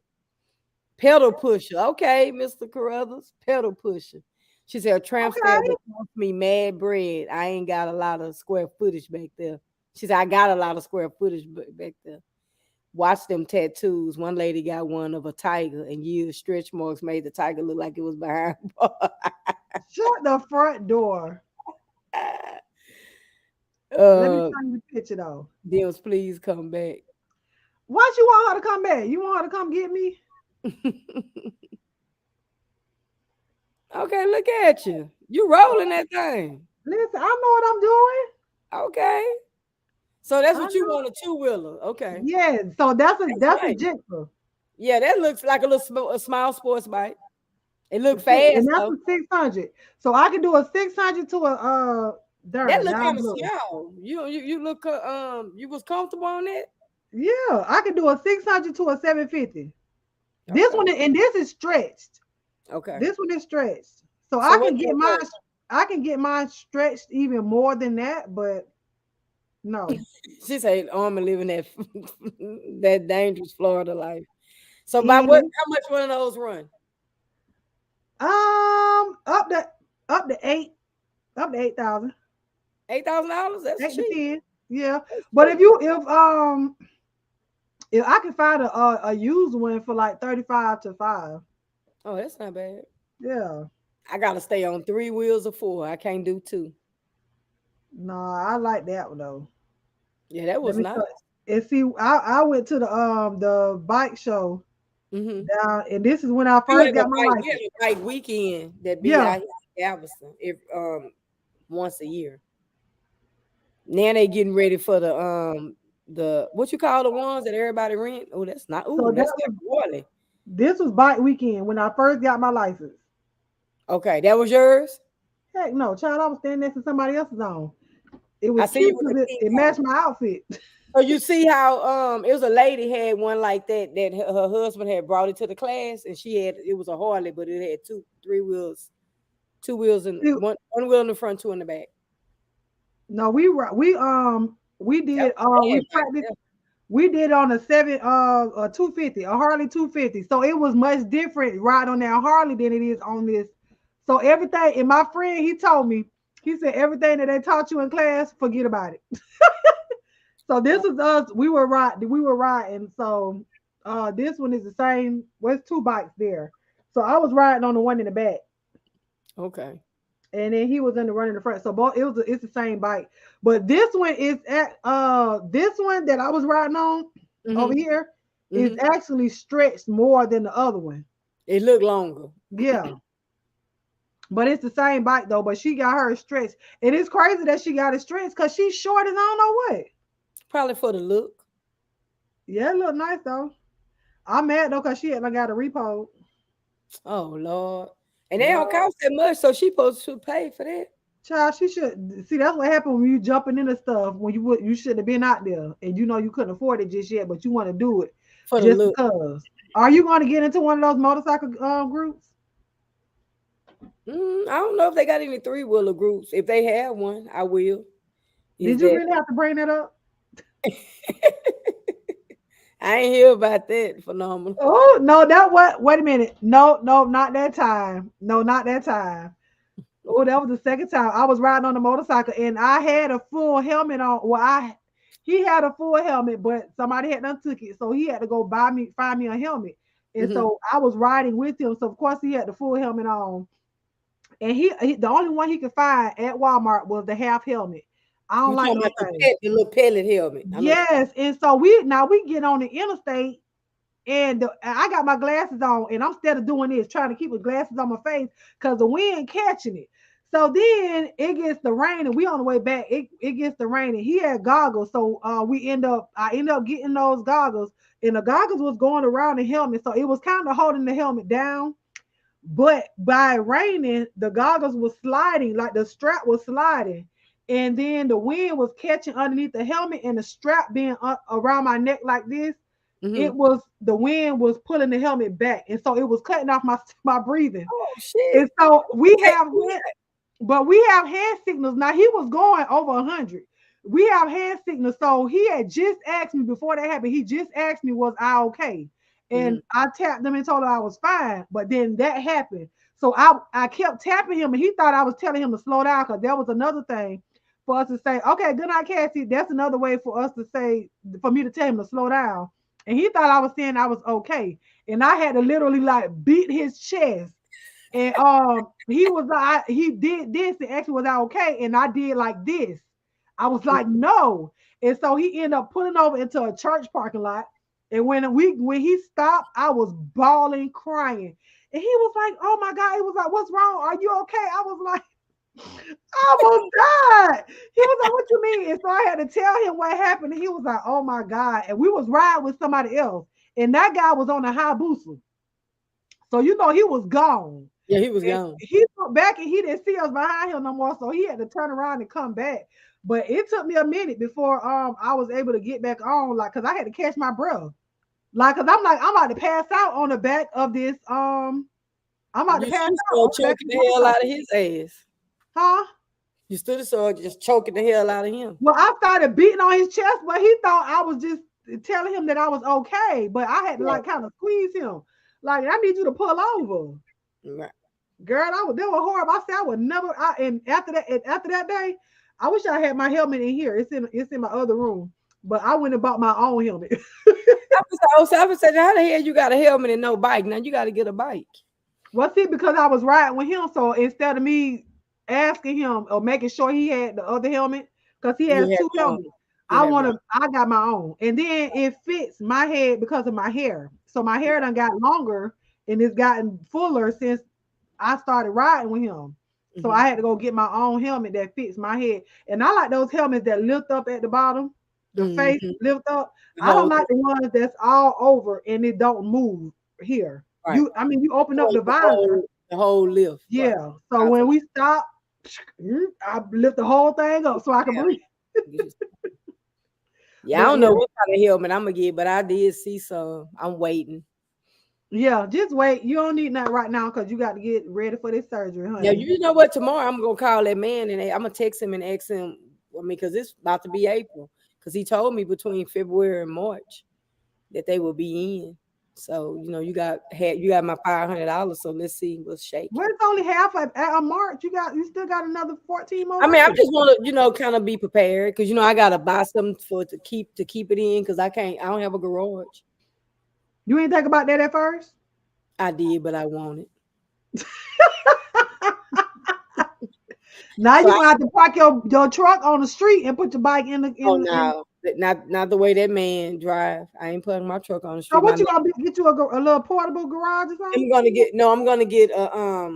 Pedal pusher. Okay, Mr. Carruthers. Pedal pusher. She said, tramp stamp cost me mad bread. I ain't got a lot of square footage back there. She said, I got a lot of square footage back there. Watch them tattoos. One lady got one of a tiger, and years stretch marks made the tiger look like it was behind. Shut the front door. Let me show you the picture though. Deals, please come back. Why you want her to come back? You want her to come get me? Okay, look at you. You rolling that thing. Listen, I know what I'm doing. Okay. So that's what you want, a two-wheeler. Okay. Yeah. So that's a Jigsaw. Yeah, that looks like a small sports bike. It looks fast. And that's a 600. So I can do a 600 to a that look kind of small. You look you was comfortable on that? Yeah, I can do a 600 to a 750. This Okay. one and this is stretched. Okay. This one is stretched. So So I what can get that mine. work? I can get mine stretched even more than that, but no. She said, "Oh, I'm living that that dangerous Florida life." So by what? Easily. How much one of those run? Up to up to eight, up to 8,000. $8,000. That's 8 to cheap. 10. Yeah. That's But cheap. if I can find a used one for like 35 to 5. Oh, that's not bad. Yeah. I gotta stay on 3 wheels or 4. I can't do 2. No, I like that one though. Yeah, that Let was me nice. tell you. And see, I went to the bike show Mm-hmm. down, and this is when I We first have a got my bike. We license. have a bike weekend that be Yeah. out here in Galveston if once a year. Now they getting ready for the what you call the ones that everybody rent. Oh, that's not. So Ooh, that that's was not Warley. this was bike weekend when I first got my license. Okay, that was yours. Heck no, child, I was standing next to somebody else's on. It I was see you cute with because the it, pink it on. matched my outfit. So you see how it was a lady had one like that that her husband had brought it to the class and she had it was a Harley but it had 3 wheels, 2 wheels and See, one wheel in the front, 2 in the back. no, we That did was we bad bike practiced. there. We did on a 250, a Harley 250. So it was much different riding on that Harley than it is on this. So everything, and my friend, he told me, he said everything that they taught you in class, forget about it. So this is us. We were riding. So this one is the same. Well, it's two bikes there. So I was riding on the one in the back, Okay. and then he was in the run in the front. So both it's the same bike. But this one is at this one that I was riding on over Mm-hmm. here is Mm-hmm. actually stretched more than the other one. It looked longer. Yeah. But it's the same bike though, but she got her stretched. And it's crazy that she got it stretched because she's short and I don't know what. Probably for the look. Yeah, it look nice though. I'm mad though because she hadn't got a repo. Oh Lord. And they don't Lord, cost that much, so she supposed to pay for that. child, she should see that's what happened when you jumping into stuff when you should have been out there and you know you couldn't afford it just yet, but you want to do it For the just look. because. Are you going to get into one of those motorcycle groups? I don't know if they got any 3-wheeler groups. If they have one, I will. Is Did you that really have to bring that up? I ain't hear about that phenomenon. Oh no, that what? Wait a minute. No, no, not that time. No, not that time. Oh, that was the second time I was riding on a motorcycle and I had a full helmet on. Well, he had a full helmet, but somebody had done took it, so he had to go find me a helmet. And Mm-hmm. so I was riding with him, so of course he had the full helmet on. And he the only one he could find at Walmart was the half helmet. I don't You like talking those about the things. the little pellet helmet. I know what Yes, and so we get on the interstate and I got my glasses on, and I'm instead of doing this, trying to keep the glasses on my face because the wind catching it. So then it gets the rain, and we on the way back. It gets the rain, and he had goggles, so I end up getting those goggles, and the goggles was going around the helmet, so it was kind of holding the helmet down. But by raining, the goggles was sliding, like the strap was sliding, and then the wind was catching underneath the helmet, and the strap being around my neck like this mm-hmm. it was the wind was pulling the helmet back, and so it was cutting off my breathing. Oh shit. And so Okay. but we have hand signals. Now he was going over 100. We have hand signals. So he had just asked me before that happened. He just asked me, was I okay? Mm-hmm. And I tapped them and told him I was fine. But then that happened. So I kept tapping him, and he thought I was telling him to slow down because that was another thing for us to say, okay, good night, Cassie. That's another way for us to say, for me to tell him to slow down. And he thought I was saying I was okay. And I had to literally like beat his chest. And he was like, he did this and actually was I okay? And I did like this. I was like, no. And so he ended up pulling over into a church parking lot. And when he stopped, I was bawling, crying. And he was like, oh my God. He was like, what's wrong? Are you okay? I was like, I almost died. He was like, what you mean? And so I had to tell him what happened. And he was like, oh my God. And we was riding with somebody else. And that guy was on a Hayabusa. So you know he was gone. Yeah, he was And gone. he looked back and he didn't see us behind him no more. So he had to turn around and come back. But it took me a minute before I was able to get back on, like, because I had to catch my breath. Like, cause I'm about to pass out on the back of this. I'm about to You pass should out on start the back choking of the the hell motorcycle. out of his ass. Huh? You stood have started just choking the hell out of him. Well, I started beating on his chest, but he thought I was just telling him that I was okay. But I had to like kind of squeeze him. Like, I need you to pull over. Right. Girl, they were horrible. I said I would never. And after that day, I wish I had my helmet in here. It's in my other room. But I went and bought my own helmet. I was saying, how the hell you got a helmet and no bike? Now you got to get a bike. Well, see, because I was riding with him, so instead of me asking him or making sure he had the other helmet, because he has two helmets, I got my own. And then it fits my head because of my hair. So my hair done got longer and it's gotten fuller since I started riding with him. So I had to go get my own helmet that fits my head. And I like those helmets that lift up at the bottom, the face lift up. I don't like the ones that's all over and it don't move here. Right. You open up the visor. The whole lift. Yeah. Right. So when we stop, I lift the whole thing up so I can breathe. Yeah, I don't know what kind of helmet I'm gonna get, but I did see some. I'm waiting. Yeah, just wait. You don't need nothing right now because you got to get ready for this surgery, honey. Yeah, you know what? Tomorrow I'm gonna call that man and I'm gonna text him and ask him. I mean, because it's about to be April. Because he told me between February and March that they will be in. So you got my $500. So let's see what's shaking. Well, it's only half of March. You still got another 14 more. I mean, I just want to kind of be prepared because I gotta buy something to keep it in because I don't have a garage. You ain't think about that at first? I did, but I want it. Now so you're gonna have to park your truck on the street and put your bike in the. No, not the way that man drive. I ain't putting my truck on the street. So what you gonna get you a little portable garage or something? I'm gonna get a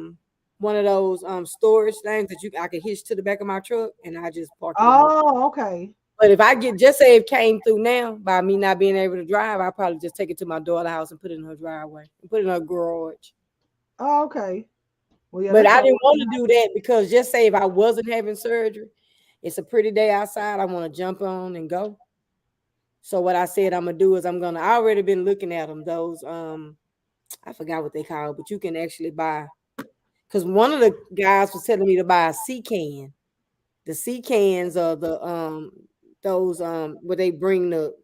one of those storage things that I can hitch to the back of my truck and I just park it. Oh, okay. But if I just say it came through now by me not being able to drive, I'll probably just take it to my daughter's house and put it in her driveway and put it in her garage. Oh, okay. Well, yeah, but I didn't want to do that because just say if I wasn't having surgery, it's a pretty day outside. I want to jump on and go. So what I said I'm gonna do is I already been looking at them. Those I forgot what they call, but you can actually buy. Because one of the guys was telling me to buy a sea can. The sea cans are the those where they bring the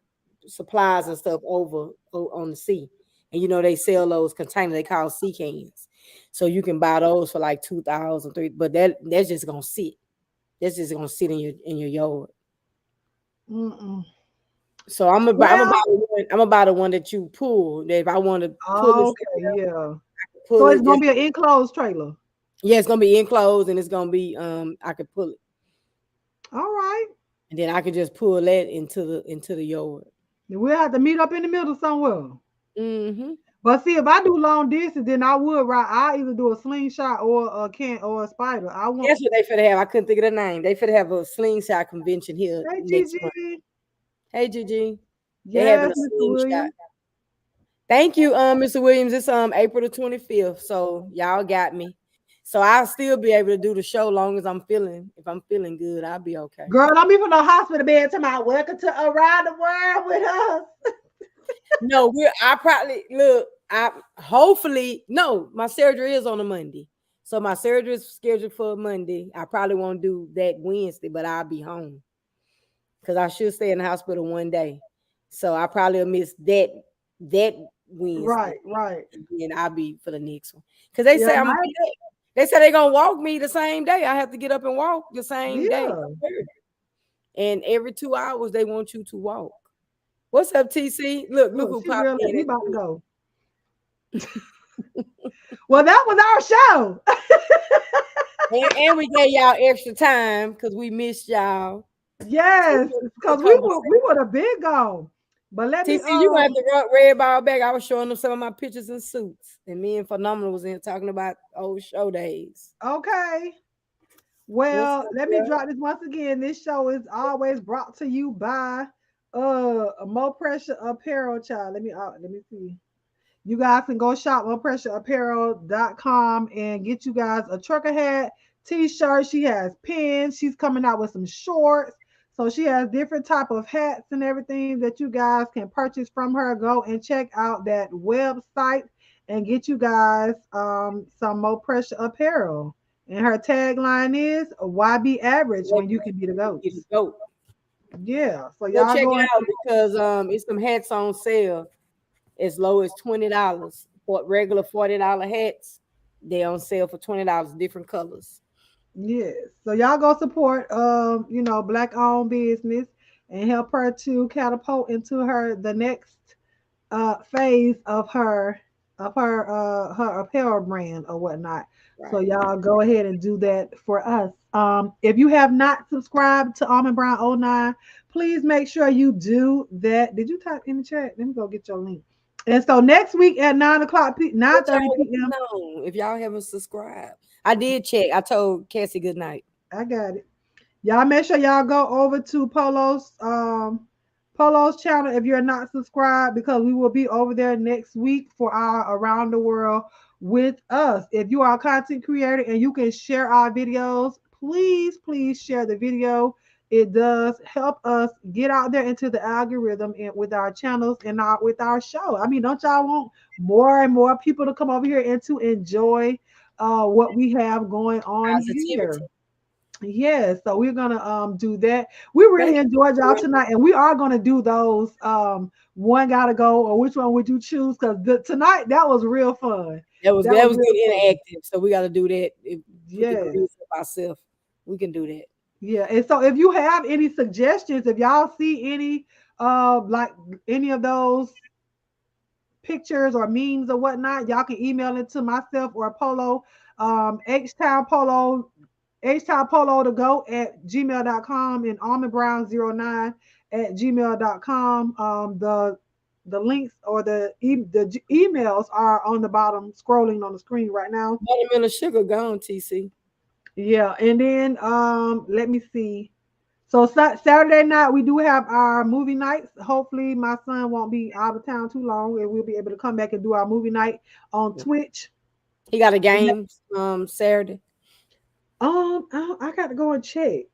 supplies and stuff over on the sea, and they sell those containers they call sea cans. So you can buy those for like $2,000, but that's just gonna sit. That's just gonna sit in your yard. So I'm gonna buy the one that you pull. That if I want to pull it, yeah. So it's gonna be an enclosed trailer. Yeah, it's gonna be enclosed, and it's gonna be I could pull it. All right. And then I could just pull that into the yard. We'll have to meet up in the middle somewhere. But see, if I do long distance, then I would ride. I either do a slingshot or a spider. That's what they finna have. I couldn't think of the name. They finna have a slingshot convention here next month. Hey, Gigi. They having a slingshot. Thank you, Mr. Williams. It's April the 25th. So y'all got me. So I'll still be able to do the show long as if I'm feeling good, I'll be okay. Girl, I'm even on the hospital bed to my welcome to Around the World with us. No, my surgery is on a Monday. So my surgery is scheduled for Monday. I probably won't do that Wednesday, but I'll be home. Because I should stay in the hospital one day. So I probably will miss that Wednesday. Right. And I'll be for the next one. Because they say they say they're gonna walk me the same day. I have to get up and walk the same day. And every 2 hours they want you to walk. What's up, TC? Look who popped in. We about to go. Well, that was our show. and we gave y'all extra time because we missed y'all. Yes, because we would have been gone. But let me TC, you gonna have to run red ball back. I was showing them some of my pictures and suits, and me and Phenomenal was in talking about old show days. Okay. Well, let me drop this once again. This show is always brought to you by More Pressure Apparel, child. Let me see. You guys can go shop morepressureapparel.com and get you guys a trucker hat, t-shirt. She has pins. She's coming out with some shorts. So she has different type of hats and everything that you guys can purchase from her. Go and check out that website and get you guys some more pressure apparel. And her tagline is "Why be average when you can be the Get a goats?" goat. Yeah. So Go y'all check go it and out because it's some hats on sale as low as $20. For regular $40 hats, they on sale for $20, different colors. yes. So y'all go support black owned business and help her to catapult into the next phase of her apparel brand or whatnot. So Right. y'all go ahead and do that for us. If you have not subscribed to Almond Brown '09, please make sure you do that. Did you type in the chat? Let me go get your link. And so next week at 9:30 What y'all p.m. waiting on if y'all haven't subscribed? I did check. I told Cassie good night. I got it. Y'all make sure y'all go over to Polo's channel if you're not subscribed, because we will be over there next week for our Around the World with us. If you are a content creator and you can share our videos, please share the video. It does help us get out there into the algorithm and with our channels and with our show. I mean, don't y'all want more and more people to come over here and to enjoy what we have going on here? Positivity. Yes, so we're gonna do that. We really Thank enjoyed y'all you. tonight, and we are gonna do those one gotta go, or which one would you choose? Because tonight that was real fun. That That was was real good fun. interactive. So we got to do that. If we can Yes, do this ourselves, we can do that. yeah. And so if you have any suggestions, if y'all see any like any of those pictures or memes or whatnot, y'all can email it to myself or Polo, H Town Polo Polo to go at gmail.com and almondbrown09 at gmail.com. The links or the emails are on the bottom scrolling on the screen right now. Buttermilk sugar gone, TC. Yeah, and then let me see. So Saturday night we do have our movie nights. Hopefully my son won't be out of town too long and we'll be able to come back and do our movie night on Twitch. He got a game Saturday. I got to go and check.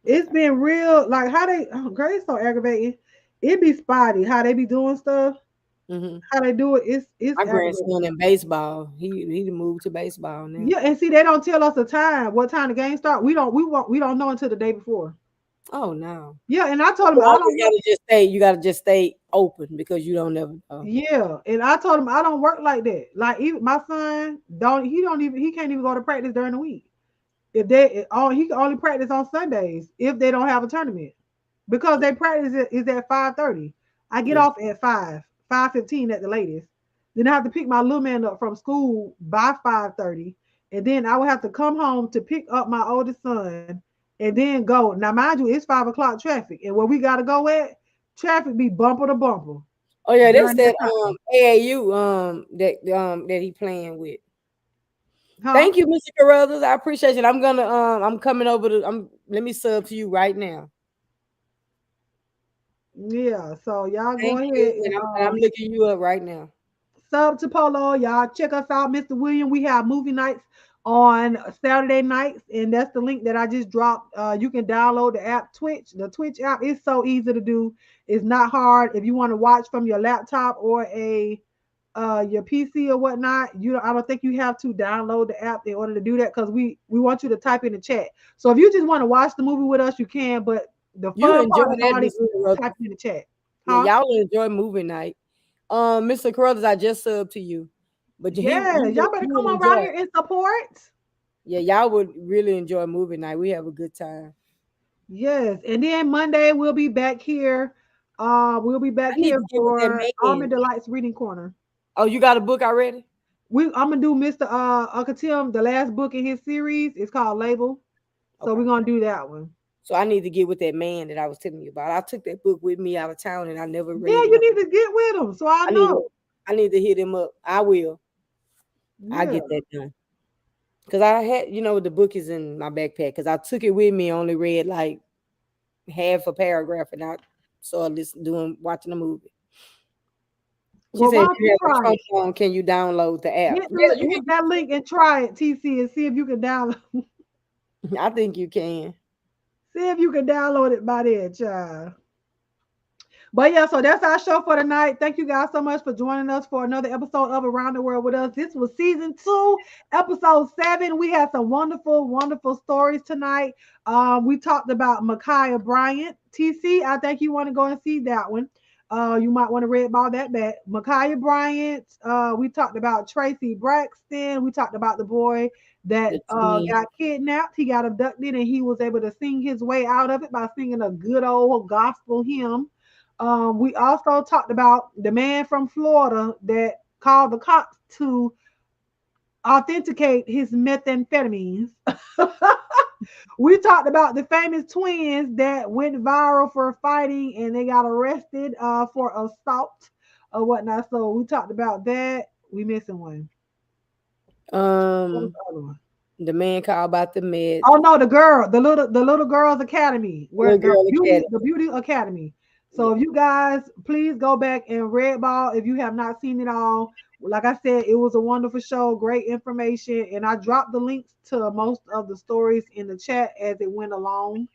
It's been real, like how they Grace so aggravating. It be spotty how they be doing stuff, Mm-hmm. how they do it. It's My aggravating. grandson in baseball. He moved to baseball now. Yeah, and see they don't tell us the time, what time the game start. We don't know until the day before. Oh no. Yeah, and I told him You I always don't work. gotta just stay. You gotta just stay open because you don't never know. Yeah, and I told him I don't work like that. Like even my son he can't even go to practice during the week. If he can only practice on Sundays if they don't have a tournament, because they practice is at 5:30. I get Yeah. off at 5:15 at the latest. Then I have to pick my little man up from school by 5:30, and then I will have to come home to pick up my oldest son, and then go. Now, mind you, it's 5 o'clock traffic, and where we gotta go at, traffic be bumper to bumper Oh yeah, that's during that that time. AAU that he playing with. Huh? Thank you, Mr. Carruthers. I appreciate it. I'm coming over to let me sub to you right now. Yeah. So y'all go Thank ahead you. and And I'm looking you up right now. sub to Polo. Y'all check us out, Mr. William. We have movie nights on Saturday nights, and that's the link that I just dropped. You can download the app Twitch. The Twitch app is so easy to do. It's not hard. If you want to watch from your laptop or your PC or whatnot, I don't think you have to download the app in order to do that, because we want you to type in the chat. So if you just want to watch the movie with us, you can. But the You fun enjoy part that, about it Mr. is Carruthers. typing in the chat. Yeah, Huh? y'all will enjoy movie night. Mr. Carruthers, I just subbed to you. But Yeah, y'all better you come will on around enjoy here it. and support. Yeah, y'all would really enjoy movie night. We have a good time. Yes, and then Monday we'll be back here. We'll be I back need here to get with that for man. AlmondDelights reading corner. Oh, you got a book already? I'm gonna do Mr. Akatim, the last book in his series. It's called Label. So Okay. we're gonna do that one. So I need to get with that man that I was telling you about. I took that book with me out of town and I never Yeah, read it. you need to get with him so I I need to know. I need to hit him up. I will. I Yeah. get that done. Cause I had, the book is in my backpack. Cause I took it with me, only read like half a paragraph, and I started watching the movie. She Well, said, why if don't you you have try a it? phone, can you download the app? Hit, Yeah, hit that link and try it, TC, and see if you can download. I think you can. See if you can download it by then, child. But yeah, so that's our show for tonight. Thank you guys so much for joining us for another episode of Around the World with Us. This was season 2, episode 7. We had some wonderful, wonderful stories tonight. We talked about Micaiah Bryant. TC, I think you want to go and see that one. You might want to read about that back. Micaiah Bryant. We talked about Tracy Braxton. We talked about the boy that got kidnapped. He got abducted and he was able to sing his way out of it by singing a good old gospel hymn. We also talked about the man from Florida that called the cops to authenticate his methamphetamines. We talked about the famous twins that went viral for fighting and they got arrested for assault or whatnot. So we talked about that. We missing one. What was the other one? The man called about the meds. Oh no, the little girls academy, where the beauty academy. So if you guys please go back and read ball if you have not seen it all. Like I said, it was a wonderful show, great information, and I dropped the links to most of the stories in the chat as it went along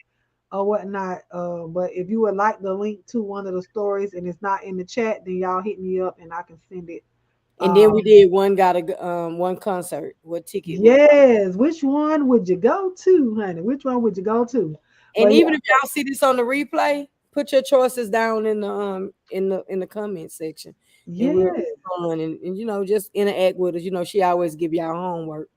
or whatnot. But if you would like the link to one of the stories and it's not in the chat, then y'all hit me up and I can send it. And then we did one concert. What ticket? Yes. Which one would you go to, honey? Which one would you go to? And but even if y'all see this on the replay, put your choices down in the comment section. Yeah. And you know, just interact with us. You know, she always give y'all homework.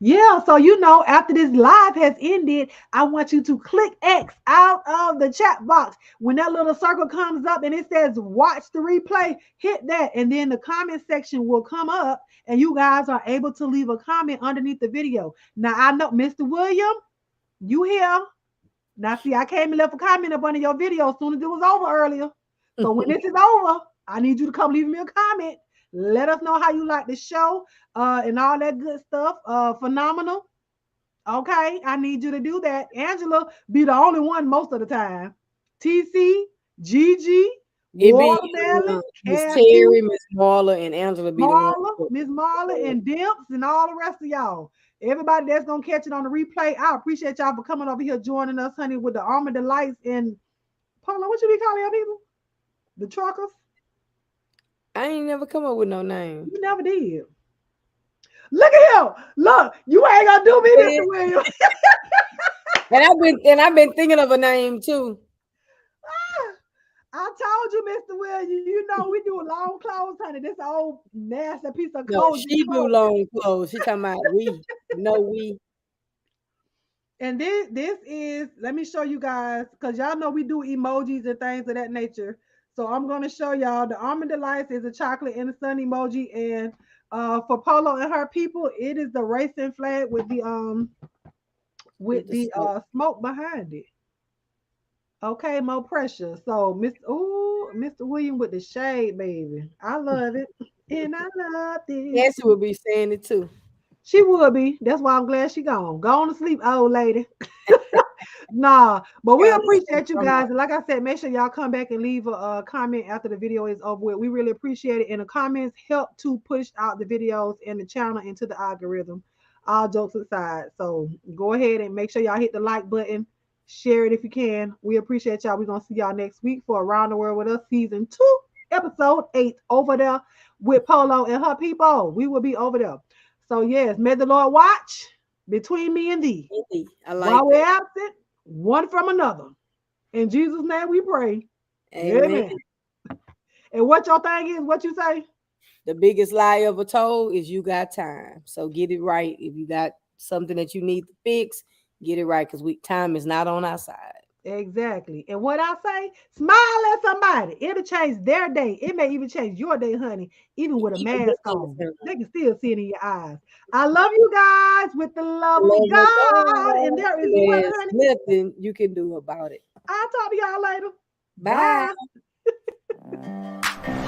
Yeah, so you know, after this live has ended, I want you to click X out of the chat box. When that little circle comes up and it says watch the replay, hit that, and then the comment section will come up and you guys are able to leave a comment underneath the video. Now I know Mr. William, you here. Now see, I came and left a comment up under your video as soon as it was over earlier. So when this is over, I need you to come leave me a comment. Let us know how you like the show and all that good stuff. Phenomenal. Okay, I need you to do that. Angela be the only one most of the time. TC, Gigi, Watermelon, Miss Terry, Miss Marla, and Angela be Miss Marla, and Dimps, and all the rest of y'all. Everybody that's gonna catch it on the replay, I appreciate y'all for coming over here joining us, honey, with the AlmondDelights and Polo. What you be calling y'all people? The truckers. I ain't never come up with no name. You never did. Look at him. Look, you ain't gonna do me, Mr. William. and I've been thinking of a name too. I told you, Mr. William. You know we do long clothes, honey. This old nasty piece of clothes. She do long clothes. She talking about we. No, we. And this is. Let me show you guys, because y'all know we do emojis and things of that nature. So I'm going to show y'all the AlmondDelights is a chocolate and a sun emoji, and for Polo and her people, it is the racing flag with the smoke behind it. Okay, more pressure. So Mr. William with the shade, baby. I love it, and I love this. Yes, she would be saying it too. She would be. That's why I'm glad she gone. Go on to sleep, old lady. Nah, but we appreciate you guys. And like I said, make sure y'all come back and leave a comment after the video is over with. We really appreciate it. And the comments help to push out the videos and the channel into the algorithm. All jokes aside. So go ahead and make sure y'all hit the like button. Share it if you can. We appreciate y'all. We're going to see y'all next week for Around the World with Us, season 2, episode 8, over there with Polo and her people. We will be over there. So yes, may the Lord watch between me and thee. While we're absent, one from another. In Jesus' name we pray. Amen. And what your thing is, what you say? The biggest lie ever told is you got time. So get it right. If you got something that you need to fix, get it right, because time is not on our side. Exactly. And what I say, smile at somebody. It'll change their day. It may even change your day, honey, even with a mask on. They can still see it in your eyes. I love you guys with the love of God. And there is nothing you can do about it. I'll talk to y'all later. Bye. Bye.